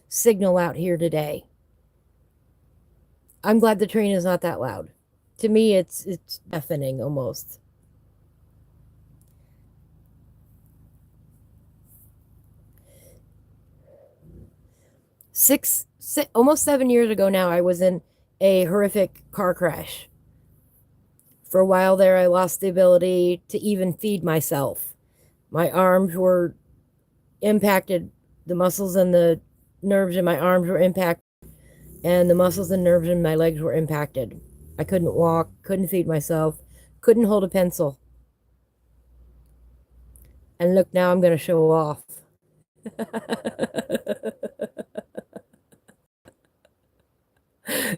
signal out here today? I'm glad the train is not that loud. To me, it's deafening almost. Almost 7 years ago now, I was in a horrific car crash. For a while there, I lost the ability to even feed myself. My arms were impacted. The muscles and the nerves in my arms were impacted, and the muscles and nerves in my legs were impacted. I couldn't walk, couldn't feed myself, couldn't hold a pencil. And look, now I'm going to show off.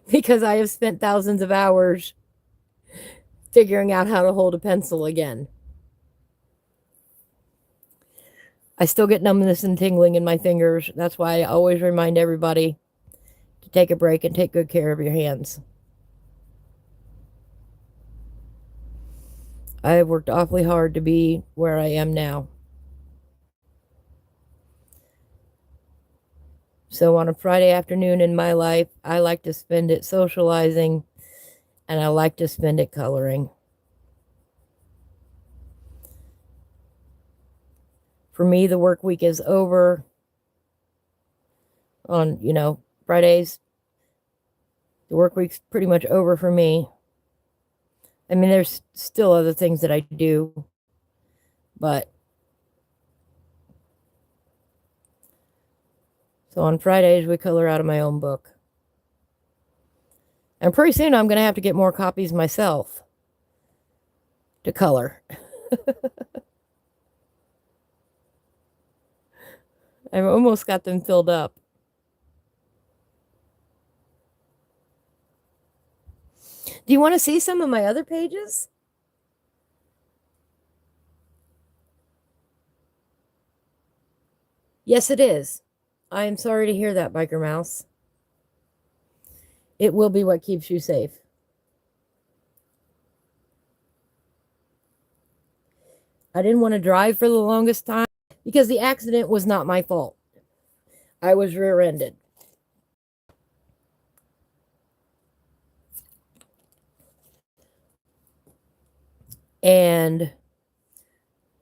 Because I have spent thousands of hours figuring out how to hold a pencil again. I still get numbness and tingling in my fingers. That's why I always remind everybody to take a break and take good care of your hands. I have worked awfully hard to be where I am now. So on a Friday afternoon in my life, I like to spend it socializing, and I like to spend it coloring. For me, the work week is over on, Fridays. The work week's pretty much over for me. I mean, there's still other things that I do, but so on Fridays, we color out of my own book. And pretty soon, I'm going to have to get more copies myself to color. I've almost got them filled up. Do you want to see some of my other pages? Yes, it is. I am sorry to hear that, Biker Mouse. It will be what keeps you safe. I didn't want to drive for the longest time because the accident was not my fault. I was rear-ended. And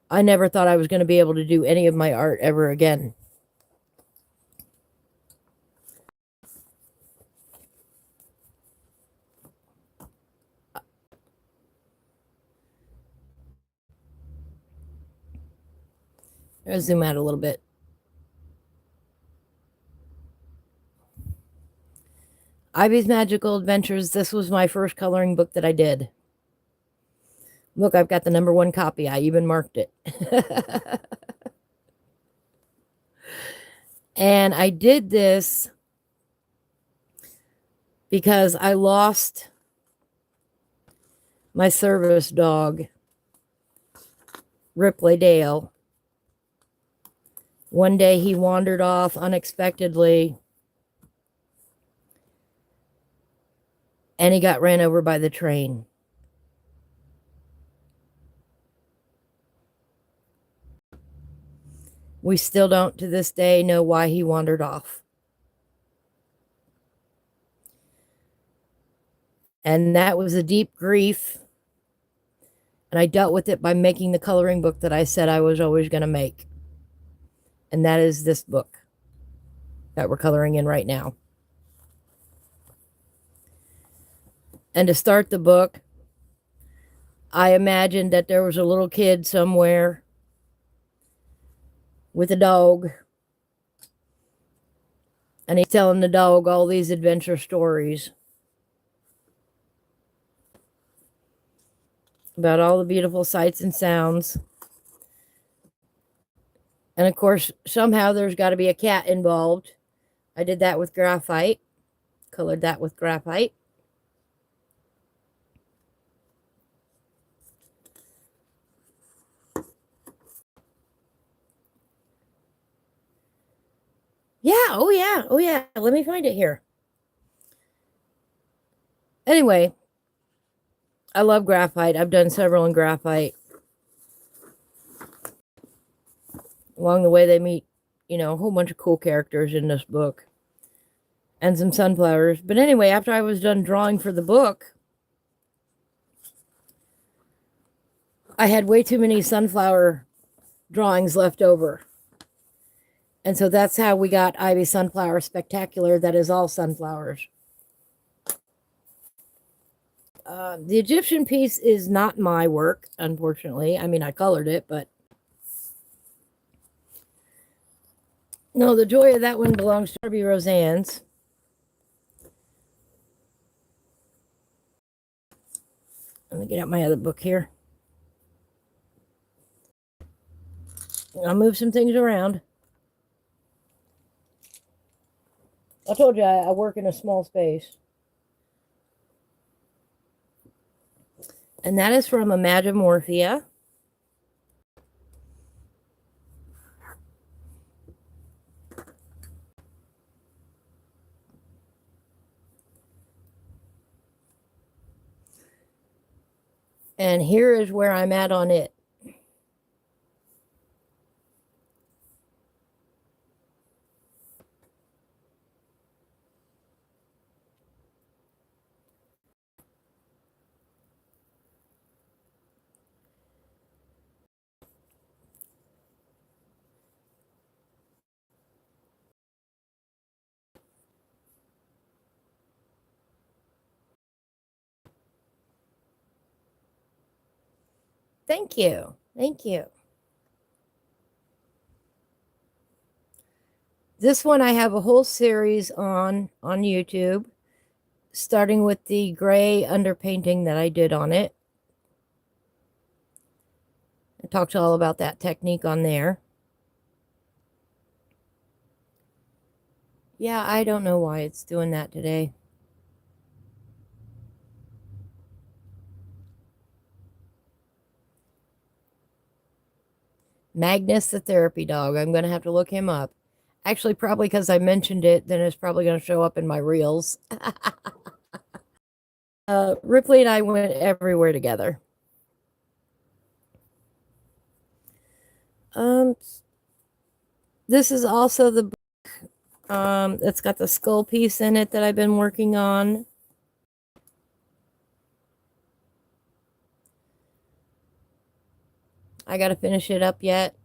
I never thought I was going to be able to do any of my art ever again. I'll zoom out a little bit. Ivy's Magical Adventures. This was my first coloring book that I did. Look, I've got the #1 copy. I even marked it. And I did this because I lost my service dog, Ripley Dale. One day he wandered off unexpectedly and he got ran over by the train. We still don't to this day know why he wandered off. And that was a deep grief. And I dealt with it by making the coloring book that I said I was always going to make. And that is this book that we're coloring in right now. And to start the book, I imagined that there was a little kid somewhere with a dog. And he's telling the dog all these adventure stories about all the beautiful sights and sounds. And of course, somehow there's got to be a cat involved. I did that with graphite, colored that with graphite. Yeah, oh yeah, oh yeah. Let me find it here. Anyway, I love graphite. I've done several in graphite. Along the way, they meet, a whole bunch of cool characters in this book. And some sunflowers. But anyway, after I was done drawing for the book, I had way too many sunflower drawings left over. And so that's how we got Ivy Sunflower Spectacular. That is all sunflowers. The Egyptian piece is not my work, unfortunately. I mean, I colored it, but no, the joy of that one belongs to Darby Roseanne's. Let me get out my other book here. I'll move some things around. I told you I work in a small space. And that is from Imagimorphia. And here is where I'm at on it. Thank you. Thank you. This one I have a whole series on YouTube, starting with the gray underpainting that I did on it. I talked all about that technique on there. Yeah, I don't know why it's doing that today. Magnus the therapy dog. I'm going to have to look him up. Actually, probably because I mentioned it, then it's probably going to show up in my reels. Ripley and I went everywhere together. This is also the book that's got the skull piece in it that I've been working on. I got to finish it up yet.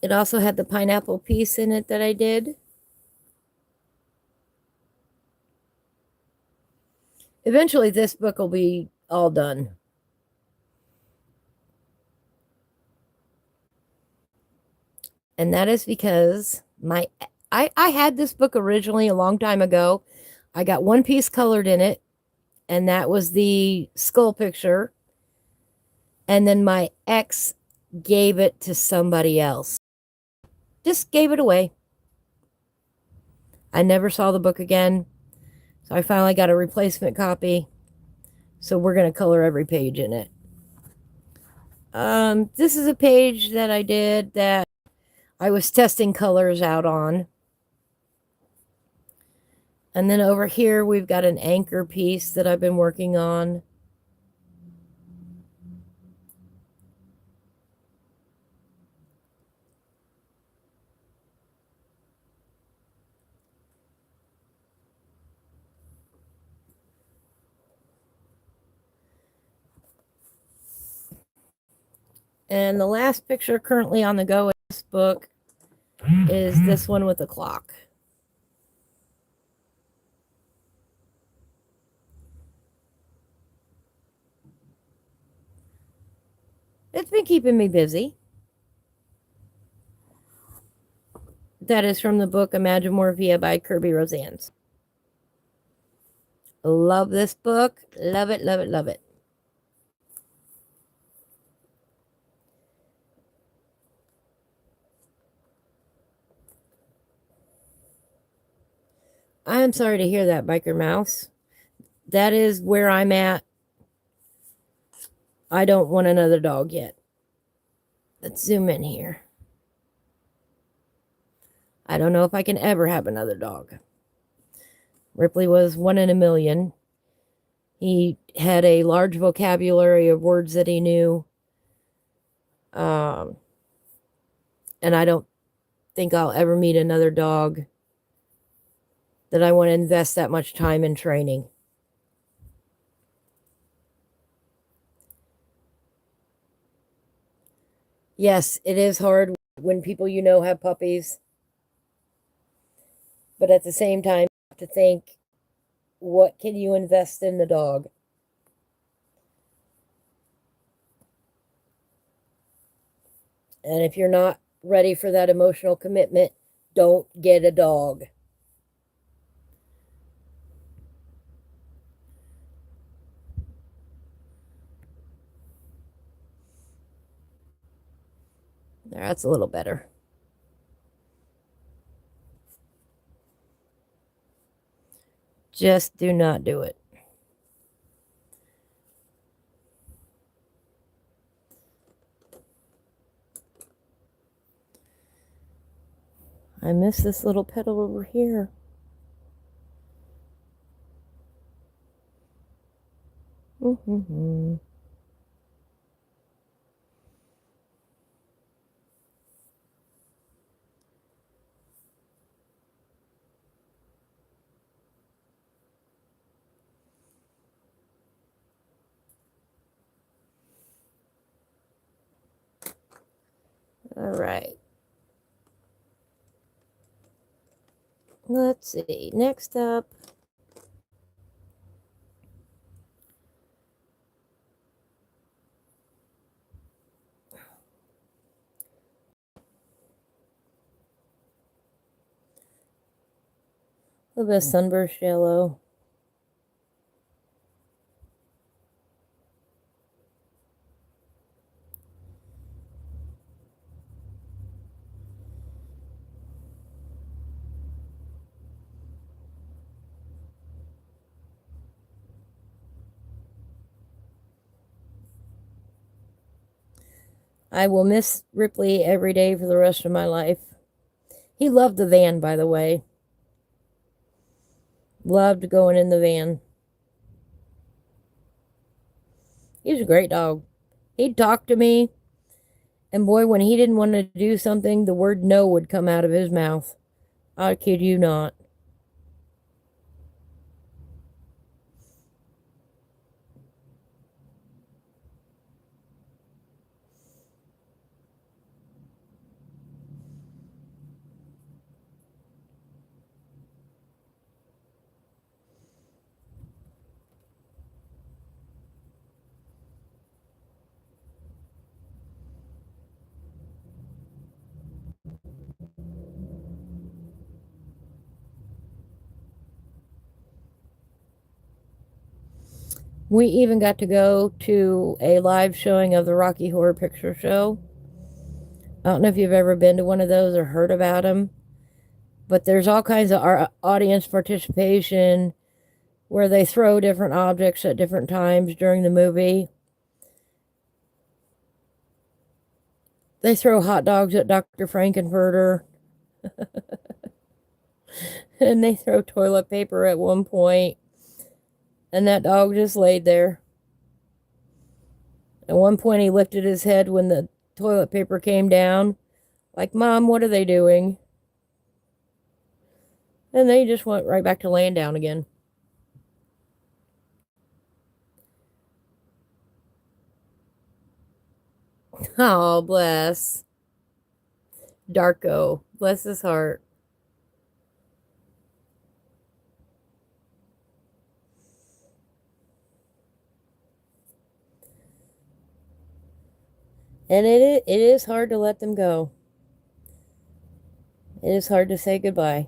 It also had the pineapple piece in it that I did. Eventually, this book will be all done. And that is because I had this book originally a long time ago. I got one piece colored in it, and that was the skull picture. And then my ex gave it to somebody else. Just gave it away. I never saw the book again. So I finally got a replacement copy. So we're going to color every page in it. This is a page that I did that I was testing colors out on. And then over here, we've got an anchor piece that I've been working on. And the last picture currently on the go in this book is this one with the clock. It's been keeping me busy. That is from the book Imagimorphia by Kirby Rosannes. Love this book. Love it, love it, love it. I am sorry to hear that, Biker Mouse. That is where I'm at. I don't want another dog yet. Let's zoom in here. I don't know if I can ever have another dog. Ripley was 1 in a million. He had a large vocabulary of words that he knew. And I don't think I'll ever meet another dog that I want to invest that much time in training. Yes, it is hard when people you know have puppies. But at the same time, you have to think, what can you invest in the dog? And if you're not ready for that emotional commitment, don't get a dog. That's a little better. Just do not do it. I miss this little petal over here. All right. Let's see. Next up. A little bit of sunburst yellow. I will miss Ripley every day for the rest of my life. He loved the van, by the way. Loved going in the van. He was a great dog. He'd talk to me, and boy, when he didn't want to do something, the word no would come out of his mouth. I kid you not. We even got to go to a live showing of the Rocky Horror Picture Show. I don't know if you've ever been to one of those or heard about them, but there's all kinds of audience participation where they throw different objects at different times during the movie. They throw hot dogs at Dr. Frankenfurter. And they throw toilet paper at one point. And that dog just laid there. At one point, he lifted his head when the toilet paper came down. Like, Mom, what are they doing? And they just went right back to laying down again. Oh, bless. Darko. Bless his heart. And it is hard to let them go. It is hard to say goodbye.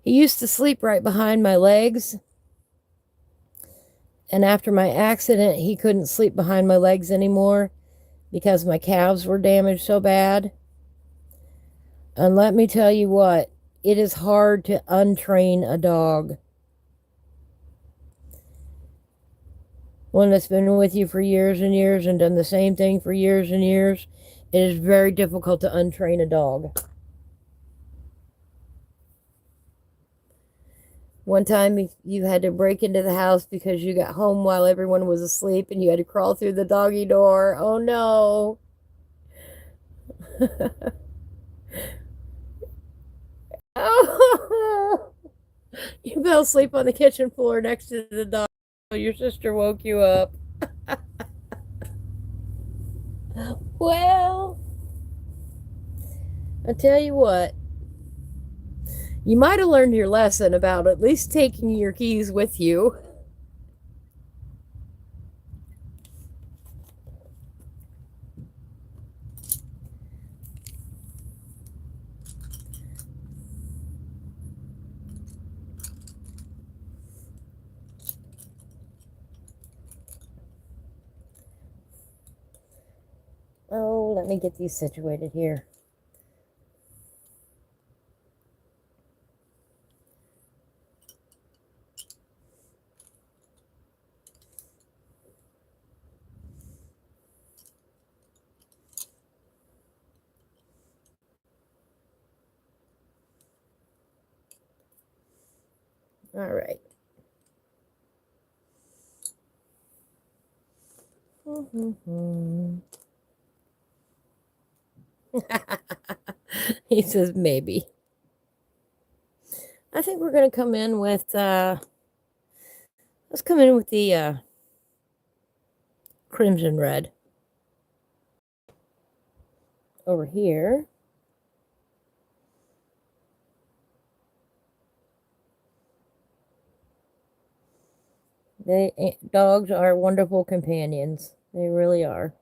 He used to sleep right behind my legs. And after my accident, he couldn't sleep behind my legs anymore because my calves were damaged so bad. And let me tell you what, it is hard to untrain a dog. One that's been with you for years and years and done the same thing for years and years, it is very difficult to untrain a dog. One time you had to break into the house because you got home while everyone was asleep and you had to crawl through the doggy door. Oh no. Oh, you fell asleep on the kitchen floor next to the dog. Your sister woke you up. Well, I tell you what, you might have learned your lesson about at least taking your keys with you. Oh, let me get these situated here. All right. He says maybe. I think we're going to come in with, let's come in with the crimson red. Over here. Dogs are wonderful companions. They really are.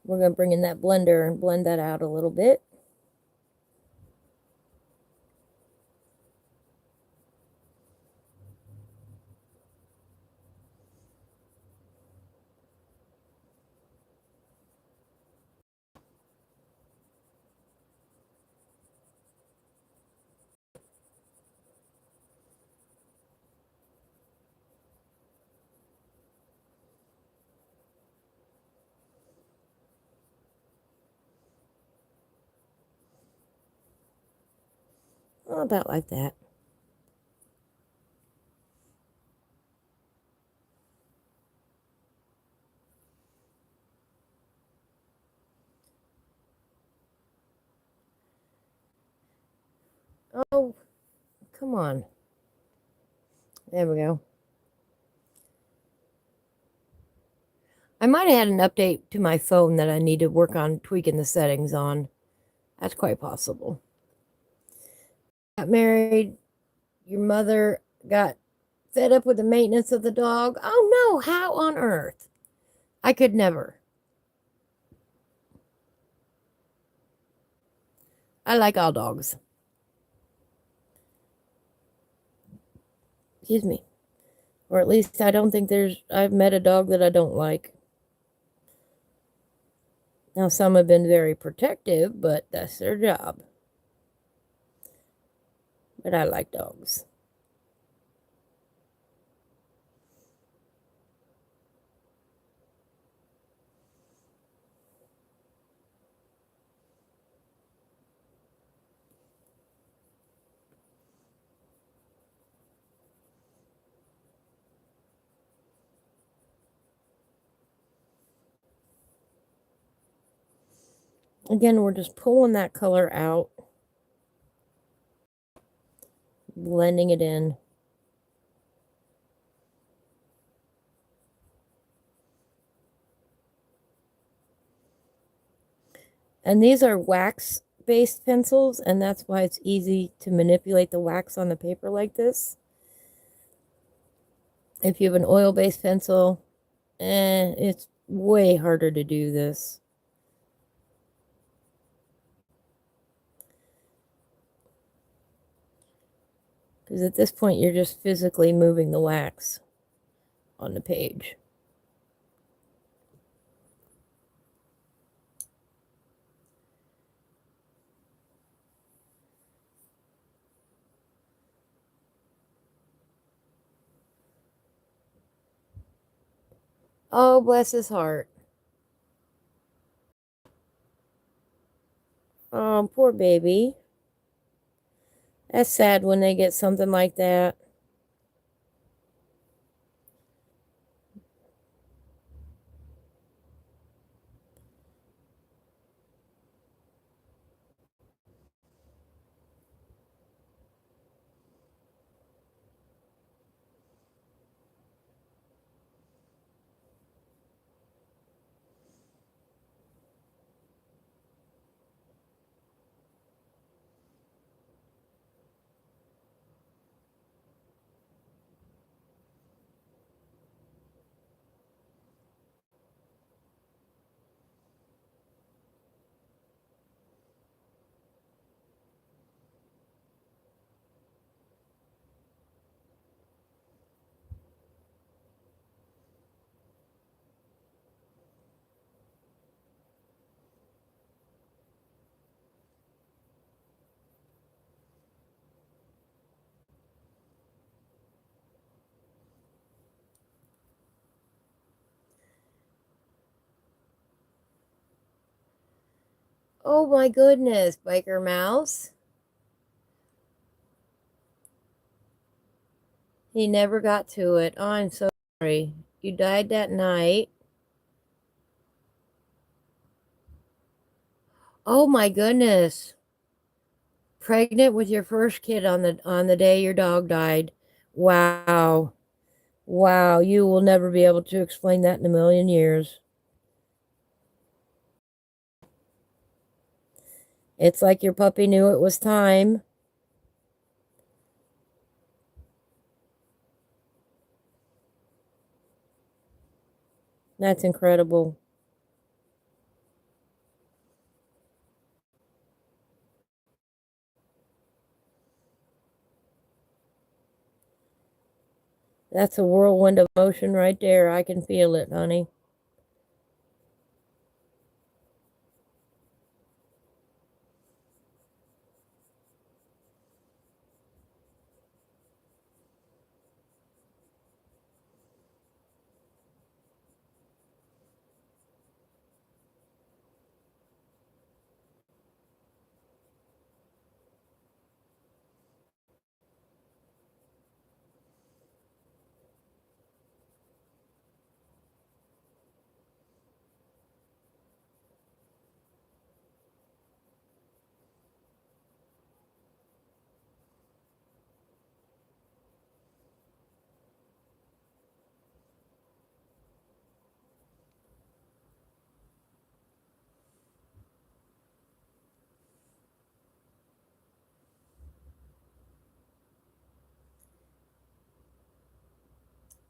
We're going to bring in that blender and blend that out a little bit. About like that. Oh, come on. There we go. I might have had an update to my phone that I need to work on tweaking the settings on. That's quite possible. Got married. Your mother got fed up with the maintenance of the dog. Oh no, how on earth? I could never. I like all dogs. Excuse me. Or at least I don't think I've met a dog that I don't like. Now, some have been very protective, but that's their job. But I like dogs. Again, we're just pulling that color out, blending it in. And these are wax-based pencils, and that's why it's easy to manipulate the wax on the paper like this. If you have an oil-based pencil, it's way harder to do this. Because at this point, you're just physically moving the wax on the page. Oh, bless his heart. Oh, poor baby. That's sad when they get something like that. Oh my goodness, Biker Mouse. He never got to it. Oh, I'm so sorry. You died that night. Oh my goodness. Pregnant with your first kid on the day your dog died. Wow. Wow, you will never be able to explain that in a million years. It's like your puppy knew it was time. That's incredible. That's a whirlwind of motion right there. I can feel it, honey.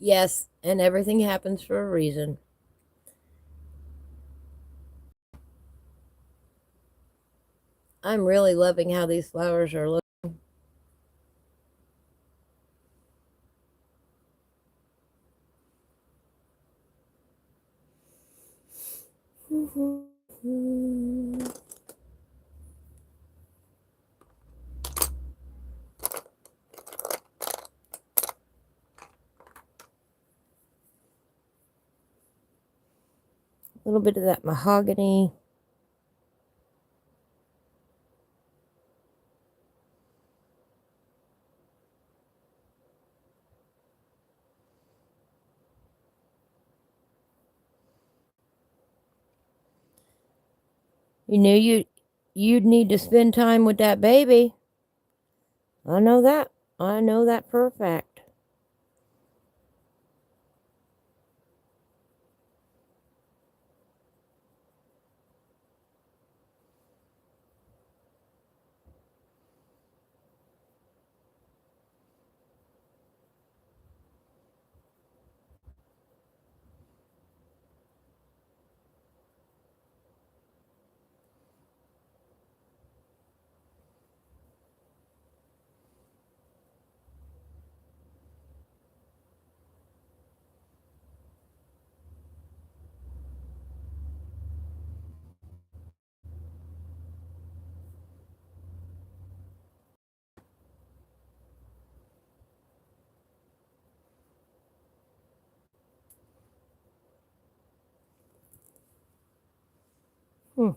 Yes, and everything happens for a reason. I'm really loving how these flowers are looking. A little bit of that mahogany. You knew you'd need to spend time with that baby. I know that. I know that for a fact. Hmm.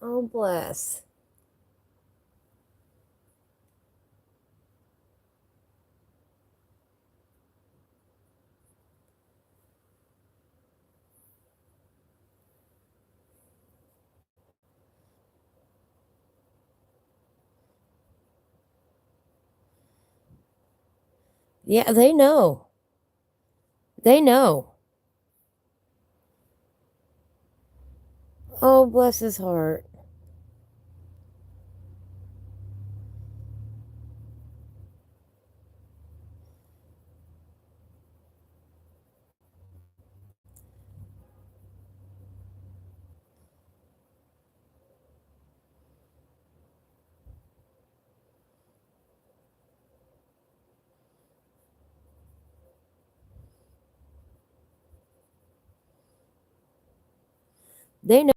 Oh, bless. Yeah, they know. They know. Oh, bless his heart. They know.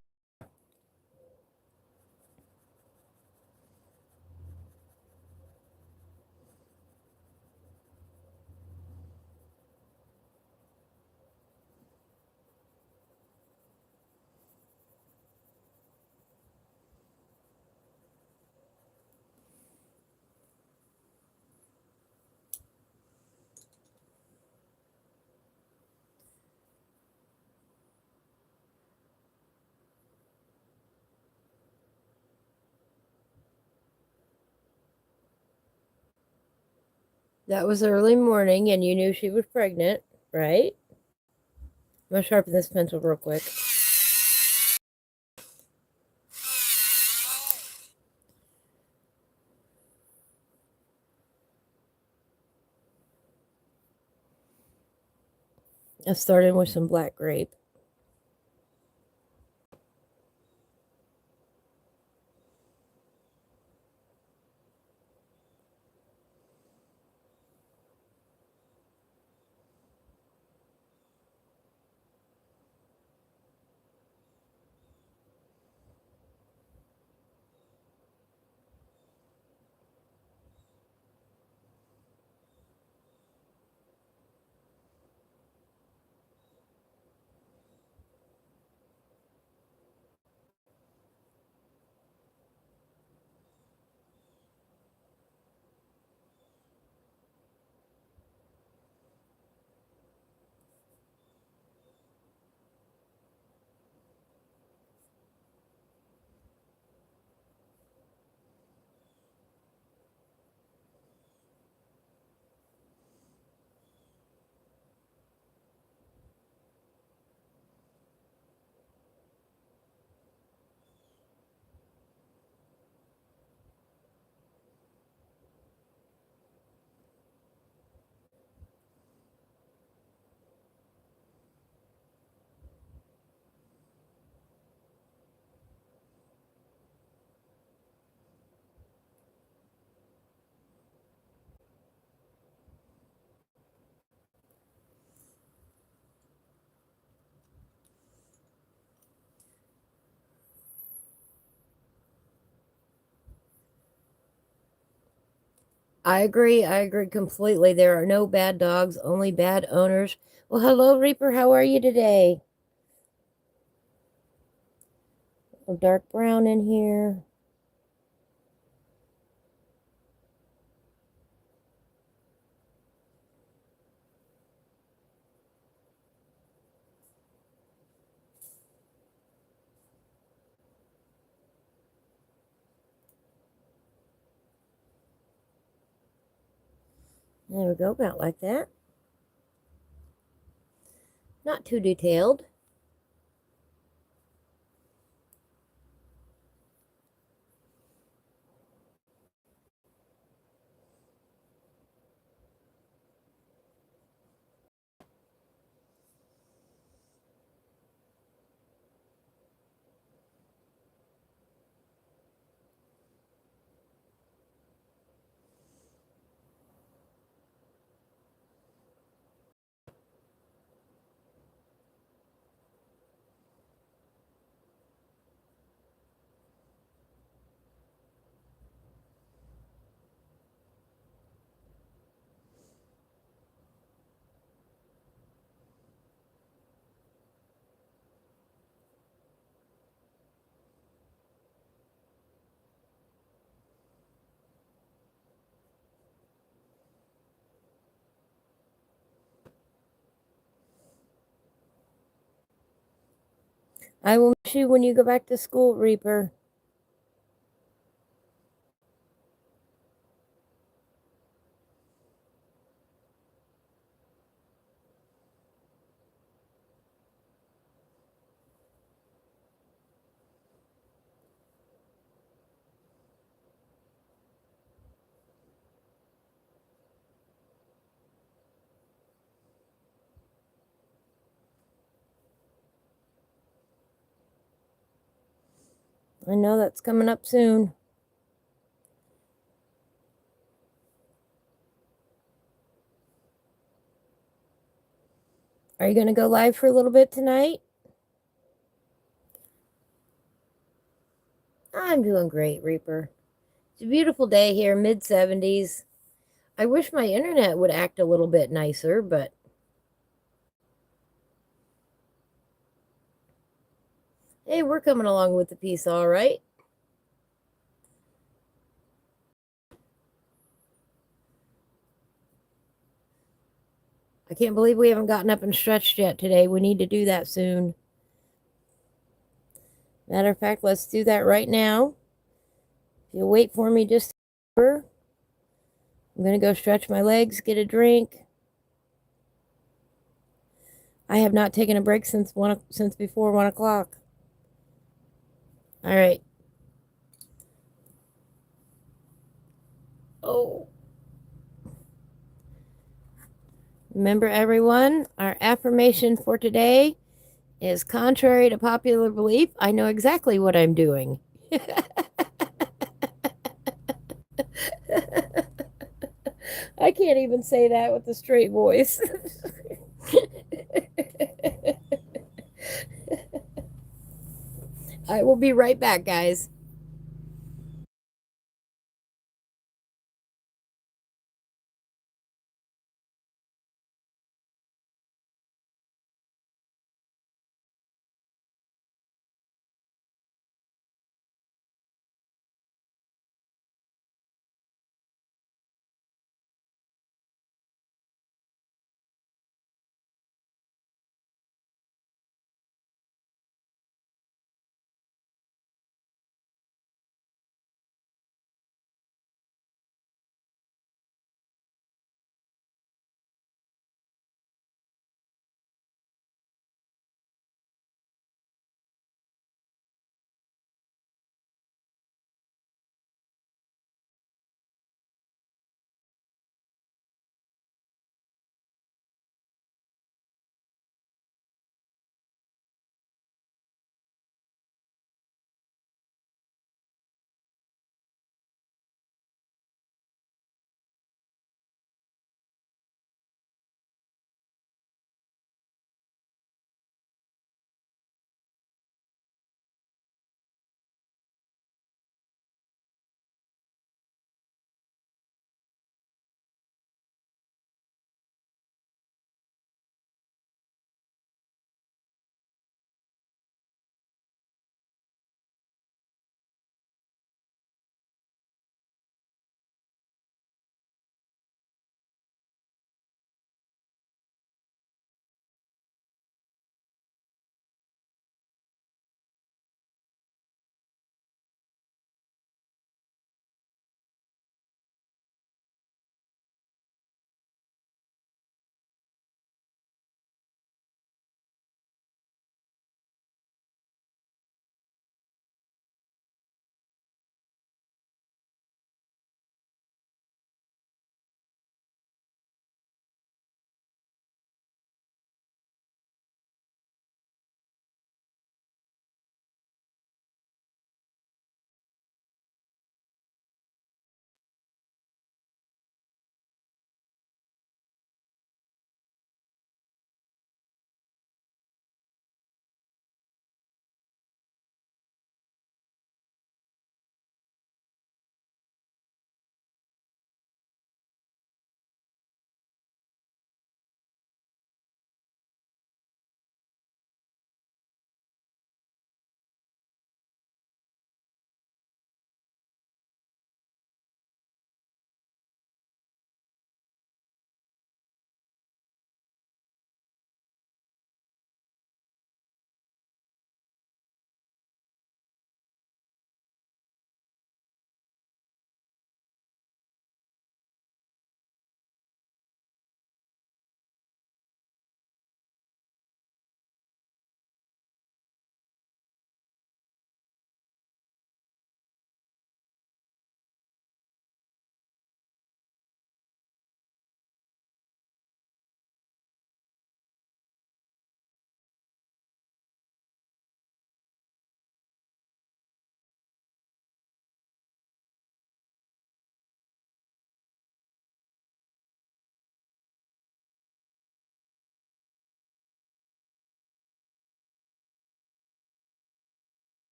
That was early morning and you knew she was pregnant, right? I'm going to sharpen this pencil real quick. I started with some black grape. I agree. I agree completely. There are no bad dogs, only bad owners. Well, hello, Reaper. How are you today? A dark brown in here. There we go, about like that. Not too detailed. I will miss you when you go back to school, Reaper. I know that's coming up soon. Are you going to go live for a little bit tonight? I'm doing great, Reaper. It's a beautiful day here, mid 70s. I wish my internet would act a little bit nicer, but hey, we're coming along with the piece all right. I can't believe we haven't gotten up and stretched yet today. We need to do that soon. Matter of fact, let's do that right now. If you'll wait for me just I'm going to go stretch my legs, get a drink. I have not taken a break since before 1 o'clock. All right. Oh. Remember, everyone, our affirmation for today is contrary to popular belief. I know exactly what I'm doing. I can't even say that with a straight voice. I will be right back, guys.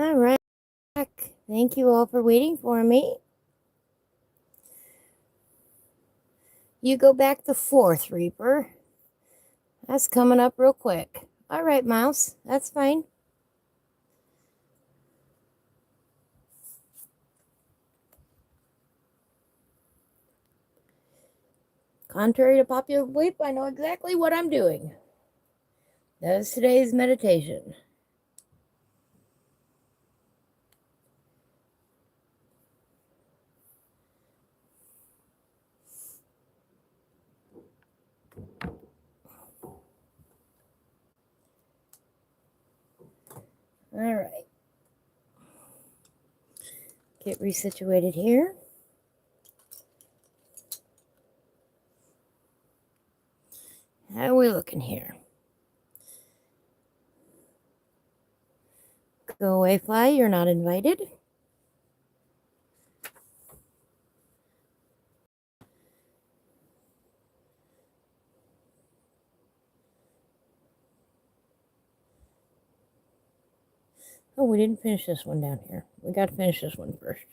All right. Thank you all for waiting for me. You go back the 4th, Reaper. That's coming up real quick. All right, Mouse. That's fine. Contrary to popular belief, I know exactly what I'm doing. That is today's meditation. All right. Get resituated here. How are we looking here? Go away, fly. You're not invited. Oh, we didn't finish this one down here. We got to finish this one first.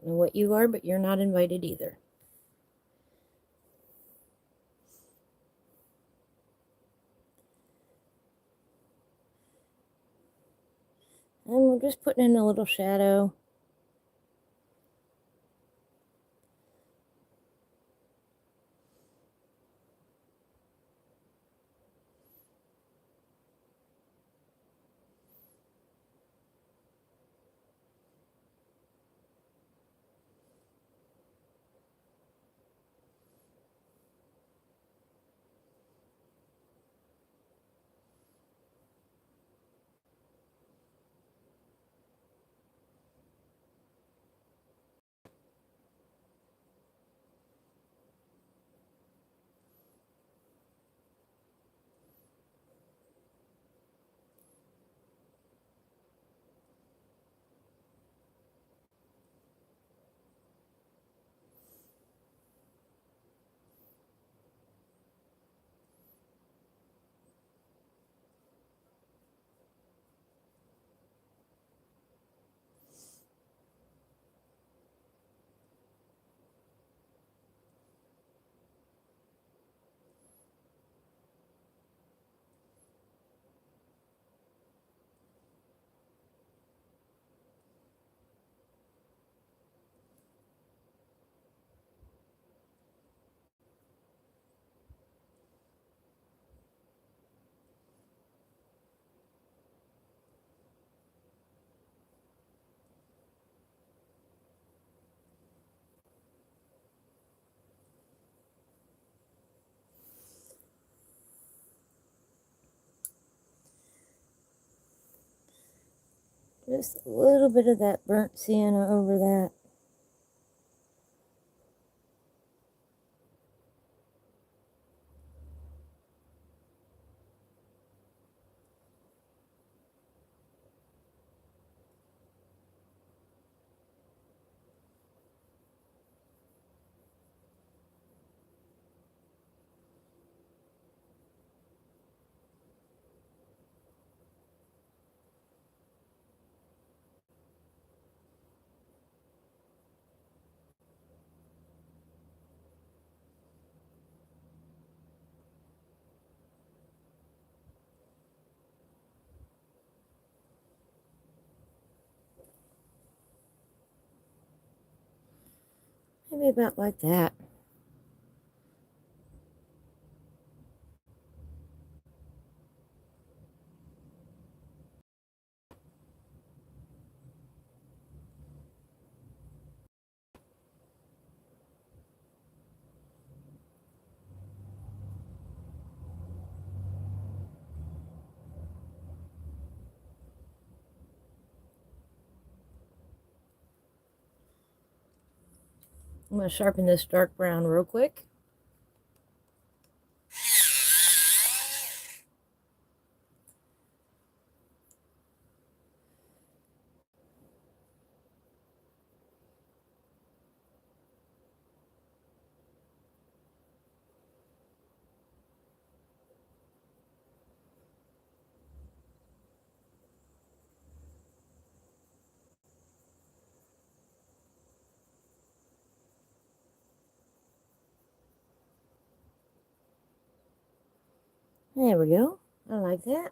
I don't know what you are, but you're not invited either. And we're just putting in a little shadow. Just a little bit of that burnt sienna over that. Maybe about like that. I'm going to sharpen this dark brown real quick. There we go. I like that.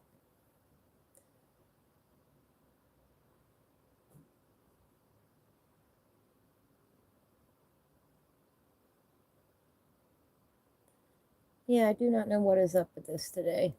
Yeah, I do not know what is up with this today.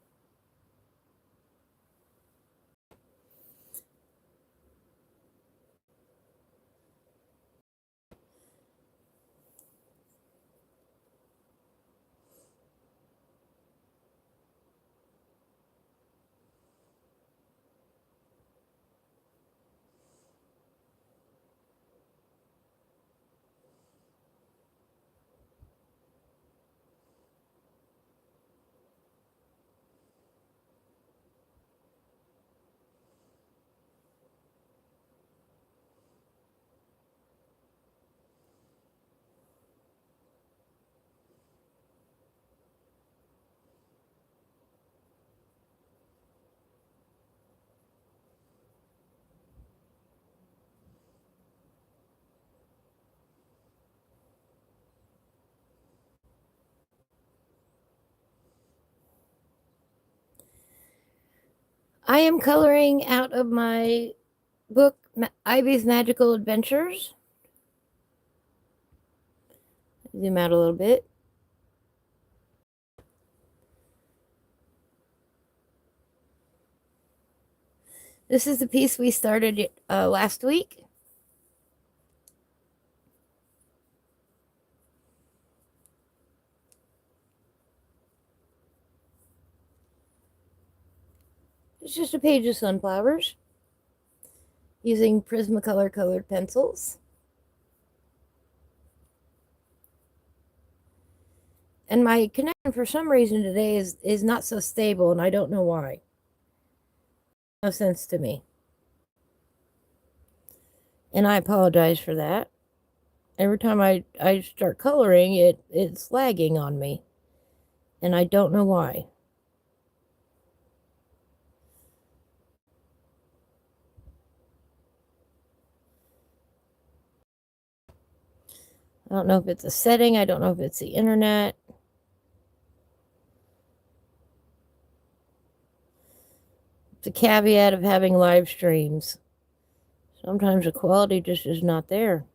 I am coloring out of my book, Ivy's Magical Adventures. Zoom out a little bit. This is the piece we started last week. It's just a page of sunflowers using Prismacolor Colored Pencils. And my connection for some reason today is not so stable, and I don't know why. No sense to me. And I apologize for that. Every time I start coloring, it's lagging on me. And I don't know why. I don't know if it's a setting. I don't know if it's the internet. It's a caveat of having live streams. Sometimes the quality just is not there.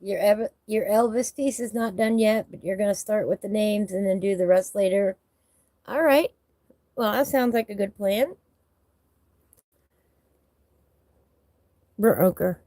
Your Elvis piece is not done yet, but you're going to start with the names and then do the rest later. All right. Well, that sounds like a good plan. Ochre.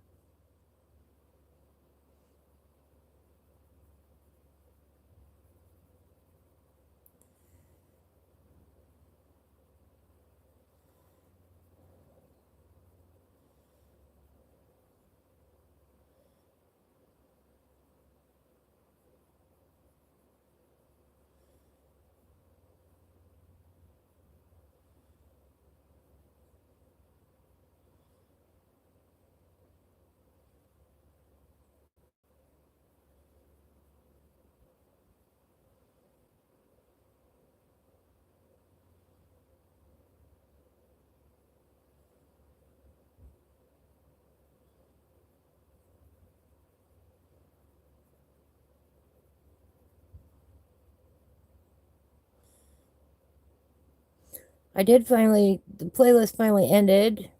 The playlist finally ended,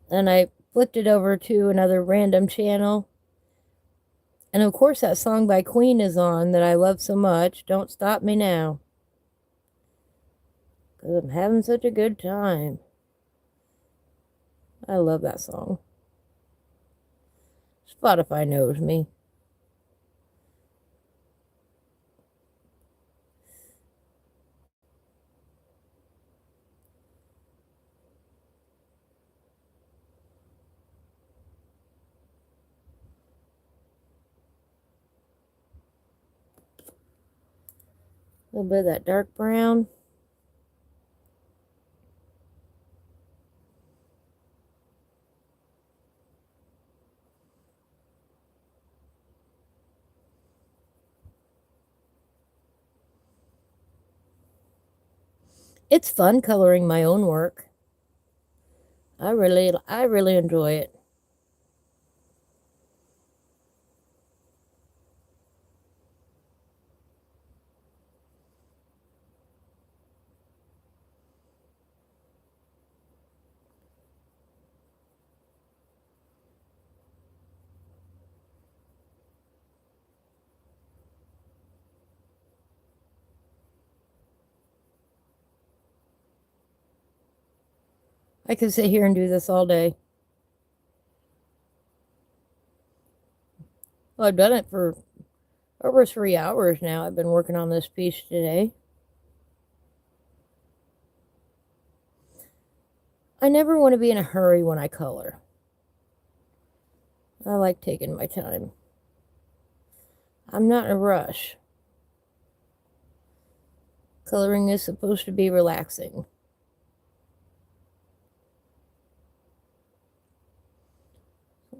and I flipped it over to another random channel. And of course, that song by Queen is on that I love so much. Don't Stop Me Now. Because I'm having such a good time. I love that song. Spotify knows me. A little bit of that dark brown. It's fun coloring my own work. I really enjoy it. I could sit here and do this all day. Well, I've done it for over 3 hours now. I've been working on this piece today. I never want to be in a hurry when I color. I like taking my time. I'm not in a rush. Coloring is supposed to be relaxing.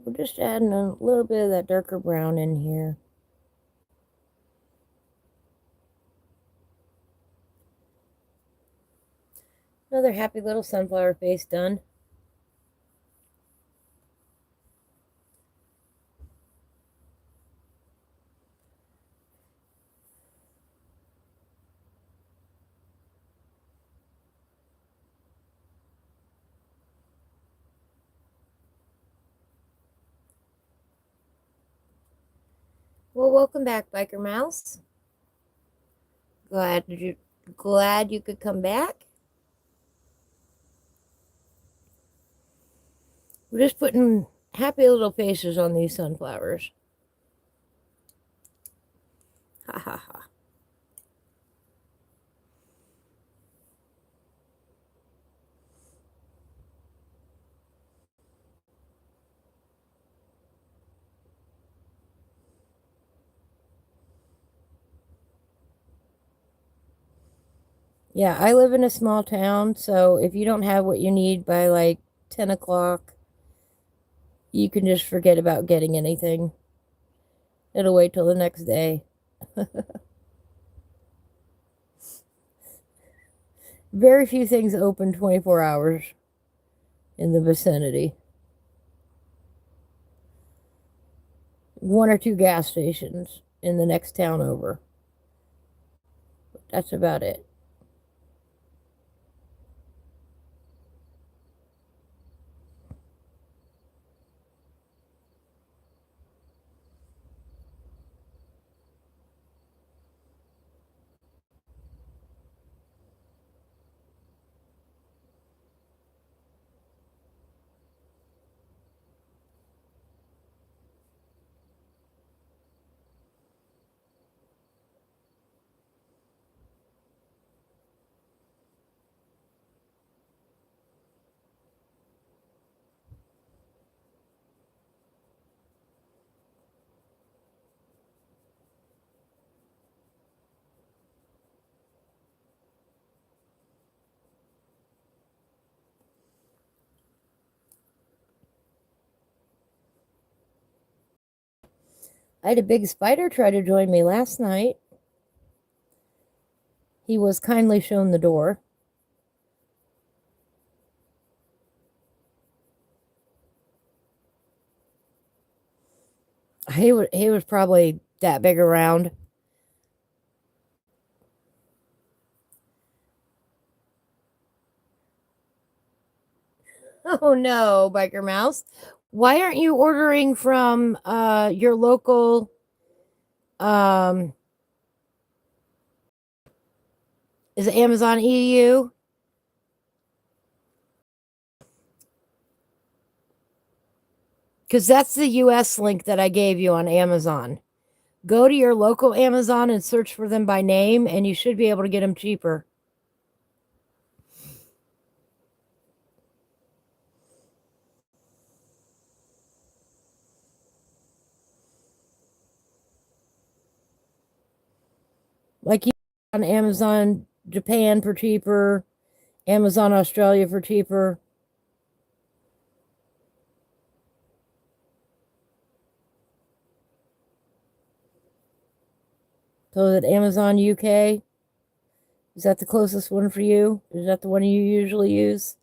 We're just adding a little bit of that darker brown in here. Another happy little sunflower face done. Well, welcome back, Biker Mouse. Glad you could come back. We're just putting happy little faces on these sunflowers. Ha ha ha. Yeah, I live in a small town, so if you don't have what you need by like 10 o'clock, you can just forget about getting anything. It'll wait till the next day. Very few things open 24 hours in the vicinity. One or two gas stations in the next town over. That's about it. I had a big spider try to join me last night. He was kindly shown the door. He was probably that big around. Oh no, Biker Mouse. Why aren't you ordering from your local is it Amazon EU? Because that's the US link that I gave you on Amazon. Go to your local Amazon and search for them by name, and you should be able to get them cheaper. Like you on Amazon Japan for cheaper, Amazon Australia for cheaper. So that Amazon UK, is that the closest one for you? Is that the one you usually use?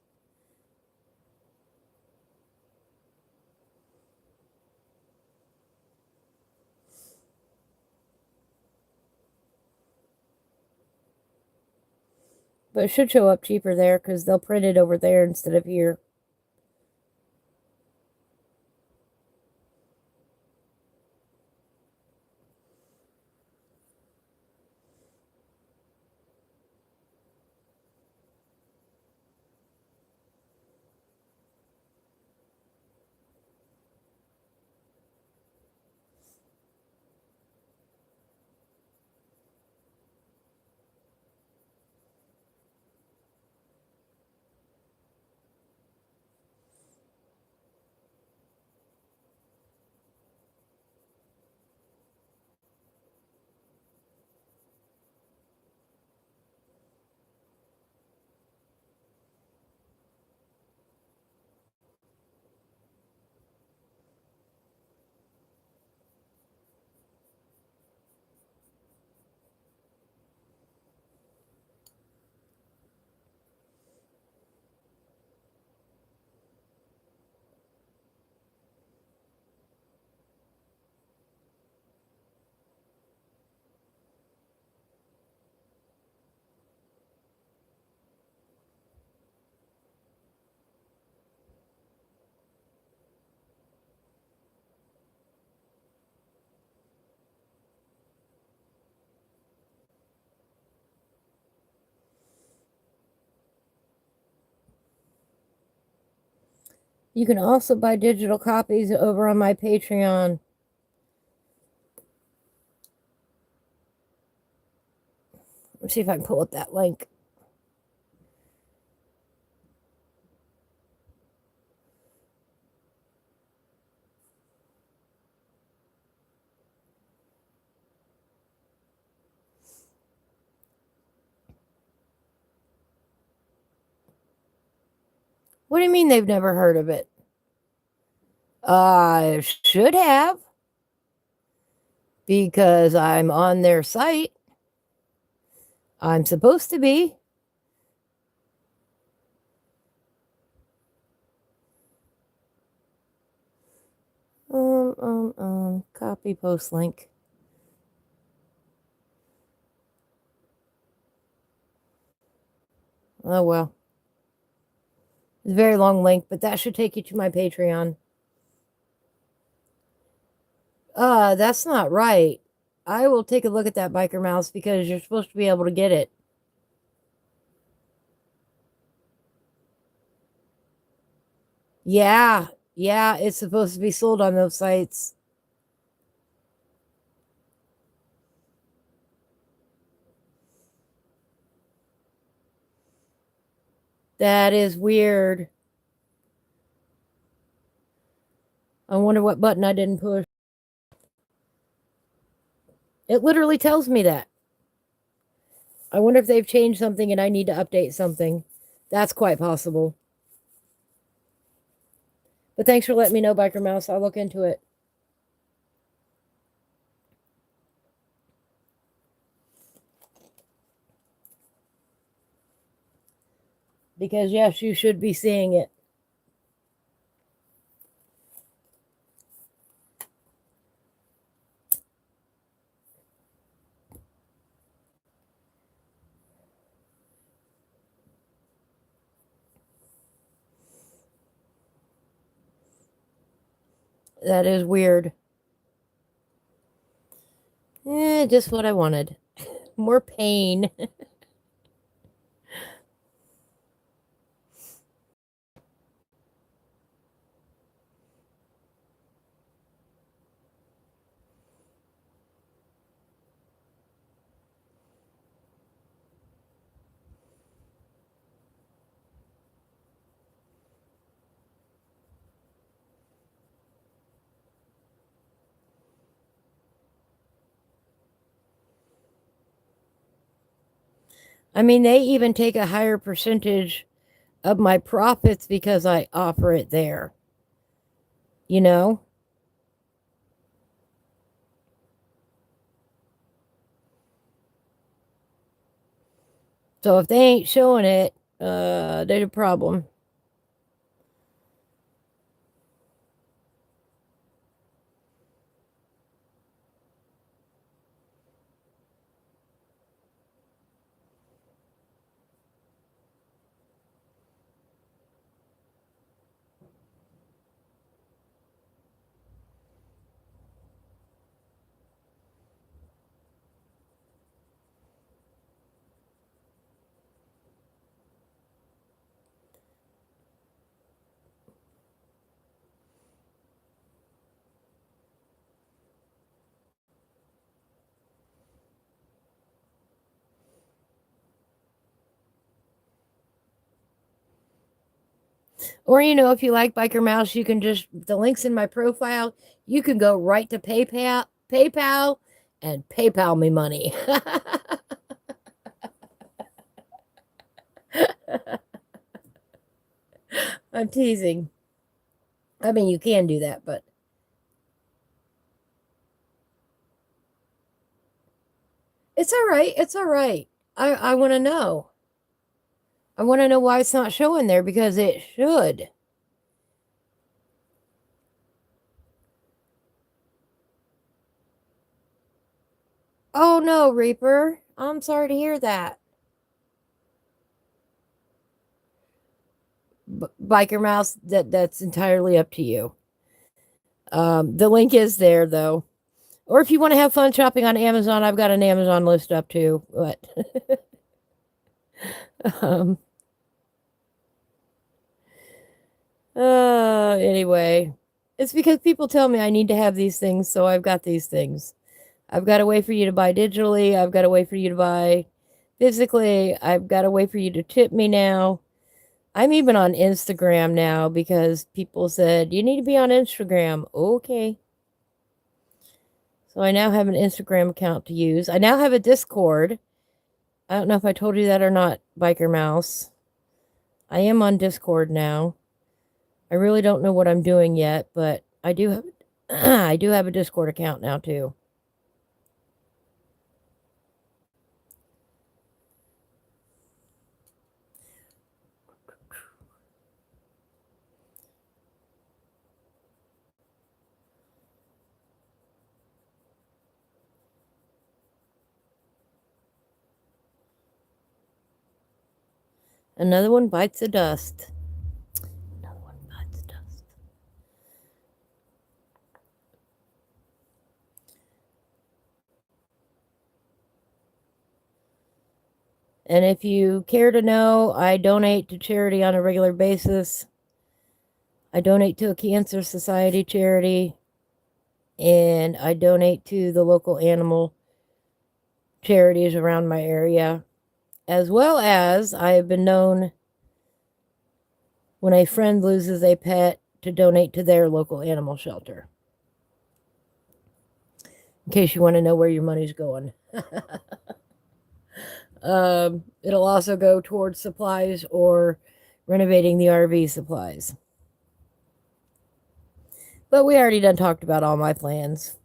But it should show up cheaper there because they'll print it over there instead of here. You can also buy digital copies over on my Patreon. Let's see if I can pull up that link. What do you mean they've never heard of it? I should have, because I'm on their site. I'm supposed to be. Copy post link. Oh well. It's a very long link, but that should take you to my Patreon. That's not right. I will take a look at that, Biker Mouse, because you're supposed to be able to get it. Yeah, yeah, it's supposed to be sold on those sites. That is weird. I wonder what button I didn't push. It literally tells me that. I wonder if they've changed something and I need to update something. That's quite possible. But thanks for letting me know, Biker Mouse. I'll look into it. Because, yes, you should be seeing it. That is weird. Just what I wanted. More pain. I mean, they even take a higher percentage of my profits because I offer it there. You know? So if they ain't showing it, there's a problem. Or, you know, if you like Biker Mouse, you can just, the link's in my profile. You can go right to PayPal, and PayPal me money. I'm teasing. I mean, you can do that, but it's all right. It's all right. I want to know. I want to know why it's not showing there because it should. Oh no, Reaper. I'm sorry to hear that. Biker Mouse, that's entirely up to you. The link is there though. Or if you want to have fun shopping on Amazon, I've got an Amazon list up too. But um, anyway, it's because people tell me I need to have these things, so I've got these things. I've got a way for you to buy digitally. I've got a way for you to buy physically. I've got a way for you to tip me now. I'm even on Instagram now because people said, you need to be on Instagram. Okay. So I now have an Instagram account to use. I now have a Discord. I don't know if I told you that or not, Biker Mouse. I am on Discord now. I really don't know what I'm doing yet, but I do have I do have a Discord account now too. Another one bites the dust. Another one bites dust. And if you care to know, I donate to charity on a regular basis. I donate to a cancer society charity, and I donate to the local animal charities around my area, as well as I have been known when a friend loses a pet to donate to their local animal shelter. In case you want to know where your money's going. It'll also go towards supplies or renovating the RV supplies. But we already done talked about all my plans.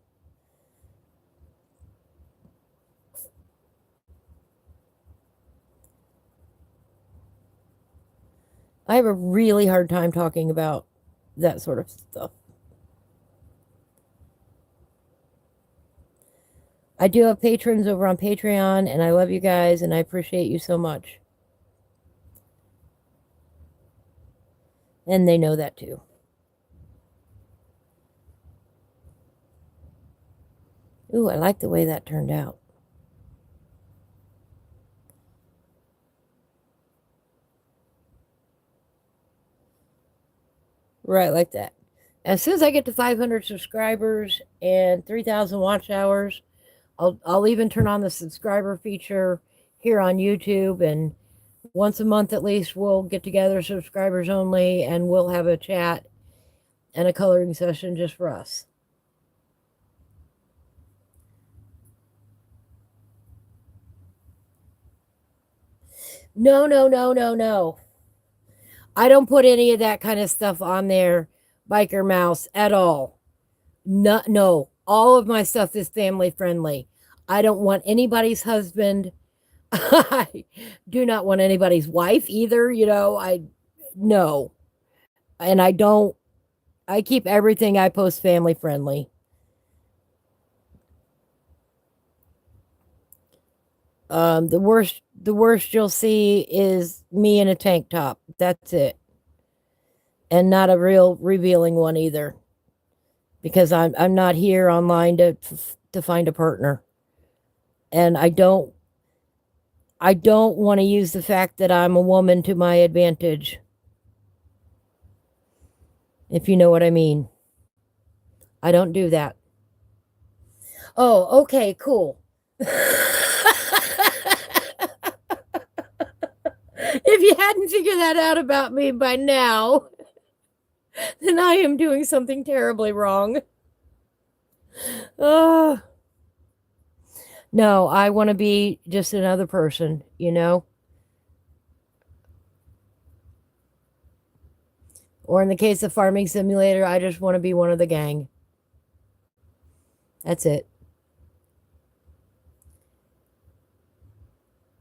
I have a really hard time talking about that sort of stuff. I do have patrons over on Patreon, and I love you guys, and I appreciate you so much. And they know that too. Ooh, I like the way that turned out. Right, like that. As soon as I get to 500 subscribers and 3,000 watch hours, I'll even turn on the subscriber feature here on YouTube, and once a month at least we'll get together, subscribers only, and we'll have a chat and a coloring session just for us. No, no, no, no, no. I don't put any of that kind of stuff on there, Biker Mouse, at all. No, no. All of my stuff is family friendly. I don't want anybody's husband. I do not want anybody's wife either, no. And I keep everything I post family friendly. The worst you'll see is me in a tank top. That's it. And not a real revealing one either, because I'm not here online to find a partner. And I don't want to use the fact that I'm a woman to my advantage, if you know what I mean. I don't do that. Oh, okay, cool. If you hadn't figured that out about me by now, then I am doing something terribly wrong. Uh, no, I want to be just another person, Or in the case of Farming Simulator, I just want to be one of the gang. That's it.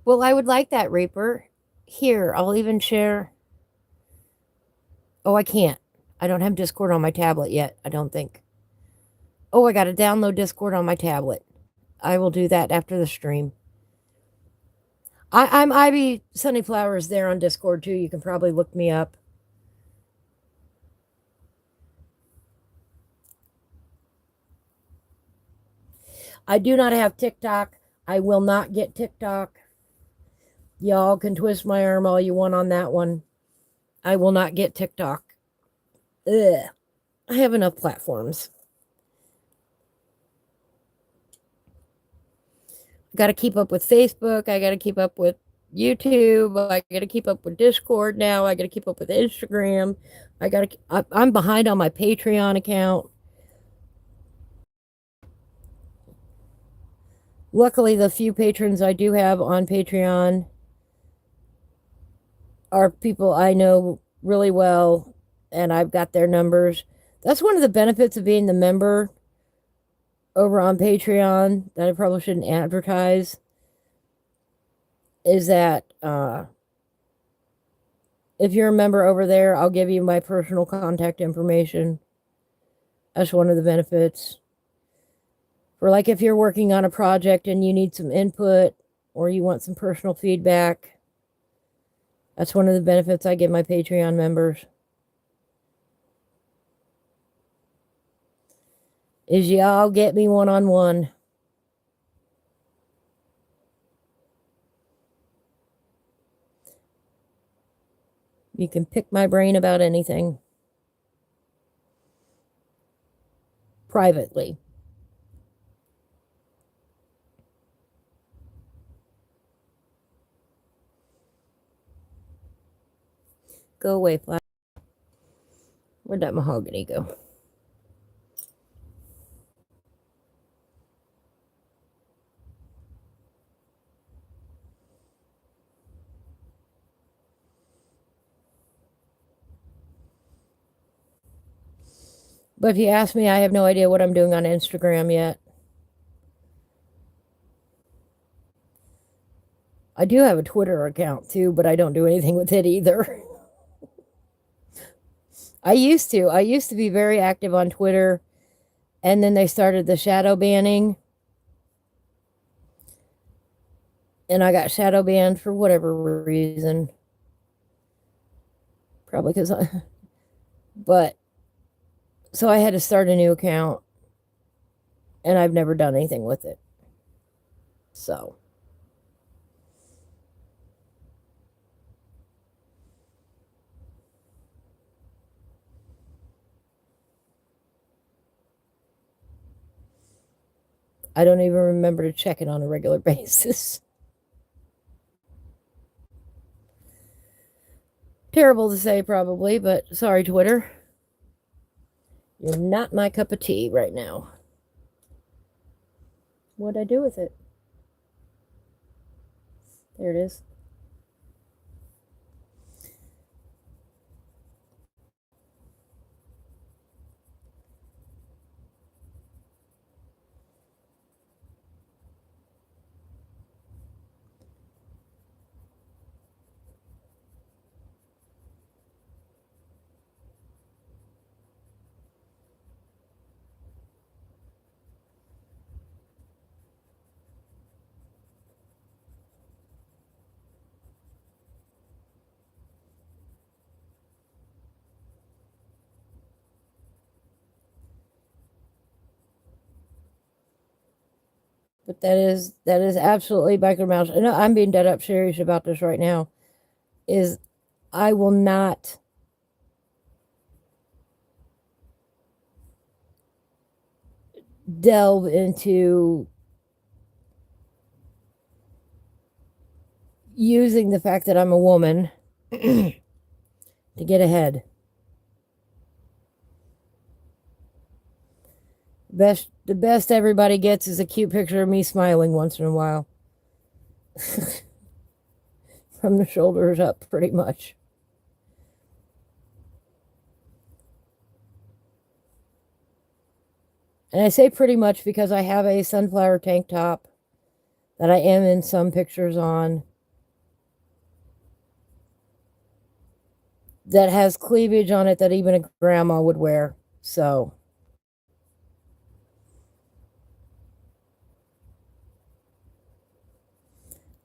Well, I would like that, Reaper. Here, I'll even share. Oh, I can't. I don't have Discord on my tablet yet, I don't think. Oh, I got to download Discord on my tablet. I will do that after the stream. I'm Ivy Sunnyflowers there on Discord too. You can probably look me up. I do not have TikTok. I will not get TikTok. Y'all can twist my arm all you want on that one. I will not get TikTok. Ugh. I have enough platforms. I got to keep up with Facebook. I got to keep up with YouTube. I got to keep up with Discord now. I got to keep up with Instagram. I'm behind on my Patreon account. Luckily, the few patrons I do have on Patreon are people I know really well, and I've got their numbers. That's one of the benefits of being the member over on Patreon that I probably shouldn't advertise, is that if you're a member over there, I'll give you my personal contact information. That's one of the benefits. For like if you're working on a project and you need some input or you want some personal feedback, that's one of the benefits I give my Patreon members. Is y'all get me one-on-one. You can pick my brain about anything. Privately. Go away, Flash. Where'd that mahogany go? But if you ask me, I have no idea what I'm doing on Instagram yet. I do have a Twitter account too, but I don't do anything with it either. I used to be very active on Twitter, and then they started the shadow banning. And I got shadow banned for whatever reason. Probably because but so I had to start a new account. and I've never done anything with it. So I don't even remember to check it on a regular basis. Terrible to say, probably, but sorry, Twitter. You're not my cup of tea right now. What'd I do with it? There it is. But that is absolutely Biker Mouse. And I'm being dead up serious about this right now. Is I will not delve into using the fact that I'm a woman to get ahead. The best everybody gets is a cute picture of me smiling once in a while. From the shoulders up, pretty much. And I say pretty much because I have a sunflower tank top that I am in some pictures on that has cleavage on it that even a grandma would wear. So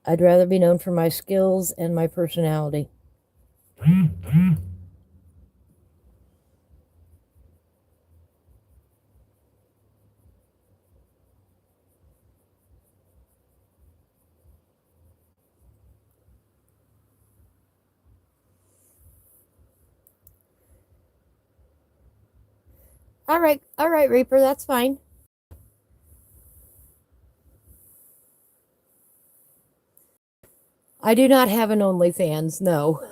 I'd rather be known for my skills and my personality. All right, Reaper, that's fine. I do not have an OnlyFans, no.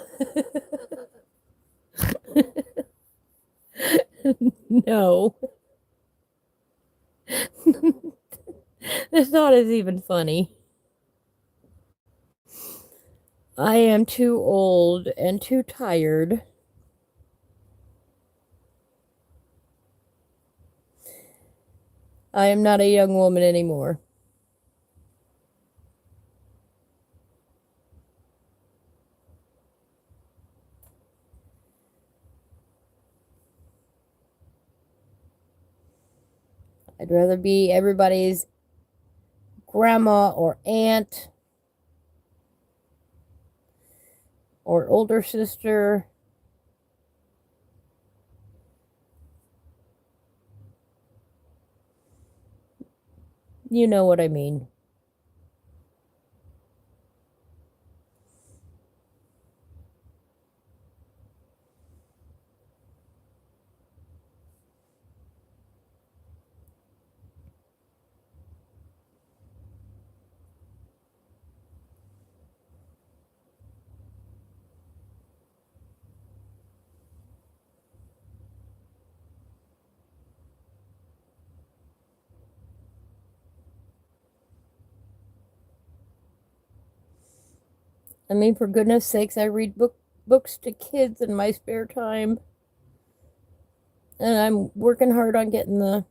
No. This thought is even funny. I am too old and too tired. I am not a young woman anymore. I'd rather be everybody's grandma or aunt or older sister. You know what I mean. I mean, for goodness sakes, I read books to kids in my spare time. And I'm working hard on getting the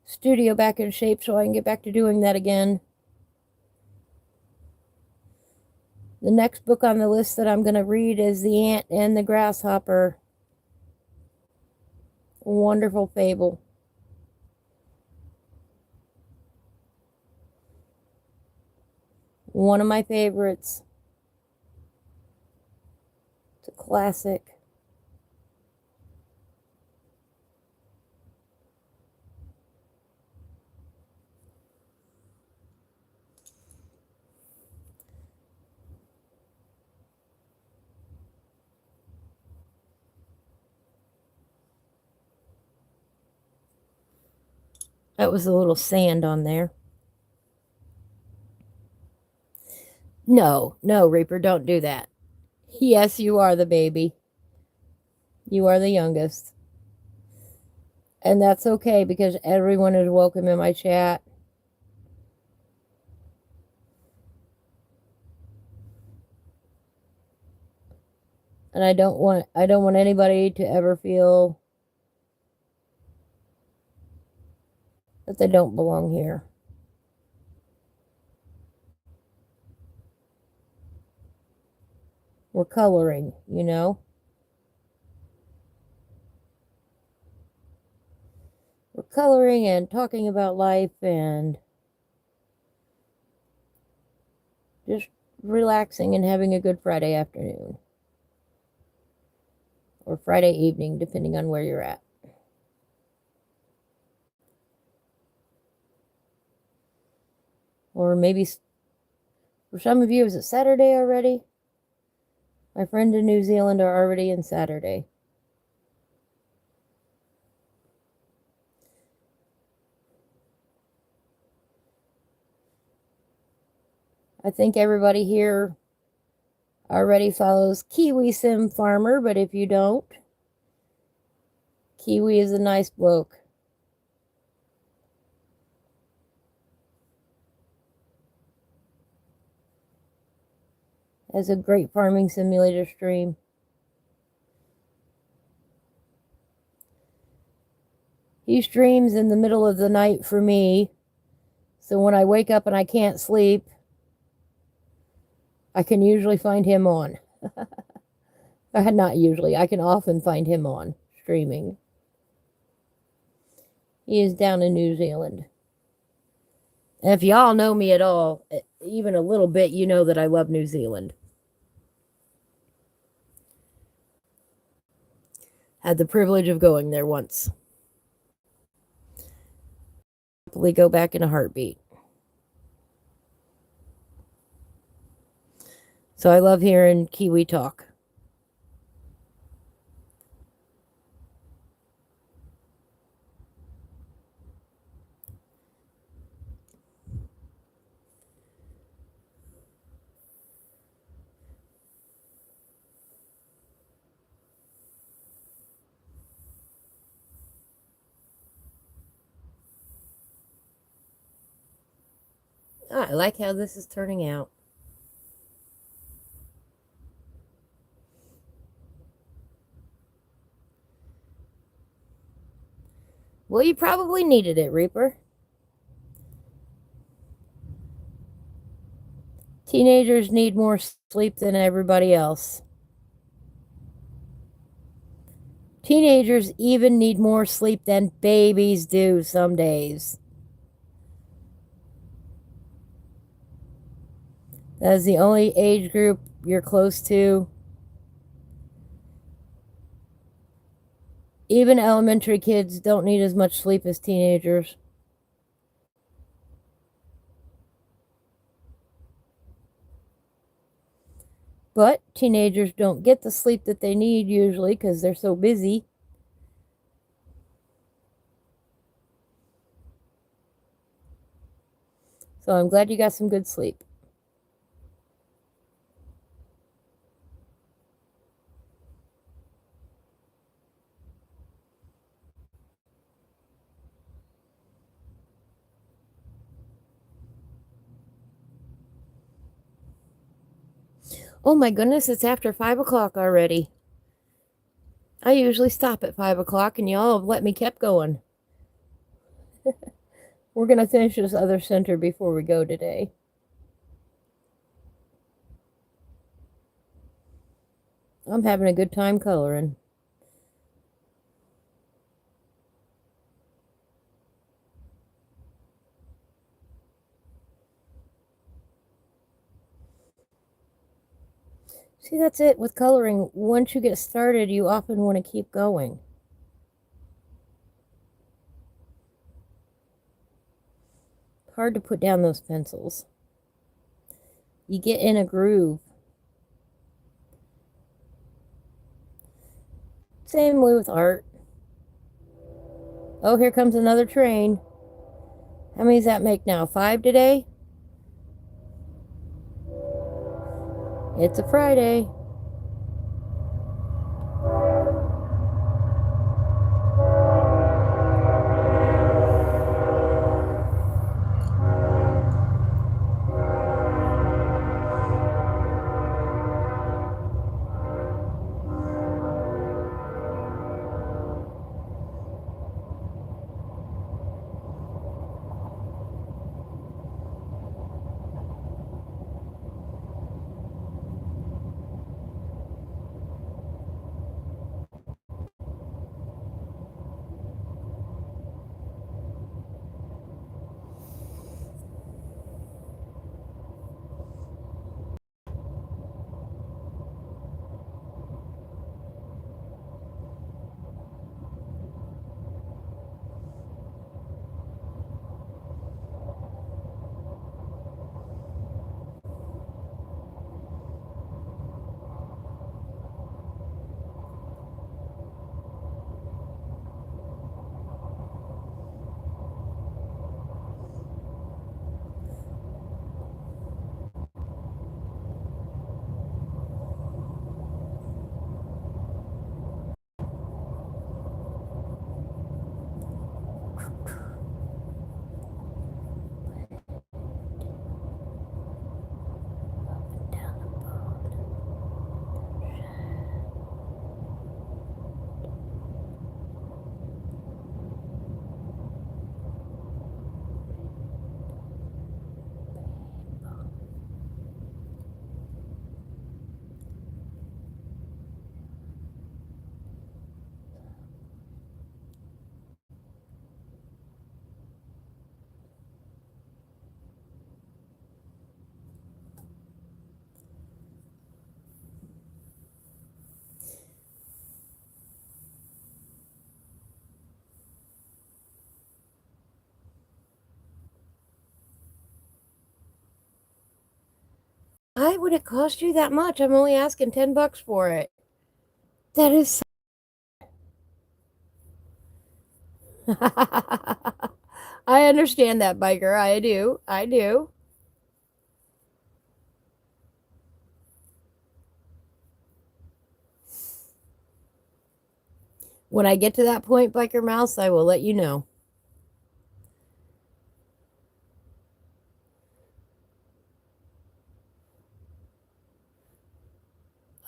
studio back in shape so I can get back to doing that again. The next book on the list that I'm going to read is The Ant and the Grasshopper. A wonderful fable. One of my favorites. It's a classic. That was a little sand on there. No, no, Reaper, don't do that. Yes, you are the baby. You are the youngest. And that's okay because everyone is welcome in my chat. And I don't want anybody to ever feel that they don't belong here. We're coloring, you know? We're coloring and talking about life and just relaxing and having a good Friday afternoon. Or Friday evening, depending on where you're at. Or maybe for some of you, is it Saturday already? My friend in New Zealand are already in Saturday. I think everybody here already follows Kiwi Sim Farmer, but if you don't, Kiwi is a nice bloke. Has a great farming simulator stream. He streams in the middle of the night for me, so when I wake up and I can't sleep, I can usually find him on. Not usually, I can often find him on streaming. He is down in New Zealand. And if y'all know me at all, even a little bit, you know that I love New Zealand. Had the privilege of going there once. Probably go back in a heartbeat. So I love hearing Kiwi talk. I like how this is turning out. Well, you probably needed it, Reaper. Teenagers need more sleep than everybody else. Teenagers even need more sleep than babies do some days. That is the only age group you're close to. Even elementary kids don't need as much sleep as teenagers. But teenagers don't get the sleep that they need usually because they're so busy. So I'm glad you got some good sleep. Oh my goodness, it's after 5 o'clock already. I usually stop at 5 o'clock and y'all have let me keep going. We're going to finish this other center before we go today. I'm having a good time coloring. See, that's it with coloring. Once you get started, you often want to keep going. Hard to put down those pencils. You get in a groove. Same way with art. Oh, here comes another train. How many does that make now? 5 today? It's a Friday. Why would it cost you that much? I'm only asking $10 for it. That is. I understand that, biker. I do. I do. When I get to that point, biker mouse, I will let you know.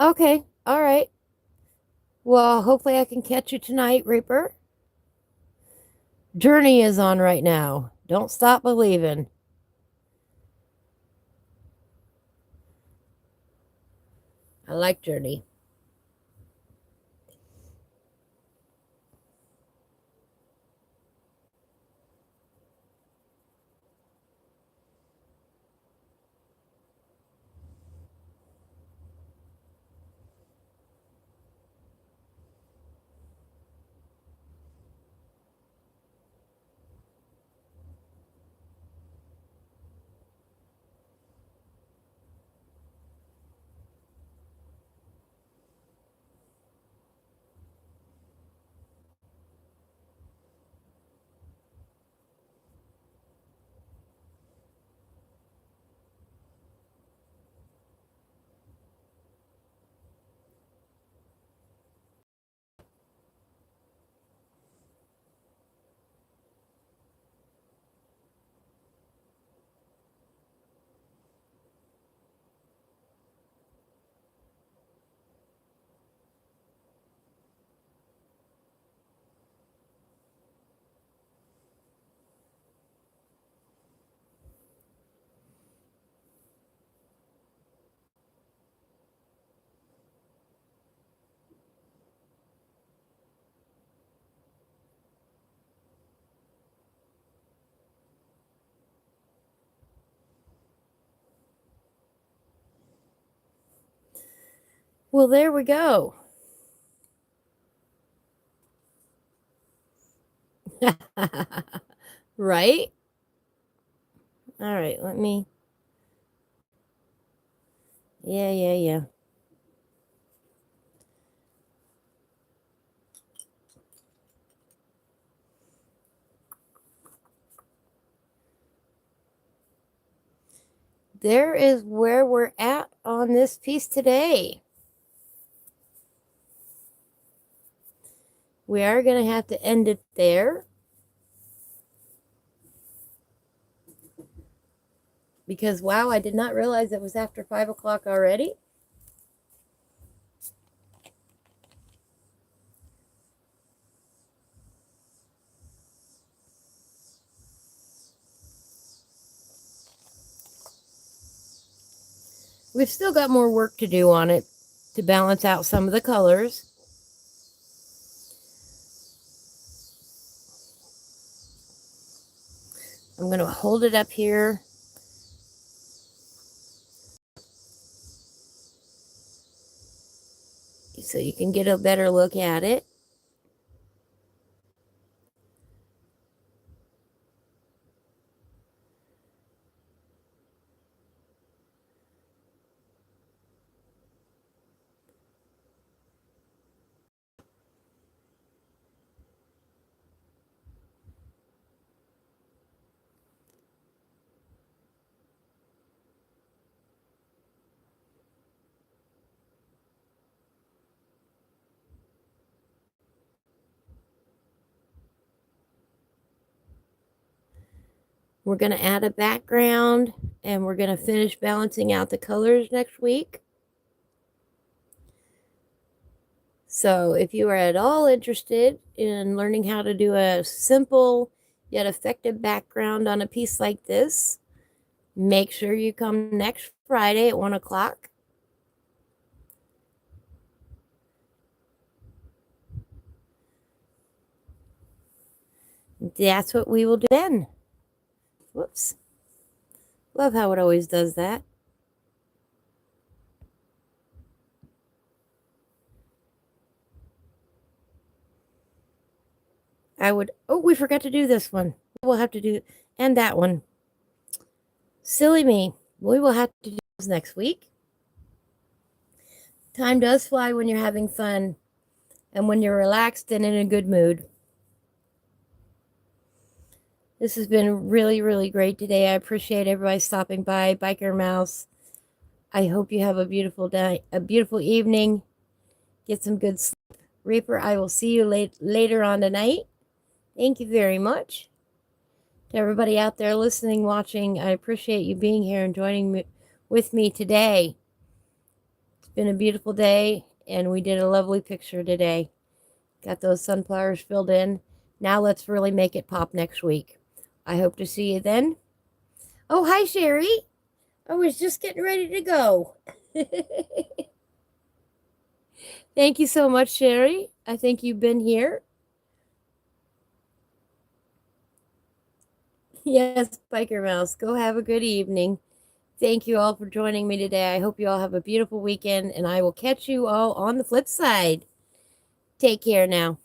Okay. All right. Well, hopefully I can catch you tonight, Reaper. Journey is on right now. Don't stop believing. I like Journey. Well, there we go. Right? All right, let me. Yeah. there is where we're at on this piece today. We are going to have to end it there, because wow, I did not realize it was after 5 o'clock already. We've still got more work to do on it to balance out some of the colors. I'm going to hold it up here so you can get a better look at it. We're going to add a background, and we're going to finish balancing out the colors next week. So if you are at all interested in learning how to do a simple yet effective background on a piece like this, make sure you come next Friday at 1 o'clock. That's what we will do then. Whoops. Love how it always does that. Oh, we forgot to do this one. We'll have to do, and that one. Silly me. We will have to do this next week. Time does fly when you're having fun and when you're relaxed and in a good mood. This has been really, really great today. I appreciate everybody stopping by. Biker Mouse, I hope you have a beautiful day, a beautiful evening. Get some good sleep. Reaper, I will see you later on tonight. Thank you very much. To everybody out there listening, watching, I appreciate you being here and joining me with me today. It's been a beautiful day, and we did a lovely picture today. Got those sunflowers filled in. Now let's really make it pop next week. I hope to see you then. Oh, hi, Sherry. I was just getting ready to go. Thank you so much, Sherry. I think you've been here. Yes, Biker Mouse. Go have a good evening. Thank you all for joining me today. I hope you all have a beautiful weekend, and I will catch you all on the flip side. Take care now.